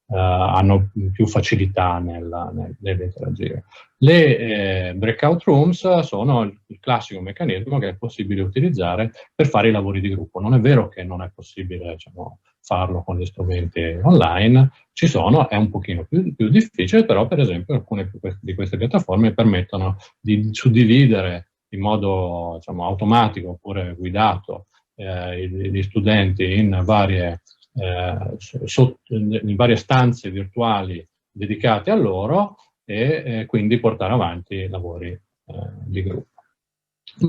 hanno più facilità nell'interagire. Le breakout rooms sono il classico meccanismo che è possibile utilizzare per fare i lavori di gruppo. Non è vero che non è possibile, diciamo, farlo con gli strumenti online, ci sono, è un pochino più difficile, però per esempio alcune di queste piattaforme permettono di suddividere in modo, diciamo, automatico oppure guidato gli studenti in varie stanze virtuali dedicate a loro, e quindi portare avanti lavori di gruppo.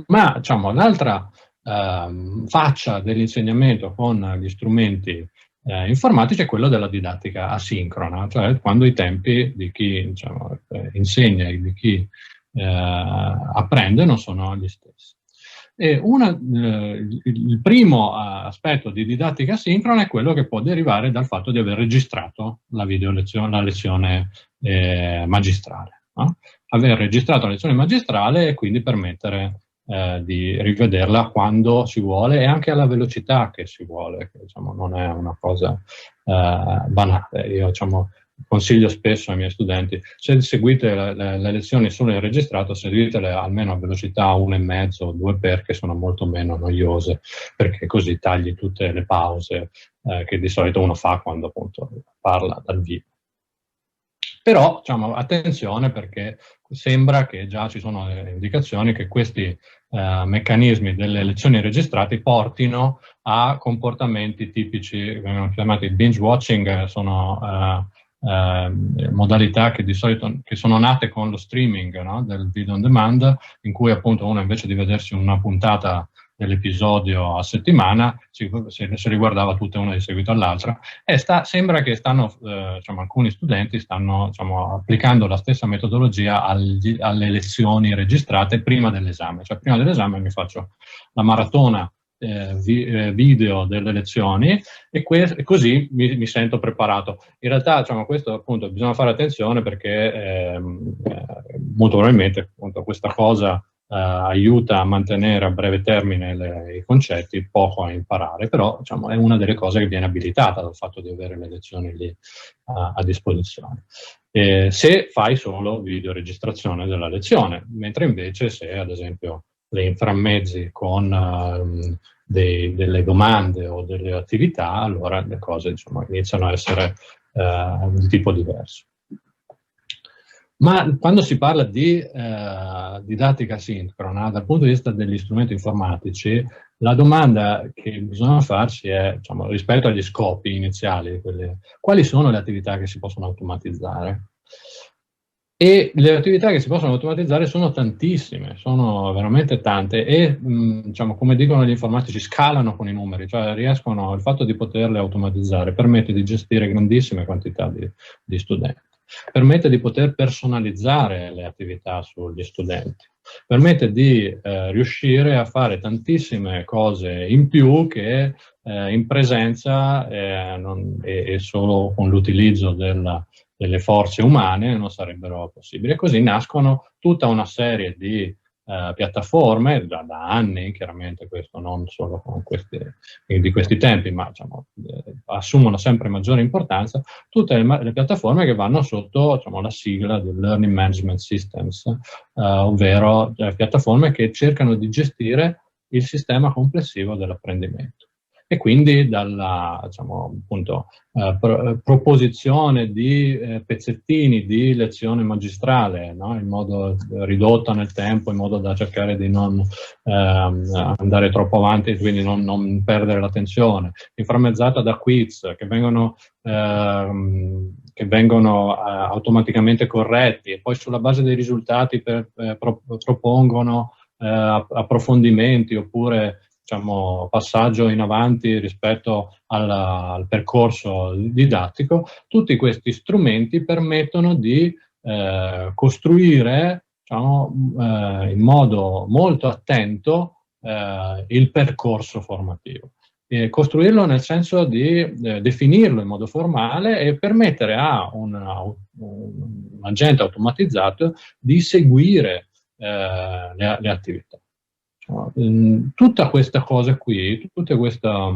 Ma, diciamo, l'altra faccia dell'insegnamento con gli strumenti informatici è quello della didattica asincrona, cioè quando i tempi di chi, diciamo, insegna e di chi apprende non sono gli stessi. E il primo aspetto di didattica asincrona è quello che può derivare dal fatto di aver registrato la lezione magistrale. No? Aver registrato la lezione magistrale e quindi permettere di rivederla quando si vuole e anche alla velocità che si vuole, che, diciamo, non è una cosa banale. Io, diciamo, consiglio spesso ai miei studenti: se seguite le lezioni solo in registrato, seguitele almeno a velocità 1,5 o 2, perché sono molto meno noiose, perché così tagli tutte le pause che di solito uno fa quando appunto parla dal vivo. Però, diciamo, attenzione, perché sembra che già ci sono indicazioni che questi meccanismi delle lezioni registrate portino a comportamenti tipici, vengono chiamati binge watching, sono modalità che di solito sono nate con lo streaming, no? Del video on demand, in cui appunto uno, invece di vedersi una puntata dell'episodio a settimana, se riguardava tutte una di seguito all'altra, e sembra che diciamo, alcuni studenti stanno, diciamo, applicando la stessa metodologia alle lezioni registrate prima dell'esame. Cioè, prima dell'esame mi faccio la maratona video delle lezioni e così mi sento preparato. In realtà, diciamo, questo appunto bisogna fare attenzione, perché molto probabilmente appunto questa cosa aiuta a mantenere a breve termine i concetti, poco a imparare, però, diciamo, è una delle cose che viene abilitata dal fatto di avere le lezioni lì a disposizione. Se fai solo videoregistrazione della lezione, mentre invece se ad esempio le inframmezzi con delle domande o delle attività, allora le cose, diciamo, iniziano a essere di tipo diverso. Ma quando si parla di didattica asincrona, dal punto di vista degli strumenti informatici, la domanda che bisogna farsi è, diciamo, rispetto agli scopi iniziali, quali sono le attività che si possono automatizzare? E le attività che si possono automatizzare sono tantissime, sono veramente tante e, diciamo, come dicono gli informatici, scalano con i numeri, cioè riescono, il fatto di poterle automatizzare permette di gestire grandissime quantità di studenti, permette di poter personalizzare le attività sugli studenti, permette di riuscire a fare tantissime cose in più che in presenza e solo con l'utilizzo delle forze umane non sarebbero possibili. E così nascono tutta una serie di piattaforme, da anni chiaramente, questo non solo con di questi tempi, ma diciamo, assumono sempre maggiore importanza, tutte le piattaforme che vanno sotto, diciamo, la sigla del Learning Management Systems, ovvero piattaforme che cercano di gestire il sistema complessivo dell'apprendimento. E quindi dalla, diciamo, appunto, proposizione di pezzettini di lezione magistrale, no? In modo ridotto nel tempo, in modo da cercare di non andare troppo avanti e quindi non perdere l'attenzione, inframmezzata da quiz che vengono automaticamente corretti e poi sulla base dei risultati propongono approfondimenti oppure, diciamo, passaggio in avanti rispetto al percorso didattico. Tutti questi strumenti permettono di costruire, diciamo, in modo molto attento il percorso formativo. Costruirlo nel senso di definirlo in modo formale e permettere a un agente automatizzato di seguire le attività. Tutta questa cosa qui, tutta questa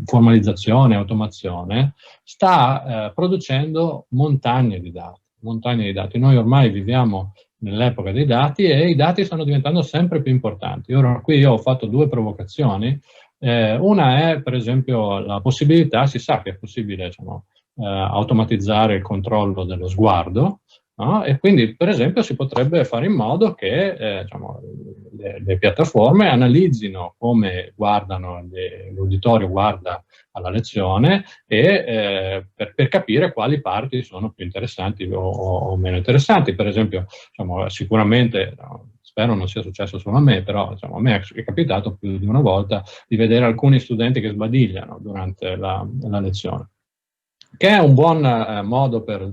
formalizzazione, automazione, sta producendo montagne di dati. Noi ormai viviamo nell'epoca dei dati e i dati stanno diventando sempre più importanti. Ora qui io ho fatto due provocazioni. Una è, per esempio, la possibilità, si sa che è possibile, diciamo, automatizzare il controllo dello sguardo, no? E quindi, per esempio, si potrebbe fare in modo che diciamo, le piattaforme analizzino come l'uditorio guarda alla lezione e per capire quali parti sono più interessanti o meno interessanti. Per esempio, diciamo, sicuramente, no, spero non sia successo solo a me, però diciamo, a me è capitato più di una volta di vedere alcuni studenti che sbadigliano durante la lezione, che è un buon modo per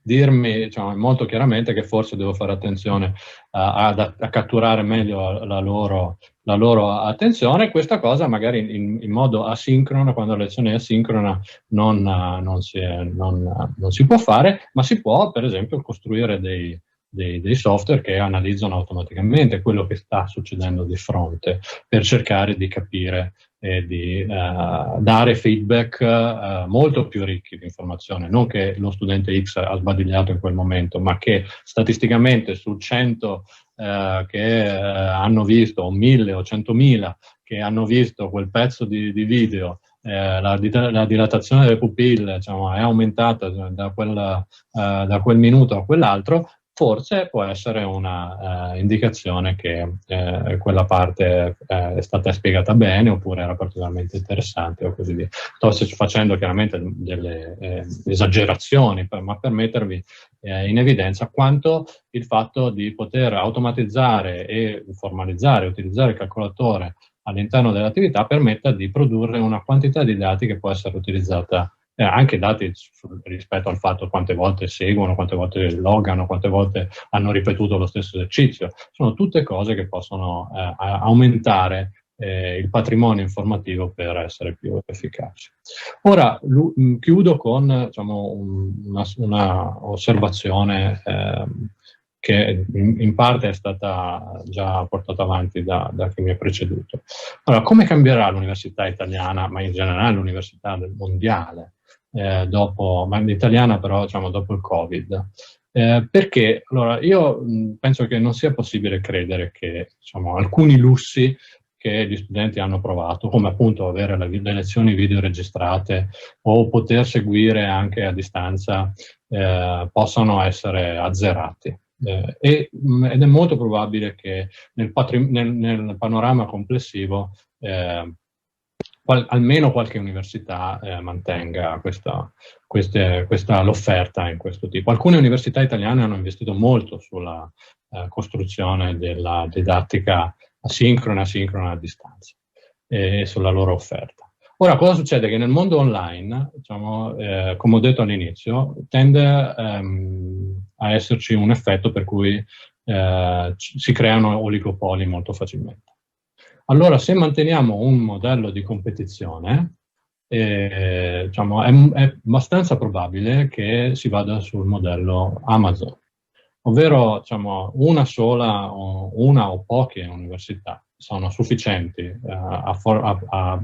dirmi, diciamo, molto chiaramente che forse devo fare attenzione a catturare meglio la loro attenzione. Questa cosa magari in modo asincrono, quando la lezione è asincrona, non si può fare, ma si può, per esempio, costruire dei software che analizzano automaticamente quello che sta succedendo di fronte per cercare di capire e di dare feedback molto più ricchi di informazione, non che lo studente X ha sbadigliato in quel momento, ma che statisticamente su 100 che hanno visto, o 1000 o 100.000 che hanno visto quel pezzo di video, la dilatazione delle pupille, diciamo, è aumentata da quel minuto a quell'altro, forse può essere una indicazione che quella parte è stata spiegata bene oppure era particolarmente interessante o così via. Sto facendo chiaramente delle esagerazioni, ma per mettervi in evidenza quanto il fatto di poter automatizzare e formalizzare, utilizzare il calcolatore all'interno dell'attività permetta di produrre una quantità di dati che può essere utilizzata, anche dati rispetto al fatto quante volte seguono, quante volte loggano, quante volte hanno ripetuto lo stesso esercizio. Sono tutte cose che possono aumentare il patrimonio informativo per essere più efficaci. Ora chiudo con, diciamo, una osservazione che in parte è stata già portata avanti da chi mi ha preceduto. Allora, come cambierà l'università italiana, ma in generale l'università mondiale, ma l'italiana però, diciamo, dopo il Covid? Perché allora, io penso che non sia possibile credere che, diciamo, alcuni lussi che gli studenti hanno provato, come appunto avere le lezioni video registrate o poter seguire anche a distanza, possano essere azzerati. Ed è molto probabile che nel panorama complessivo almeno qualche università mantenga l'offerta in questo tipo. Alcune università italiane hanno investito molto sulla costruzione della didattica asincrona a distanza e sulla loro offerta. Ora, cosa succede? Che nel mondo online, diciamo, come ho detto all'inizio, tende a esserci un effetto per cui si creano oligopoli molto facilmente. Allora, se manteniamo un modello di competizione, diciamo, è abbastanza probabile che si vada sul modello Amazon, ovvero diciamo, una o poche università sono sufficienti a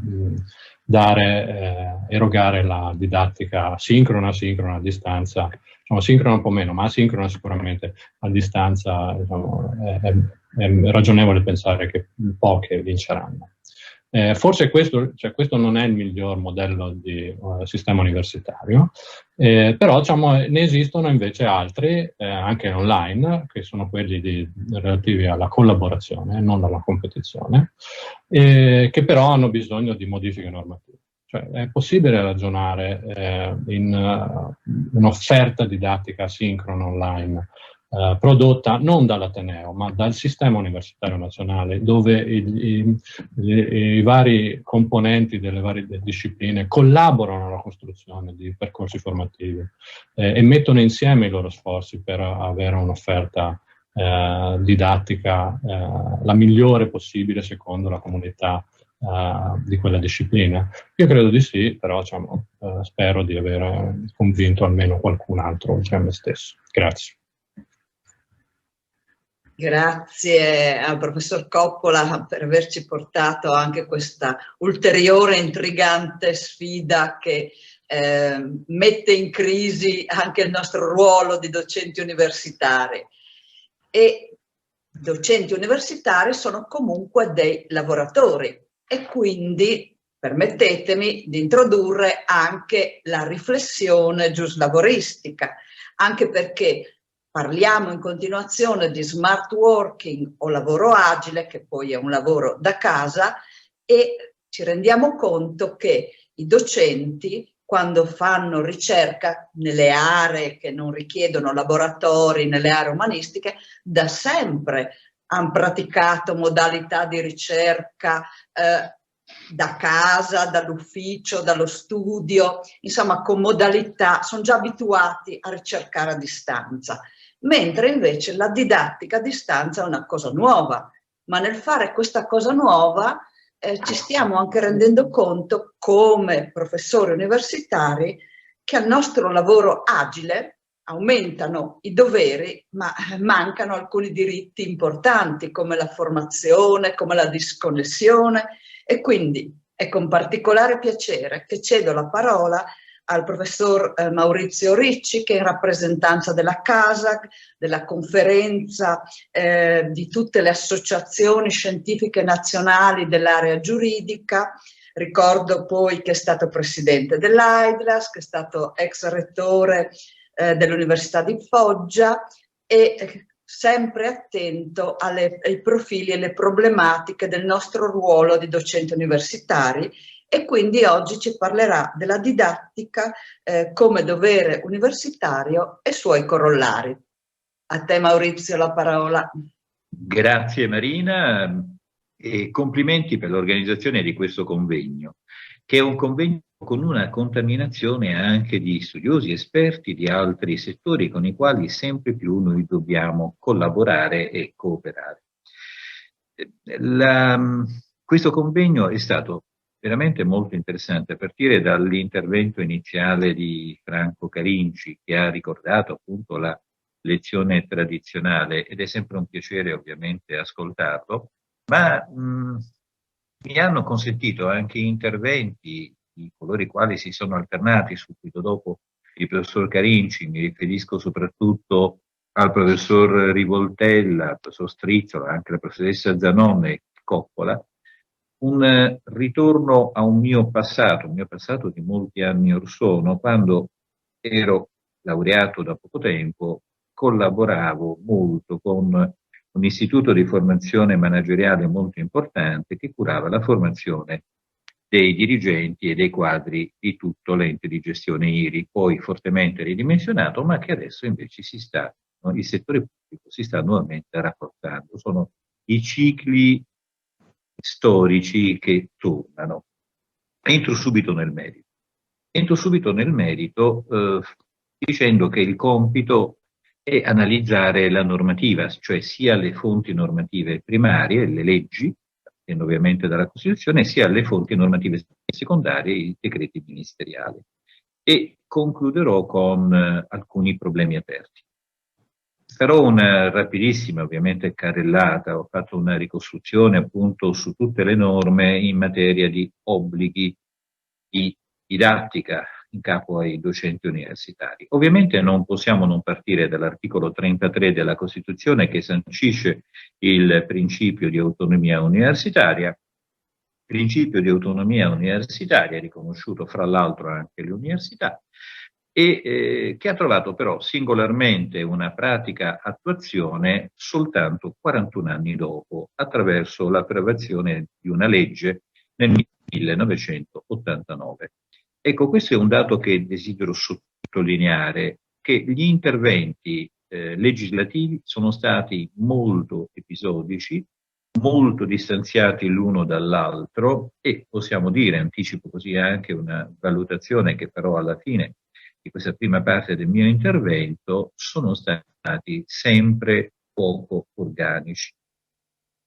erogare la didattica sincrona a distanza, diciamo, sincrona un po' meno, ma asincrona sicuramente a distanza, diciamo, è ragionevole pensare che poche vinceranno. Forse questo non è il miglior modello di sistema universitario, però diciamo, ne esistono invece altri, anche online, che sono quelli relativi alla collaborazione, non alla competizione, che però hanno bisogno di modifiche normative. Cioè, è possibile ragionare in un'offerta didattica asincrona online prodotta non dall'Ateneo, ma dal sistema universitario nazionale, dove i vari componenti delle varie discipline collaborano alla costruzione di percorsi formativi e mettono insieme i loro sforzi per avere un'offerta didattica la migliore possibile secondo la comunità di quella disciplina. Io credo di sì, però diciamo, spero di aver convinto almeno qualcun altro oltre a me stesso. Grazie. Grazie al professor Coppola per averci portato anche questa ulteriore intrigante sfida che mette in crisi anche il nostro ruolo di docenti universitari. E docenti universitari sono comunque dei lavoratori e quindi permettetemi di introdurre anche la riflessione giuslavoristica, anche perché parliamo in continuazione di smart working o lavoro agile, che poi è un lavoro da casa, e ci rendiamo conto che i docenti, quando fanno ricerca nelle aree che non richiedono laboratori, nelle aree umanistiche, da sempre hanno praticato modalità di ricerca da casa, dall'ufficio, dallo studio, insomma con modalità, sono già abituati a ricercare a distanza. Mentre invece la didattica a distanza è una cosa nuova, ma nel fare questa cosa nuova ci stiamo anche rendendo conto come professori universitari che al nostro lavoro agile aumentano i doveri, ma mancano alcuni diritti importanti come la formazione, come la disconnessione, e quindi è con particolare piacere che cedo la parola al professor Maurizio Ricci, che è in rappresentanza della CASAG, della conferenza di tutte le associazioni scientifiche nazionali dell'area giuridica. Ricordo poi che è stato presidente dell'AIDLAS, che è stato ex rettore dell'Università di Foggia e sempre attento ai profili e alle problematiche del nostro ruolo di docenti universitari. E quindi oggi ci parlerà della didattica come dovere universitario e suoi corollari. A te Maurizio la parola. Grazie Marina e complimenti per l'organizzazione di questo convegno, che è un convegno con una contaminazione anche di studiosi esperti di altri settori con i quali sempre più noi dobbiamo collaborare e cooperare. Questo convegno è stato veramente molto interessante, a partire dall'intervento iniziale di Franco Carinci, che ha ricordato appunto la lezione tradizionale, ed è sempre un piacere ovviamente ascoltarlo, ma mi hanno consentito anche interventi di coloro i quali si sono alternati subito dopo il professor Carinci. Mi riferisco soprattutto al professor Rivoltella, al professor Strizzola, anche alla professoressa Zanone Coppola, un ritorno a un mio passato di molti anni or sono, quando ero laureato da poco tempo, collaboravo molto con un istituto di formazione manageriale molto importante che curava la formazione dei dirigenti e dei quadri di tutto l'ente di gestione IRI, poi fortemente ridimensionato, ma che adesso invece il settore pubblico si sta nuovamente rafforzando. Sono i cicli storici che tornano. Entro subito nel merito dicendo che il compito è analizzare la normativa, cioè sia le fonti normative primarie, le leggi, partendo ovviamente dalla Costituzione, sia le fonti normative secondarie, i decreti ministeriali. E concluderò con alcuni problemi aperti. Farò una rapidissima, ovviamente, carrellata. Ho fatto una ricostruzione appunto su tutte le norme in materia di obblighi di didattica in capo ai docenti universitari. Ovviamente non possiamo non partire dall'articolo 33 della Costituzione, che sancisce il principio di autonomia universitaria, riconosciuto fra l'altro anche alle università, e che ha trovato però singolarmente una pratica attuazione soltanto 41 anni dopo, attraverso l'approvazione di una legge nel 1989. Ecco, questo è un dato che desidero sottolineare, che gli interventi legislativi sono stati molto episodici, molto distanziati l'uno dall'altro, e possiamo dire, anticipo così anche una valutazione che farò alla fine di questa prima parte del mio intervento, sono stati sempre poco organici.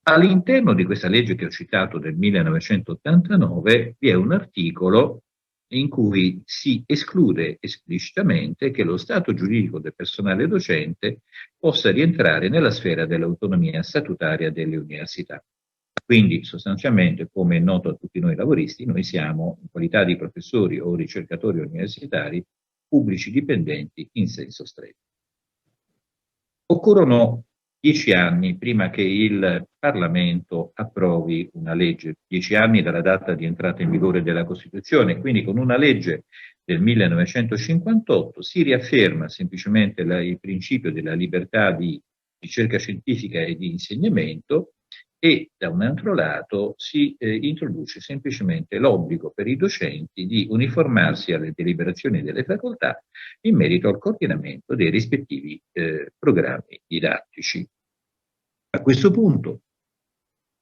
All'interno di questa legge che ho citato del 1989 vi è un articolo in cui si esclude esplicitamente che lo stato giuridico del personale docente possa rientrare nella sfera dell'autonomia statutaria delle università. Quindi sostanzialmente, come è noto a tutti noi lavoristi, noi siamo, in qualità di professori o ricercatori universitari, pubblici dipendenti in senso stretto. Occorrono 10 anni prima che il Parlamento approvi una legge, 10 anni dalla data di entrata in vigore della Costituzione, quindi con una legge del 1958 si riafferma semplicemente il principio della libertà di ricerca scientifica e di insegnamento, e da un altro lato si introduce semplicemente l'obbligo per i docenti di uniformarsi alle deliberazioni delle facoltà in merito al coordinamento dei rispettivi programmi didattici. A questo punto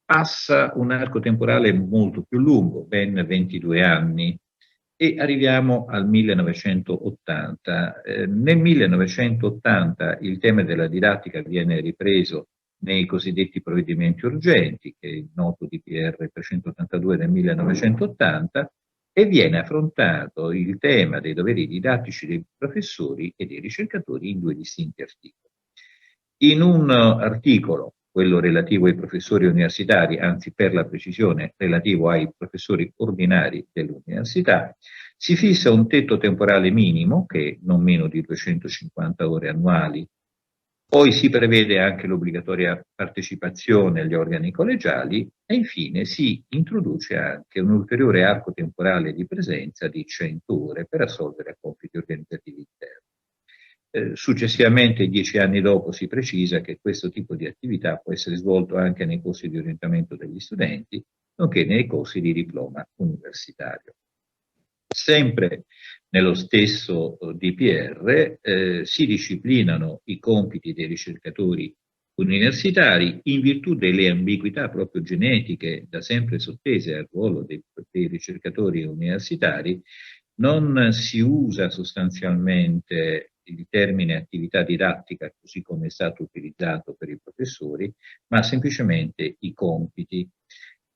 passa un arco temporale molto più lungo, ben 22 anni, e arriviamo al 1980. Nel 1980 il tema della didattica viene ripreso nei cosiddetti provvedimenti urgenti, che è il noto DPR 382 del 1980, e viene affrontato il tema dei doveri didattici dei professori e dei ricercatori in due distinti articoli. In un articolo, quello relativo ai professori universitari, anzi per la precisione relativo ai professori ordinari dell'università, si fissa un tetto temporale minimo, che è non meno di 250 ore annuali. Poi si prevede anche l'obbligatoria partecipazione agli organi collegiali, e infine si introduce anche un ulteriore arco temporale di presenza di 100 ore per assolvere a compiti organizzativi interni. Successivamente, 10 anni dopo, si precisa che questo tipo di attività può essere svolto anche nei corsi di orientamento degli studenti, nonché nei corsi di diploma universitario. Sempre nello stesso DPR si disciplinano i compiti dei ricercatori universitari in virtù delle ambiguità proprio genetiche da sempre sottese al ruolo dei ricercatori universitari. Non si usa sostanzialmente il termine attività didattica così come è stato utilizzato per i professori, ma semplicemente i compiti.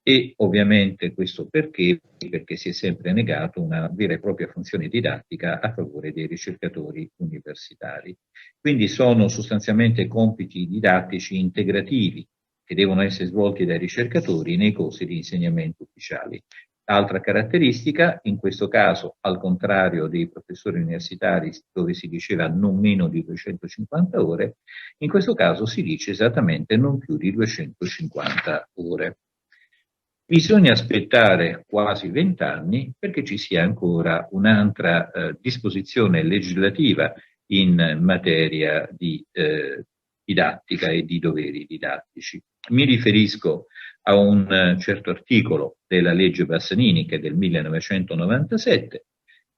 E ovviamente questo perché si è sempre negato una vera e propria funzione didattica a favore dei ricercatori universitari. Quindi sono sostanzialmente compiti didattici integrativi che devono essere svolti dai ricercatori nei corsi di insegnamento ufficiali. Altra caratteristica, in questo caso, al contrario dei professori universitari dove si diceva non meno di 250 ore, in questo caso si dice esattamente non più di 250 ore. Bisogna aspettare quasi 20 anni perché ci sia ancora un'altra disposizione legislativa in materia di didattica e di doveri didattici. Mi riferisco a un certo articolo della legge Bassanini, che è del 1997,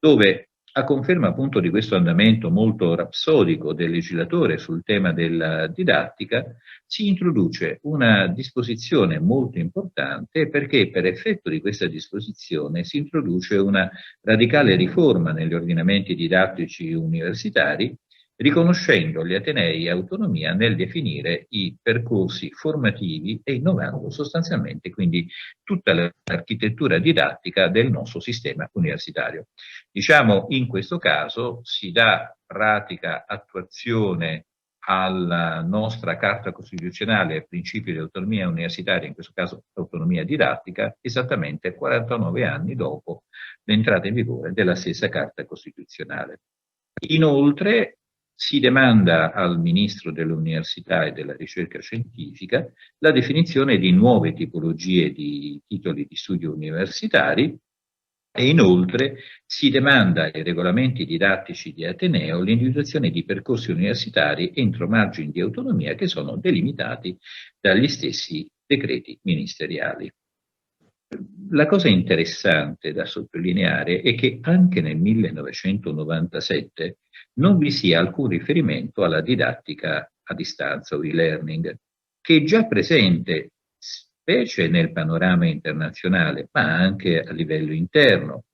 dove, a conferma appunto di questo andamento molto rapsodico del legislatore sul tema della didattica, si introduce una disposizione molto importante, perché per effetto di questa disposizione si introduce una radicale riforma negli ordinamenti didattici universitari, riconoscendo agli atenei autonomia nel definire i percorsi formativi e innovando sostanzialmente quindi tutta l'architettura didattica del nostro sistema universitario. Diciamo, in questo caso si dà pratica attuazione alla nostra Carta Costituzionale e ai principi di autonomia universitaria, in questo caso autonomia didattica, esattamente 49 anni dopo l'entrata in vigore della stessa Carta Costituzionale. Inoltre si demanda al Ministro dell'Università e della Ricerca Scientifica la definizione di nuove tipologie di titoli di studio universitari e inoltre si demanda ai regolamenti didattici di Ateneo l'individuazione di percorsi universitari entro margini di autonomia che sono delimitati dagli stessi decreti ministeriali. La cosa interessante da sottolineare è che anche nel 1997 non vi sia alcun riferimento alla didattica a distanza o e-learning, che è già presente specie nel panorama internazionale, ma anche a livello interno.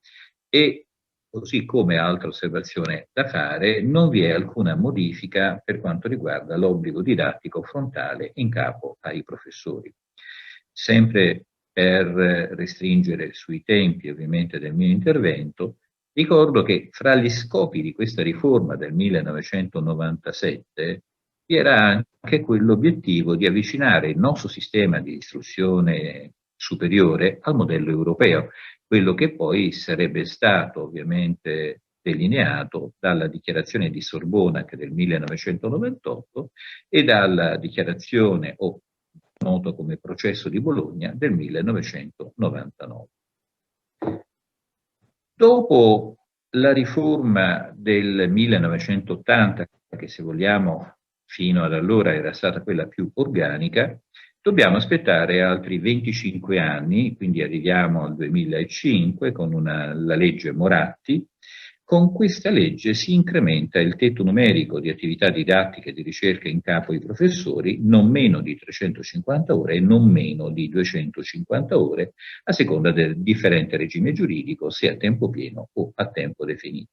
E così come altra osservazione da fare, non vi è alcuna modifica per quanto riguarda l'obbligo didattico frontale in capo ai professori. Sempre per restringere sui tempi ovviamente del mio intervento, ricordo che fra gli scopi di questa riforma del 1997 vi era anche quell'obiettivo di avvicinare il nostro sistema di istruzione superiore al modello europeo, quello che poi sarebbe stato ovviamente delineato dalla dichiarazione di Sorbona, che è del 1998, e dalla dichiarazione noto come processo di Bologna del 1999. Dopo la riforma del 1980, che se vogliamo fino ad allora era stata quella più organica, dobbiamo aspettare altri 25 anni, quindi arriviamo al 2005 con la legge Moratti. Con questa legge si incrementa il tetto numerico di attività didattiche e di ricerca in capo ai professori non meno di 350 ore e non meno di 250 ore, a seconda del differente regime giuridico, se a tempo pieno o a tempo definito.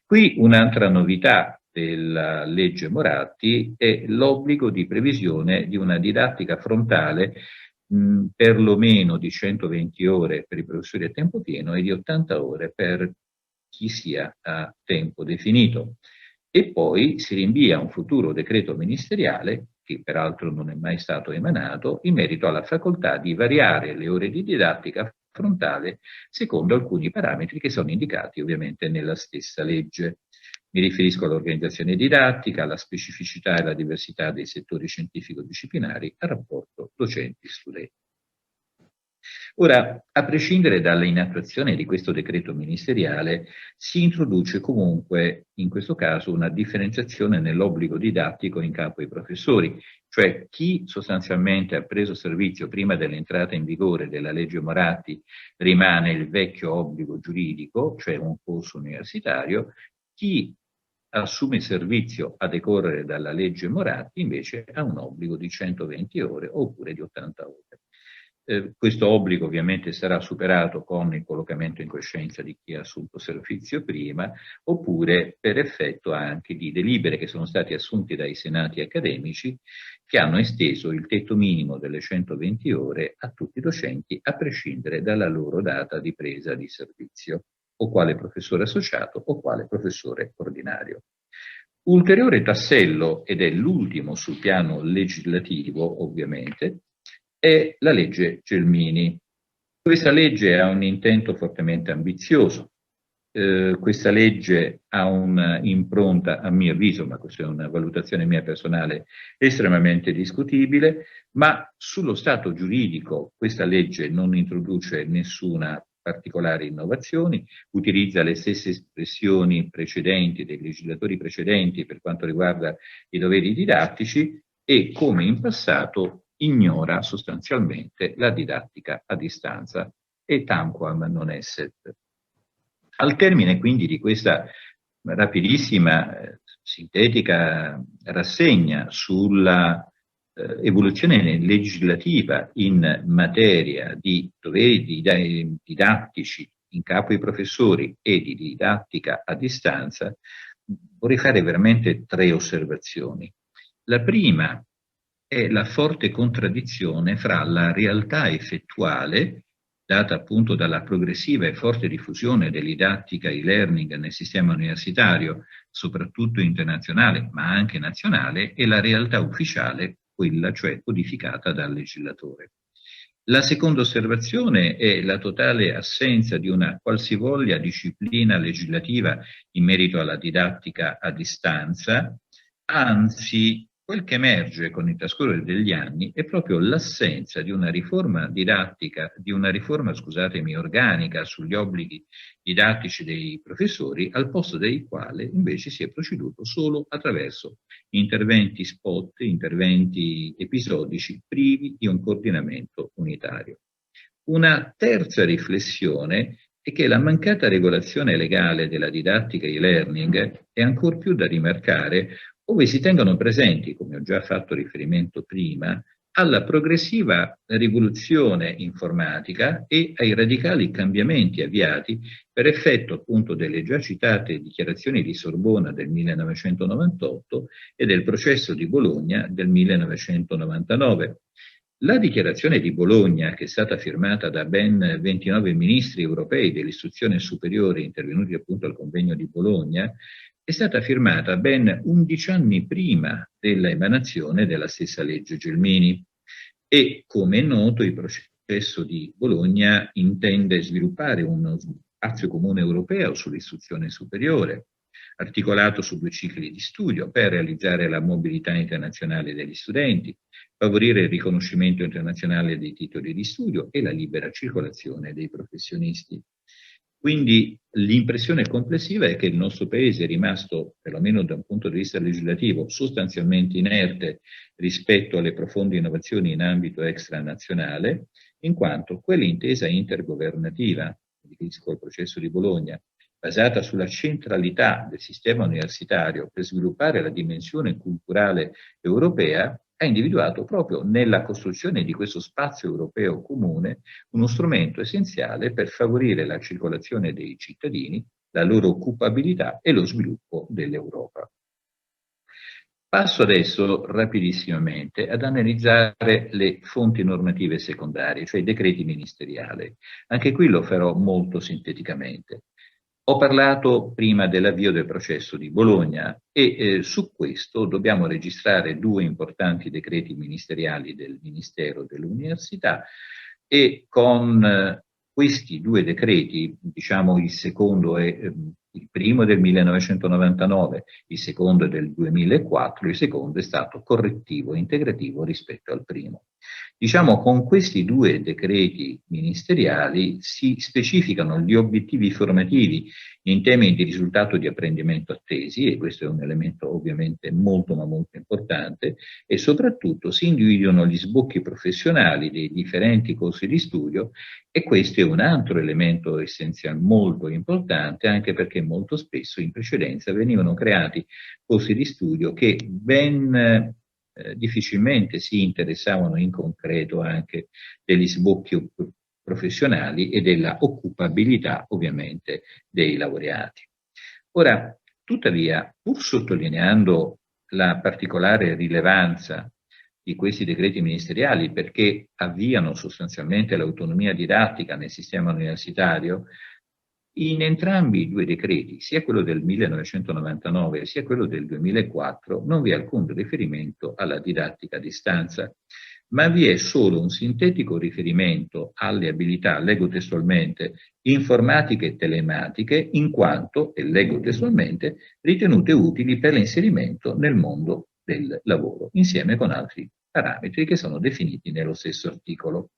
Qui un'altra novità della legge Moratti è l'obbligo di previsione di una didattica frontale perlomeno di 120 ore per i professori a tempo pieno e di 80 ore per chi sia a tempo definito. E poi si rinvia a un futuro decreto ministeriale, che peraltro non è mai stato emanato, in merito alla facoltà di variare le ore di didattica frontale secondo alcuni parametri che sono indicati ovviamente nella stessa legge. Mi riferisco all'organizzazione didattica, alla specificità e alla diversità dei settori scientifico-disciplinari, al rapporto docenti-studenti. Ora, a prescindere dall'inattuazione di questo decreto ministeriale, si introduce comunque, in questo caso, una differenziazione nell'obbligo didattico in capo ai professori, cioè chi sostanzialmente ha preso servizio prima dell'entrata in vigore della legge Moratti rimane il vecchio obbligo giuridico, cioè un corso universitario, chi assume servizio a decorrere dalla legge Moratti invece ha un obbligo di 120 ore oppure di 80 ore. Questo obbligo ovviamente sarà superato con il collocamento in quiescenza di chi ha assunto servizio prima, oppure per effetto anche di delibere che sono stati assunti dai senati accademici che hanno esteso il tetto minimo delle 120 ore a tutti i docenti a prescindere dalla loro data di presa di servizio, o quale professore associato o quale professore ordinario. Ulteriore tassello, ed è l'ultimo sul piano legislativo ovviamente, è la legge Gelmini. Questa legge ha un intento fortemente ambizioso, questa legge ha un'impronta, a mio avviso, ma questa è una valutazione mia personale, estremamente discutibile, ma sullo stato giuridico questa legge non introduce nessuna particolare innovazione, utilizza le stesse espressioni precedenti dei legislatori precedenti per quanto riguarda i doveri didattici e, come in passato, ignora sostanzialmente la didattica a distanza e tanquam non esset. Al termine quindi di questa rapidissima, sintetica rassegna sulla evoluzione legislativa in materia di doveri didattici in capo ai professori e di didattica a distanza, vorrei fare veramente 3 osservazioni. La prima è la forte contraddizione fra la realtà effettuale, data appunto dalla progressiva e forte diffusione dell'didattica e-learning nel sistema universitario, soprattutto internazionale ma anche nazionale, e la realtà ufficiale, quella cioè codificata dal legislatore. La seconda osservazione è la totale assenza di una qualsivoglia disciplina legislativa in merito alla didattica a distanza, anzi quel che emerge con il trascorrere degli anni è proprio l'assenza di una riforma didattica, organica sugli obblighi didattici dei professori, al posto dei quali invece si è proceduto solo attraverso interventi spot, interventi episodici privi di un coordinamento unitario. Una terza riflessione è che la mancata regolazione legale della didattica e-learning è ancor più da rimarcare ove si tengono presenti, come ho già fatto riferimento prima, alla progressiva rivoluzione informatica e ai radicali cambiamenti avviati per effetto appunto delle già citate dichiarazioni di Sorbona del 1998 e del processo di Bologna del 1999. La dichiarazione di Bologna, che è stata firmata da ben 29 ministri europei dell'istruzione superiore intervenuti appunto al convegno di Bologna, è stata firmata ben 11 anni prima dell'emanazione della stessa legge Gelmini e, come è noto, il processo di Bologna intende sviluppare uno spazio comune europeo sull'istruzione superiore, articolato su 2 cicli di studio per realizzare la mobilità internazionale degli studenti, favorire il riconoscimento internazionale dei titoli di studio e la libera circolazione dei professionisti. Quindi l'impressione complessiva è che il nostro Paese è rimasto, perlomeno da un punto di vista legislativo, sostanzialmente inerte rispetto alle profonde innovazioni in ambito extranazionale, in quanto quell'intesa intergovernativa, mi riferisco al processo di Bologna, basata sulla centralità del sistema universitario per sviluppare la dimensione culturale europea, ha individuato proprio nella costruzione di questo spazio europeo comune uno strumento essenziale per favorire la circolazione dei cittadini, la loro occupabilità e lo sviluppo dell'Europa. Passo adesso rapidissimamente ad analizzare le fonti normative secondarie, cioè i decreti ministeriali. Anche qui lo farò molto sinteticamente. Ho parlato prima dell'avvio del processo di Bologna e su questo dobbiamo registrare 2 importanti decreti ministeriali del Ministero dell'Università e con questi 2 decreti, diciamo il secondo è il primo del 1999, il secondo è del 2004, il secondo è stato correttivo e integrativo rispetto al primo. Diciamo, con questi 2 decreti ministeriali si specificano gli obiettivi formativi in termini di risultato di apprendimento attesi, e questo è un elemento ovviamente molto ma molto importante, e soprattutto si individuano gli sbocchi professionali dei differenti corsi di studio, e questo è un altro elemento essenziale molto importante, anche perché molto spesso in precedenza venivano creati corsi di studio che ben difficilmente si interessavano in concreto anche degli sbocchi professionali e della occupabilità ovviamente dei laureati. Ora, tuttavia, pur sottolineando la particolare rilevanza di questi decreti ministeriali perché avviano sostanzialmente l'autonomia didattica nel sistema universitario, in entrambi i 2 decreti, sia quello del 1999 sia quello del 2004, non vi è alcun riferimento alla didattica a distanza. ma vi è solo un sintetico riferimento alle abilità, leggo testualmente, informatiche e telematiche, in quanto, e leggo testualmente, ritenute utili per l'inserimento nel mondo del lavoro, insieme con altri parametri che sono definiti nello stesso articolo.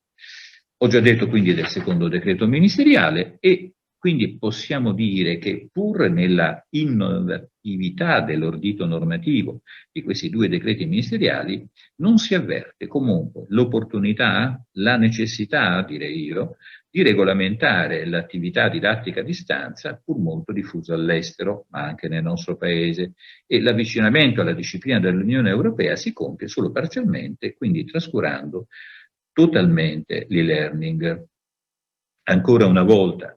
Ho già detto quindi del secondo decreto ministeriale e quindi possiamo dire che pur nella innovatività dell'ordito normativo di questi due decreti ministeriali non si avverte comunque l'opportunità, la necessità, direi io, di regolamentare l'attività didattica a distanza, pur molto diffusa all'estero, ma anche nel nostro Paese, e l'avvicinamento alla disciplina dell'Unione Europea si compie solo parzialmente, quindi trascurando totalmente l'e-learning. Ancora una volta,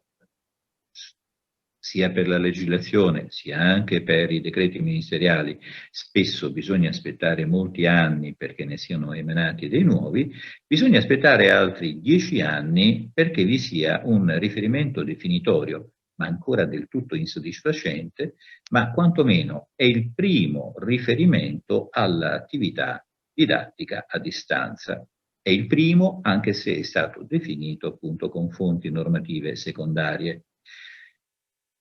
sia per la legislazione sia anche per i decreti ministeriali, spesso bisogna aspettare molti anni perché ne siano emanati dei nuovi, bisogna aspettare altri 10 anni perché vi sia un riferimento definitorio, ma ancora del tutto insoddisfacente, ma quantomeno è il primo riferimento all'attività didattica a distanza. È il primo, anche se è stato definito appunto con fonti normative secondarie.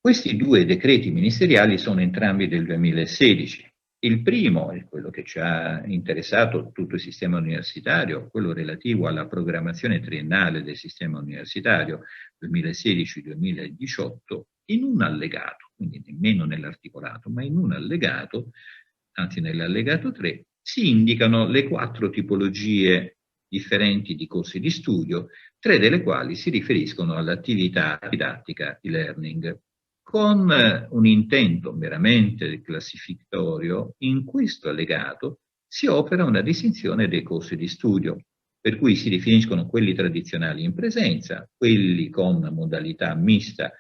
Questi due decreti ministeriali sono entrambi del 2016. Il primo è quello che ci ha interessato tutto il sistema universitario, quello relativo alla programmazione triennale del sistema universitario 2016-2018, in un allegato, quindi nemmeno nell'articolato, ma in un allegato, anzi nell'allegato 3, si indicano le 4 tipologie differenti di corsi di studio, 3 delle quali si riferiscono all'attività didattica e-learning. Con un intento meramente classificatorio, in questo allegato si opera una distinzione dei corsi di studio, per cui si definiscono quelli tradizionali in presenza, quelli con modalità mista,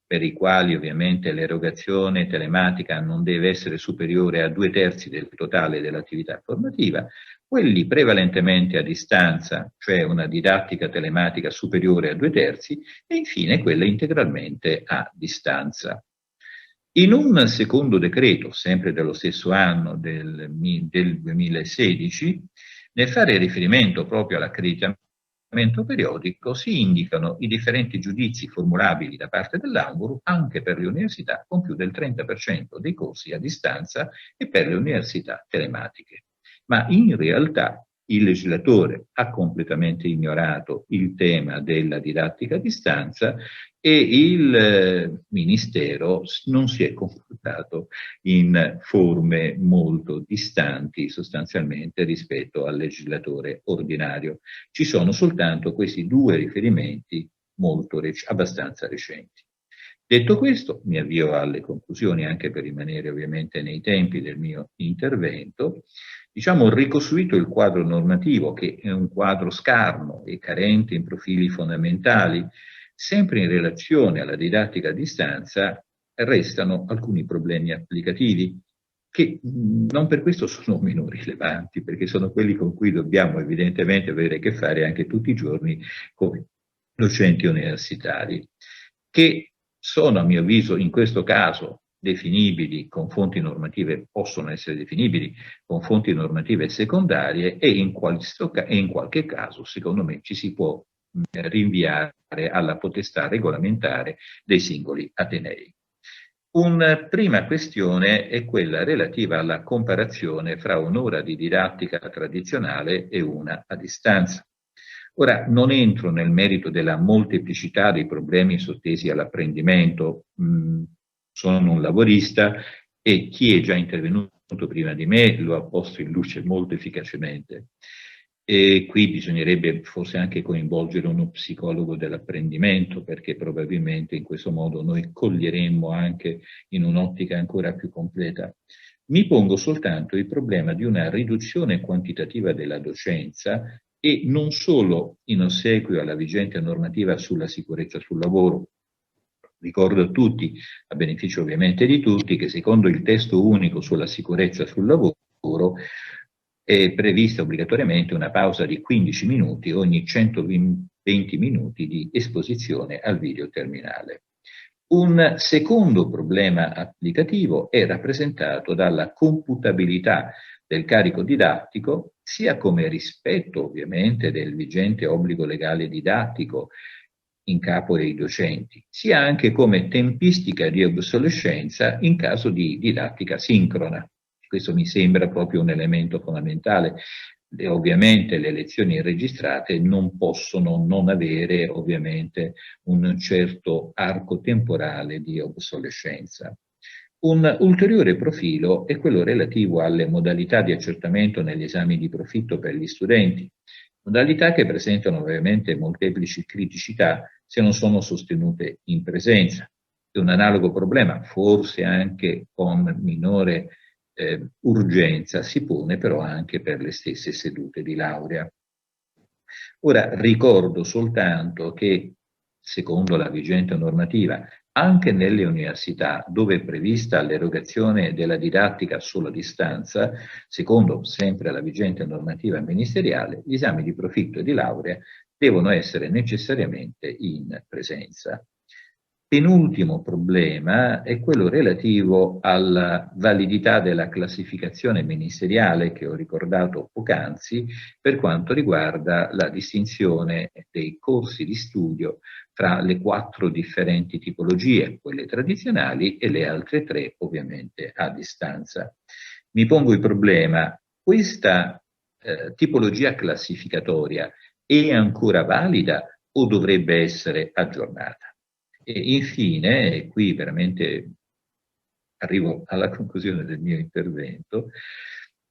per i quali ovviamente l'erogazione telematica non deve essere superiore a 2/3 del totale dell'attività formativa, quelli prevalentemente a distanza, cioè una didattica telematica superiore a 2/3, e infine quelle integralmente a distanza. In un secondo decreto, sempre dello stesso anno del 2016, nel fare riferimento proprio all'accreditamento periodico, si indicano i differenti giudizi formulabili da parte dell'ANVUR anche per le università con più del 30% dei corsi a distanza e per le università telematiche. Ma in realtà il legislatore ha completamente ignorato il tema della didattica a distanza e il Ministero non si è comportato in forme molto distanti sostanzialmente rispetto al legislatore ordinario. Ci sono soltanto questi 2 riferimenti abbastanza recenti. Detto questo, mi avvio alle conclusioni anche per rimanere ovviamente nei tempi del mio intervento. Diciamo, ricostruito il quadro normativo, che è un quadro scarno e carente in profili fondamentali, sempre in relazione alla didattica a distanza restano alcuni problemi applicativi che non per questo sono meno rilevanti, perché sono quelli con cui dobbiamo evidentemente avere a che fare anche tutti i giorni come docenti universitari, che sono a mio avviso in questo caso definibili con fonti normative, possono essere definibili con fonti normative secondarie e in qualche caso secondo me ci si può rinviare alla potestà regolamentare dei singoli atenei. Una prima questione è quella relativa alla comparazione fra un'ora di didattica tradizionale e una a distanza. Ora, non entro nel merito della molteplicità dei problemi sottesi all'apprendimento, sono un lavorista e chi è già intervenuto prima di me lo ha posto in luce molto efficacemente. E qui bisognerebbe forse anche coinvolgere uno psicologo dell'apprendimento, perché probabilmente in questo modo noi coglieremmo anche in un'ottica ancora più completa. Mi pongo soltanto il problema di una riduzione quantitativa della docenza e non solo in ossequio alla vigente normativa sulla sicurezza sul lavoro. Ricordo a tutti, a beneficio ovviamente di tutti, che secondo il testo unico sulla sicurezza sul lavoro è prevista obbligatoriamente una pausa di 15 minuti ogni 120 minuti di esposizione al video terminale. Un secondo problema applicativo è rappresentato dalla computabilità del carico didattico, sia come rispetto ovviamente del vigente obbligo legale didattico in capo ai docenti, sia anche come tempistica di obsolescenza in caso di didattica sincrona. Questo mi sembra proprio un elemento fondamentale. Ovviamente le lezioni registrate non possono non avere ovviamente un certo arco temporale di obsolescenza. Un ulteriore profilo è quello relativo alle modalità di accertamento negli esami di profitto per gli studenti, modalità che presentano ovviamente molteplici criticità se non sono sostenute in presenza. È un analogo problema, forse anche con minore urgenza, si pone però anche per le stesse sedute di laurea. Ora ricordo soltanto che, secondo la vigente normativa, anche nelle università dove è prevista l'erogazione della didattica solo a distanza, secondo sempre la vigente normativa ministeriale, gli esami di profitto e di laurea devono essere necessariamente in presenza. Penultimo problema è quello relativo alla validità della classificazione ministeriale che ho ricordato poc'anzi per quanto riguarda la distinzione dei corsi di studio tra le 4 differenti tipologie, quelle tradizionali e le altre 3 ovviamente a distanza. Mi pongo il problema, questa tipologia classificatoria è ancora valida o dovrebbe essere aggiornata? E infine, e qui veramente arrivo alla conclusione del mio intervento,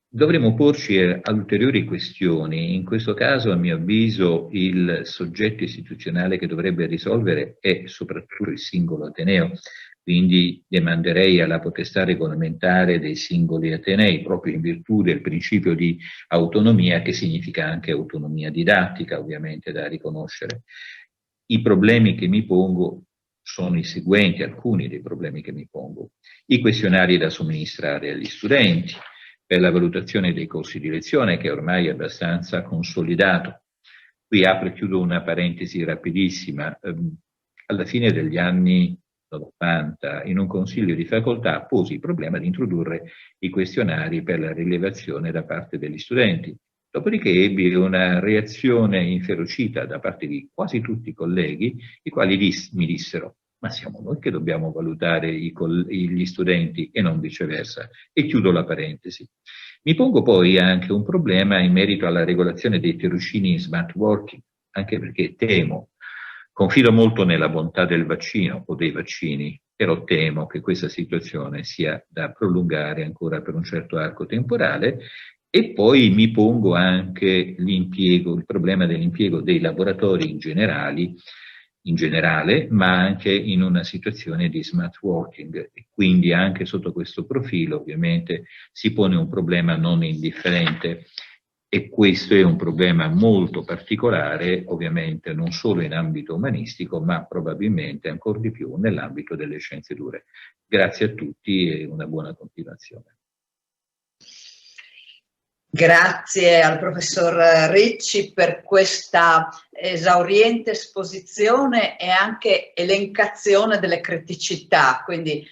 dovremo porci ulteriori questioni. In questo caso, a mio avviso, il soggetto istituzionale che dovrebbe risolvere è soprattutto il singolo ateneo, quindi demanderei alla potestà regolamentare dei singoli atenei, proprio in virtù del principio di autonomia, che significa anche autonomia didattica, ovviamente da riconoscere. I problemi che mi pongo sono i seguenti, alcuni dei problemi che mi pongo. I questionari da somministrare agli studenti per la valutazione dei corsi di lezione, che ormai è abbastanza consolidato. Qui apro e chiudo una parentesi rapidissima. Alla fine degli anni 90, in un consiglio di facoltà, posi il problema di introdurre i questionari per la rilevazione da parte degli studenti. Dopodiché ebbi una reazione inferocita da parte di quasi tutti i colleghi, i quali mi dissero: ma siamo noi che dobbiamo valutare gli studenti e non viceversa. E chiudo la parentesi. Mi pongo poi anche un problema in merito alla regolazione dei tirocini in smart working, anche perché confido molto nella bontà del vaccino o dei vaccini, però temo che questa situazione sia da prolungare ancora per un certo arco temporale. E poi mi pongo anche il problema dell'impiego dei laboratori in generale, ma anche in una situazione di smart working. E quindi anche sotto questo profilo ovviamente si pone un problema non indifferente, e questo è un problema molto particolare, ovviamente non solo in ambito umanistico, ma probabilmente ancora di più nell'ambito delle scienze dure. Grazie a tutti e una buona continuazione. Grazie al professor Ricci per questa esauriente esposizione e anche elencazione delle criticità, quindi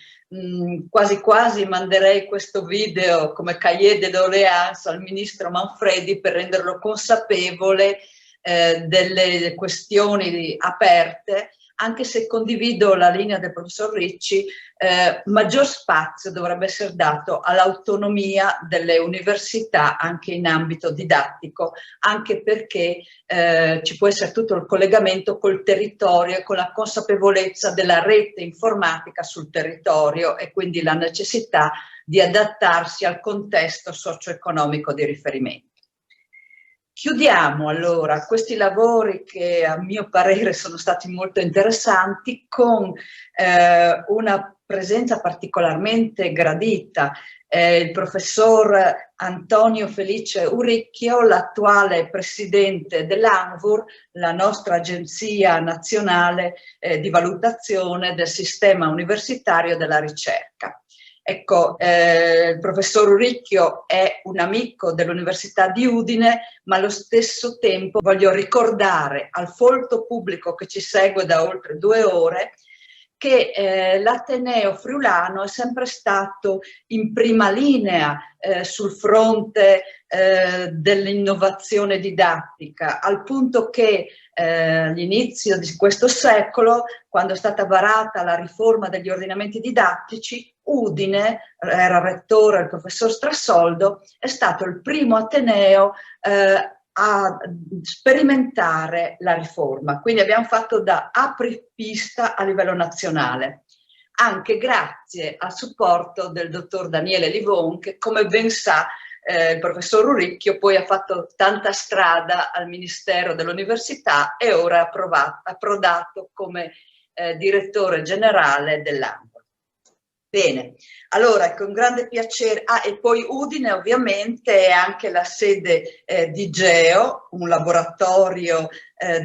quasi quasi manderei questo video come cahier de doléances al ministro Manfredi per renderlo consapevole delle questioni aperte, anche se condivido la linea del professor Ricci, maggior spazio dovrebbe essere dato all'autonomia delle università anche in ambito didattico, anche perché ci può essere tutto il collegamento col territorio e con la consapevolezza della rete informatica sul territorio e quindi la necessità di adattarsi al contesto socio-economico di riferimento. Chiudiamo allora questi lavori che a mio parere sono stati molto interessanti con una presenza particolarmente gradita, il professor Antonio Felice Uricchio, l'attuale presidente dell'ANVUR, la nostra agenzia nazionale di valutazione del sistema universitario della ricerca. Ecco, il professor Uricchio è un amico dell'Università di Udine, ma allo stesso tempo voglio ricordare al folto pubblico che ci segue da oltre 2 ore che l'Ateneo friulano è sempre stato in prima linea sul fronte dell'innovazione didattica, al punto che all'inizio di questo secolo, quando è stata varata la riforma degli ordinamenti didattici, Udine, era rettore il professor Strassoldo, è stato il primo Ateneo a sperimentare la riforma. Quindi abbiamo fatto da apripista a livello nazionale, anche grazie al supporto del dottor Daniele Livon, che come ben sa il professor Uricchio poi ha fatto tanta strada al Ministero dell'Università e ora ha approdato come direttore generale dell'ANVUR. Bene, allora con grande piacere, e poi Udine ovviamente è anche la sede di GEO, un laboratorio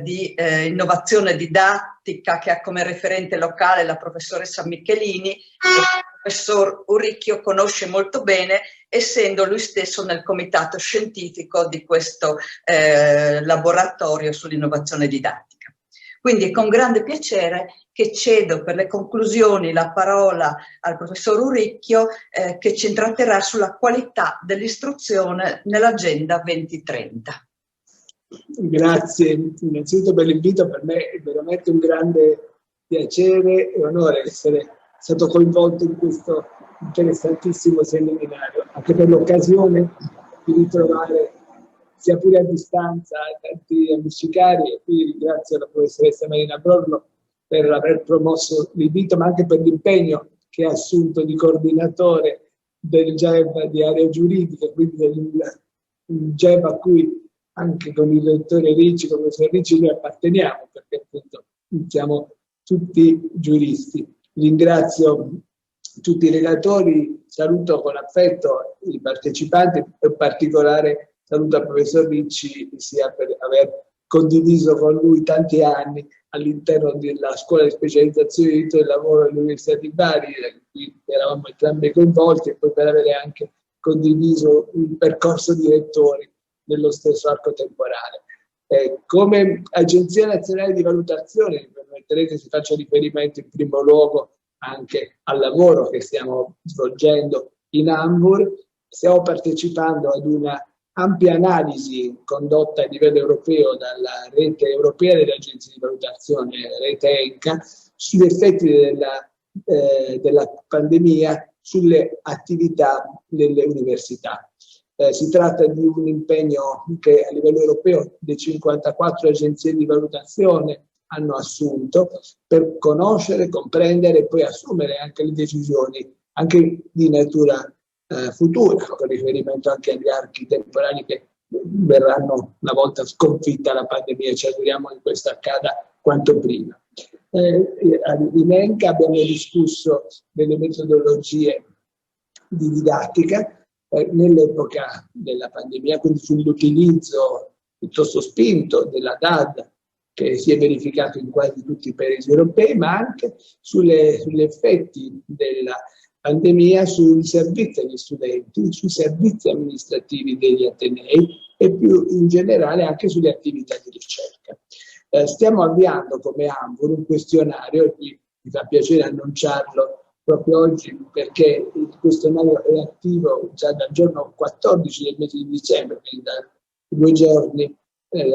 di innovazione didattica che ha come referente locale la professoressa Michelini, e il professor Uricchio conosce molto bene, essendo lui stesso nel comitato scientifico di questo laboratorio sull'innovazione didattica. Quindi è con grande piacere che cedo per le conclusioni la parola al professor Uricchio, che ci intratterrà sulla qualità dell'istruzione nell'Agenda 2030. Grazie innanzitutto per l'invito, per me è veramente un grande piacere e onore essere stato coinvolto in questo interessantissimo seminario, anche per l'occasione di ritrovare, sia pure a distanza, tanti amici cari, e qui ringrazio la professoressa Marina Brorlo per aver promosso l'invito, ma anche per l'impegno che ha assunto di coordinatore del GEB di area giuridica, quindi del GEB a cui anche con il rettore Ricci, con il professor Ricci, noi apparteniamo, perché appunto siamo tutti giuristi. Ringrazio tutti i relatori, saluto con affetto i partecipanti, in particolare saluto al professor Ricci sia per aver condiviso con lui tanti anni all'interno della scuola di specializzazione di diritto del lavoro dell'Università di Bari, in cui eravamo entrambi coinvolti, e poi per avere anche condiviso il percorso di rettori nello stesso arco temporale. Come Agenzia Nazionale di Valutazione, mi permetterete se faccio riferimento in primo luogo anche al lavoro che stiamo svolgendo in ANVUR, stiamo partecipando ad una ampia analisi condotta a livello europeo dalla rete europea delle agenzie di valutazione, rete ENCA, sugli effetti della pandemia sulle attività delle università. Si tratta di un impegno che a livello europeo le 54 agenzie di valutazione hanno assunto per conoscere, comprendere e poi assumere anche le decisioni anche di natura futura, con riferimento anche agli archi temporali che verranno una volta sconfitta la pandemia. Ci auguriamo che questo accada quanto prima. In ENCA abbiamo discusso delle metodologie di didattica nell'epoca della pandemia, quindi sull'utilizzo piuttosto spinto della DAD che si è verificato in quasi tutti i paesi europei, ma anche sugli effetti della pandemia sui servizi agli studenti, sui servizi amministrativi degli atenei e più in generale anche sulle attività di ricerca. Stiamo avviando come ANVUR un questionario, e qui mi fa piacere annunciarlo proprio oggi perché il questionario è attivo già dal giorno 14 del mese di dicembre, quindi da 2 giorni,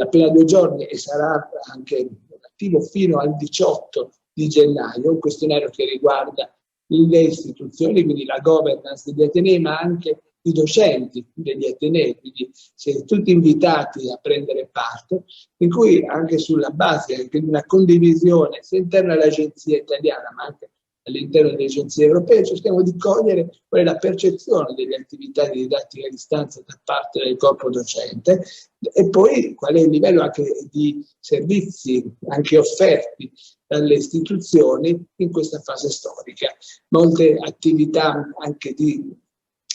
appena 2 giorni, e sarà anche attivo fino al 18 di gennaio, un questionario che riguarda le istituzioni, quindi la governance degli atenei, ma anche i docenti degli atenei, quindi siete tutti invitati a prendere parte, in cui anche sulla base anche di una condivisione sia interna all'agenzia italiana, ma anche all'interno delle agenzie europee, cerchiamo di cogliere qual è la percezione delle attività di didattica a distanza da parte del corpo docente e poi qual è il livello anche di servizi anche offerti dalle istituzioni in questa fase storica. Molte attività anche di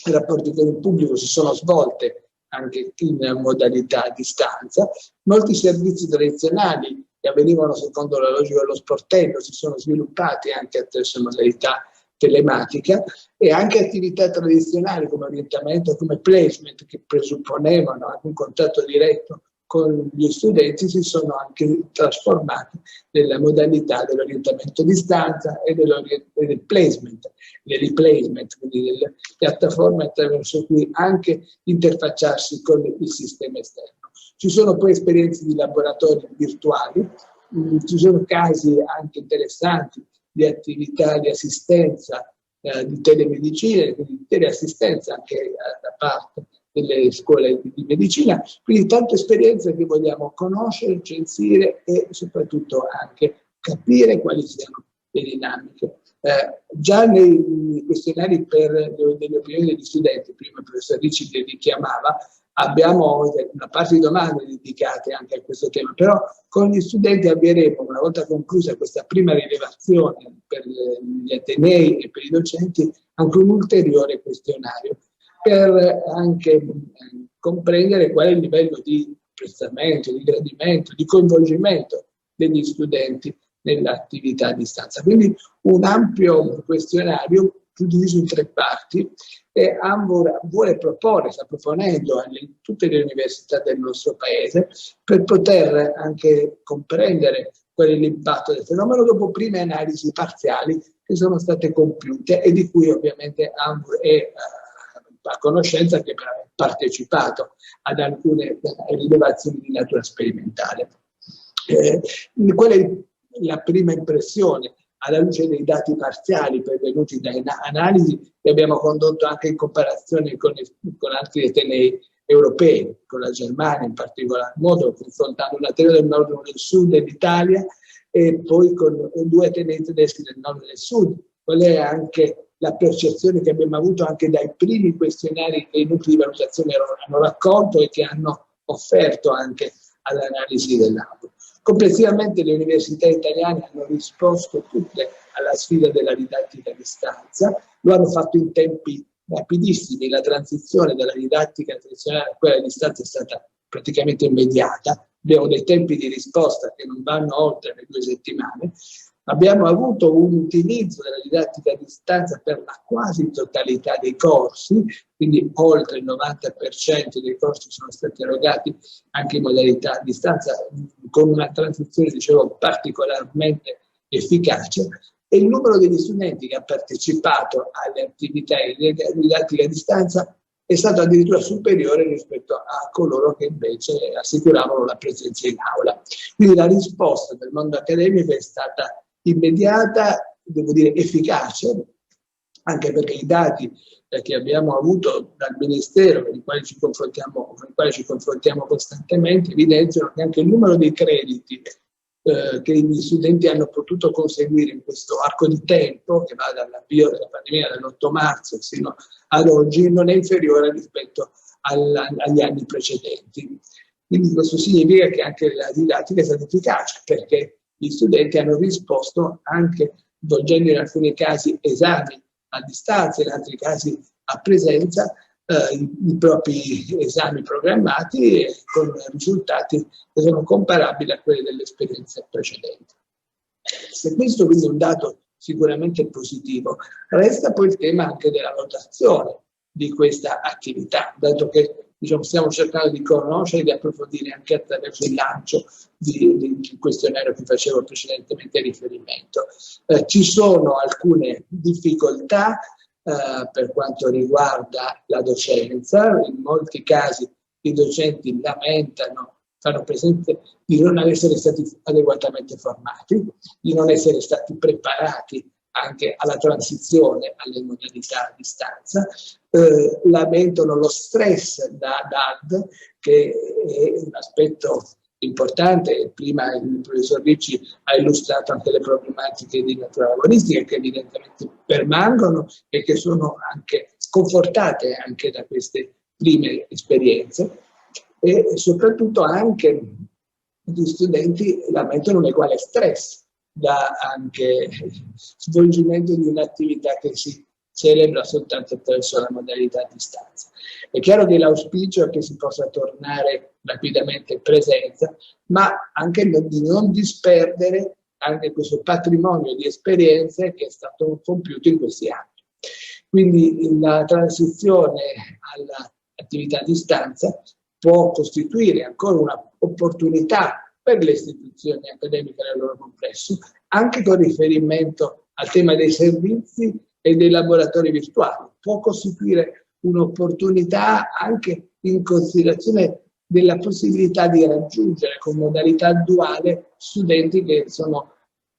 rapporti con il pubblico si sono svolte anche in modalità a distanza, molti servizi tradizionali che avvenivano secondo la logica dello sportello si sono sviluppati anche attraverso modalità telematica e anche attività tradizionali come orientamento, come placement, che presupponevano anche un contatto diretto con gli studenti si sono anche trasformati nella modalità dell'orientamento a distanza e del placement, quindi delle piattaforme attraverso cui anche interfacciarsi con il sistema esterno. Ci sono poi esperienze di laboratori virtuali, ci sono casi anche interessanti di attività di assistenza, di telemedicina, quindi di teleassistenza anche da parte delle scuole di medicina, quindi tante esperienze che vogliamo conoscere, censire e soprattutto anche capire quali siano le dinamiche. Già nei questionari per le opinioni degli studenti, prima il professor Ricci li richiamava, abbiamo una parte di domande dedicate anche a questo tema, però con gli studenti avvieremo, una volta conclusa questa prima rilevazione per gli atenei e per i docenti, anche un ulteriore questionario per anche comprendere qual è il livello di apprezzamento, di gradimento, di coinvolgimento degli studenti nell'attività a distanza. Quindi un ampio questionario diviso in 3 parti e Anvur vuole proporre, sta proponendo a tutte le università del nostro paese per poter anche comprendere qual è l'impatto del fenomeno dopo prime analisi parziali che sono state compiute e di cui ovviamente Anvur è a conoscenza, che ha partecipato ad alcune rilevazioni di natura sperimentale. Qual è la prima impressione? Alla luce dei dati parziali pervenuti da analisi che abbiamo condotto anche in comparazione con altri atenei europei, con la Germania in particolar modo, confrontando un ateneo del nord e uno del sud dell'Italia e poi con 2 atenei tedeschi del nord e del sud. Qual è anche la percezione che abbiamo avuto anche dai primi questionari che i nuclei di valutazione hanno raccolto e che hanno offerto anche all'analisi dell'ANVUR. Complessivamente le università italiane hanno risposto tutte alla sfida della didattica a distanza, lo hanno fatto in tempi rapidissimi, la transizione dalla didattica tradizionale a quella a distanza è stata praticamente immediata, abbiamo dei tempi di risposta che non vanno oltre le 2 settimane, abbiamo avuto un utilizzo della didattica a distanza per la quasi totalità dei corsi, quindi oltre il 90% dei corsi sono stati erogati anche in modalità a distanza, con una transizione, dicevo, particolarmente efficace, e il numero degli studenti che ha partecipato alle attività di didattica a distanza è stato addirittura superiore rispetto a coloro che invece assicuravano la presenza in aula. Quindi la risposta del mondo accademico è stata immediata, devo dire efficace, anche perché i dati che abbiamo avuto dal Ministero, con i quali ci confrontiamo costantemente, evidenziano che anche il numero dei crediti che gli studenti hanno potuto conseguire in questo arco di tempo, che va dall'avvio della pandemia, dall'8 marzo fino ad oggi, non è inferiore rispetto agli anni precedenti. Quindi questo significa che anche la didattica è stata efficace, perché gli studenti hanno risposto anche svolgendo in alcuni casi esami a distanza, in altri casi a presenza, i propri esami programmati con risultati che sono comparabili a quelli delle esperienze precedenti. Se questo quindi è un dato sicuramente positivo, resta poi il tema anche della valutazione di questa attività, dato che stiamo cercando di conoscere e di approfondire anche attraverso il lancio del questionario che facevo precedentemente riferimento. Ci sono alcune difficoltà per quanto riguarda la docenza, in molti casi i docenti lamentano, fanno presente di non essere stati adeguatamente formati, di non essere stati preparati anche alla transizione alle modalità a distanza, lamentano lo stress da DAD, che è un aspetto importante. Prima il professor Ricci ha illustrato anche le problematiche di natura lavoristica che evidentemente permangono e che sono anche confortate anche da queste prime esperienze, e soprattutto anche gli studenti lamentano un uguale stress da anche svolgimento di un'attività che si celebra soltanto attraverso la modalità a distanza. È chiaro che l'auspicio è che si possa tornare rapidamente in presenza, ma anche di non disperdere anche questo patrimonio di esperienze che è stato compiuto in questi anni. Quindi la transizione all'attività a distanza può costituire ancora opportunità per le istituzioni accademiche nel loro complesso, anche con riferimento al tema dei servizi e dei laboratori virtuali. Può costituire un'opportunità anche in considerazione della possibilità di raggiungere con modalità duale studenti che sono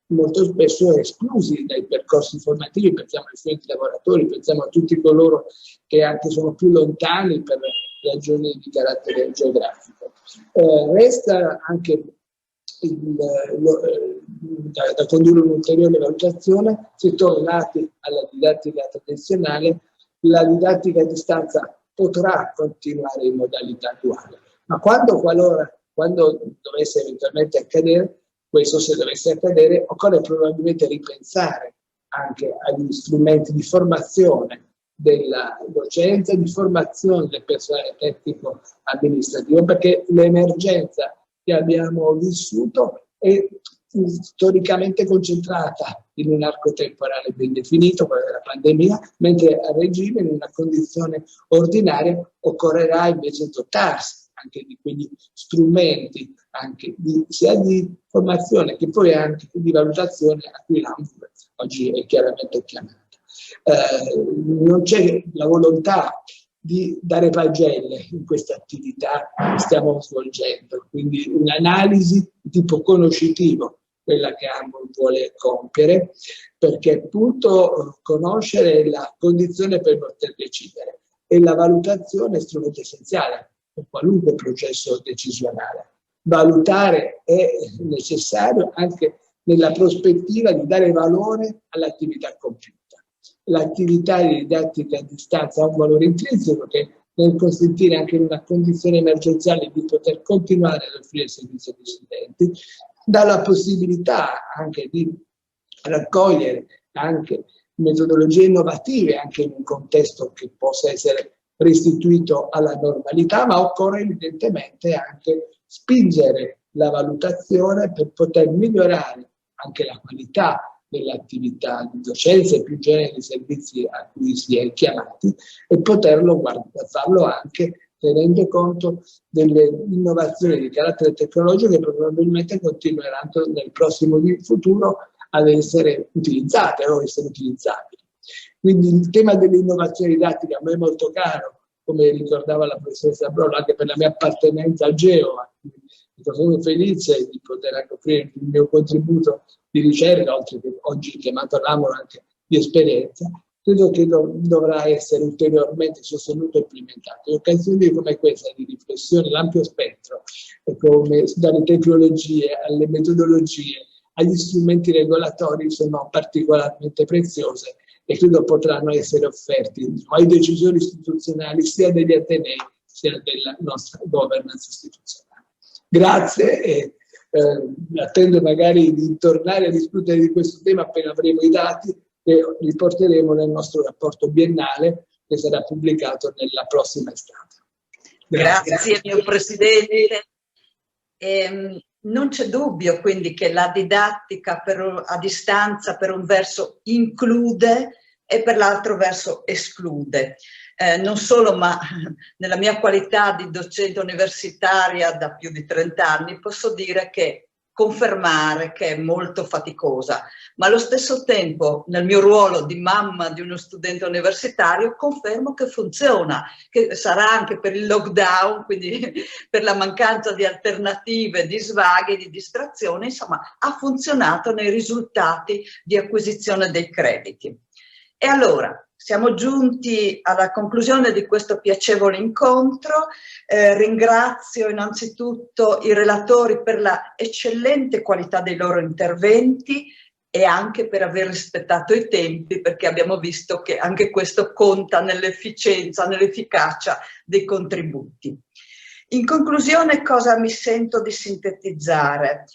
molto spesso esclusi dai percorsi formativi, pensiamo ai studenti lavoratori, pensiamo a tutti coloro che anche sono più lontani per ragioni di carattere geografico. Resta anche da condurre un'ulteriore valutazione, settori legati alla didattica tradizionale. La didattica a distanza potrà continuare in modalità duale, ma quando dovesse eventualmente accadere, questo se dovesse accadere, occorre probabilmente ripensare anche agli strumenti di formazione della docenza, di formazione del personale tecnico amministrativo, perché l'emergenza che abbiamo vissuto è storicamente concentrata in un arco temporale ben definito, quello della pandemia, mentre a regime, in una condizione ordinaria, occorrerà invece dotarsi anche di quegli strumenti, anche sia di formazione che poi anche di valutazione a cui l'ANVUR oggi è chiaramente chiamata. Non c'è la volontà di dare pagelle in questa attività che stiamo svolgendo, quindi un'analisi di tipo conoscitivo, quella che ANVUR vuole compiere, perché appunto conoscere la condizione per poter decidere e la valutazione è strumento essenziale per qualunque processo decisionale. Valutare è necessario anche nella prospettiva di dare valore all'attività compiuta. L'attività di didattica a distanza ha un valore intrinseco che nel consentire anche in una condizione emergenziale di poter continuare ad offrire servizio agli studenti, dà la possibilità anche di raccogliere anche metodologie innovative anche in un contesto che possa essere restituito alla normalità, ma occorre evidentemente anche spingere la valutazione per poter migliorare anche la qualità dell'attività di docenza e più in genere dei servizi a cui si è chiamati e poterlo farlo anche tenendo conto delle innovazioni di carattere tecnologico che probabilmente continueranno nel prossimo futuro ad essere utilizzate o essere utilizzabili. Quindi il tema dell'innovazione didattica a me è molto caro, come ricordava la professoressa Brolo, anche per la mia appartenenza al GEO. Sono felice di poter anche offrire il mio contributo di ricerca, oltre che oggi chiamato l'AMOR anche di esperienza. Credo che dovrà essere ulteriormente sostenuto e implementato. Occasioni come questa di riflessione, l'ampio spettro, come dalle tecnologie alle metodologie, agli strumenti regolatori sono particolarmente preziose e credo potranno essere offerti ai decisori istituzionali sia degli atenei sia della nostra governance istituzionale. Grazie e attendo magari di tornare a discutere di questo tema appena avremo i dati che riporteremo nel nostro rapporto biennale che sarà pubblicato nella prossima estate. Grazie mio Presidente. Non c'è dubbio quindi che la didattica a distanza per un verso include e per l'altro verso esclude. Non solo, ma nella mia qualità di docente universitaria da più di 30 anni posso dire che confermare che è molto faticosa, ma allo stesso tempo nel mio ruolo di mamma di uno studente universitario confermo che funziona, che sarà anche per il lockdown, quindi per la mancanza di alternative, di svaghi, di distrazione, insomma ha funzionato nei risultati di acquisizione dei crediti. E allora siamo giunti alla conclusione di questo piacevole incontro. Ringrazio innanzitutto i relatori per la eccellente qualità dei loro interventi e anche per aver rispettato i tempi, perché abbiamo visto che anche questo conta nell'efficienza, nell'efficacia dei contributi. In conclusione, cosa mi sento di sintetizzare?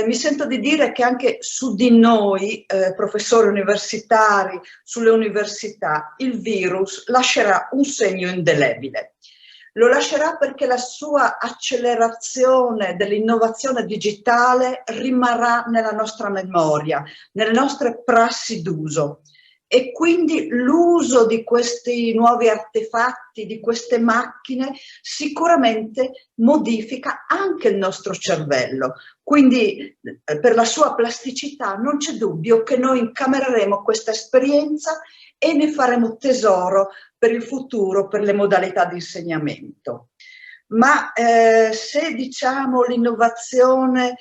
Mi sento di dire che anche su di noi, professori universitari, sulle università, il virus lascerà un segno indelebile. Lo lascerà perché la sua accelerazione dell'innovazione digitale rimarrà nella nostra memoria, nelle nostre prassi d'uso. e quindi l'uso di questi nuovi artefatti, di queste macchine, sicuramente modifica anche il nostro cervello. Quindi per la sua plasticità non c'è dubbio che noi incamereremo questa esperienza e ne faremo tesoro per il futuro, per le modalità di insegnamento. Ma se diciamo l'innovazione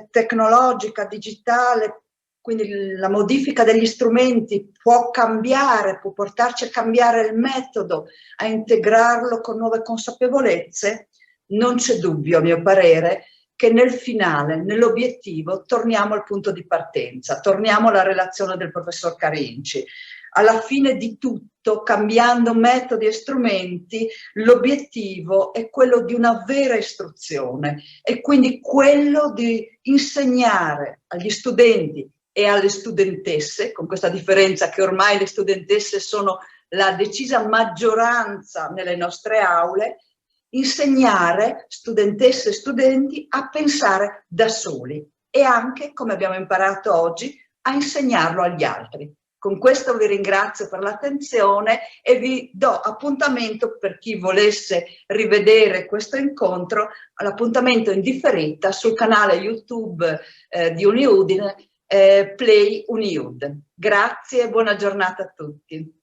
tecnologica, digitale, quindi la modifica degli strumenti può cambiare, può portarci a cambiare il metodo, a integrarlo con nuove consapevolezze, non c'è dubbio, a mio parere, che nel finale, nell'obiettivo, torniamo al punto di partenza, torniamo alla relazione del professor Carinci. Alla fine di tutto, cambiando metodi e strumenti, l'obiettivo è quello di una vera istruzione e quindi quello di insegnare agli studenti e alle studentesse, con questa differenza che ormai le studentesse sono la decisa maggioranza nelle nostre aule, insegnare studentesse e studenti a pensare da soli e anche, come abbiamo imparato oggi, a insegnarlo agli altri. Con questo vi ringrazio per l'attenzione e vi do appuntamento, per chi volesse rivedere questo incontro, l'appuntamento in differita sul canale YouTube di Uniudine, Play Uniud. Grazie e buona giornata a tutti.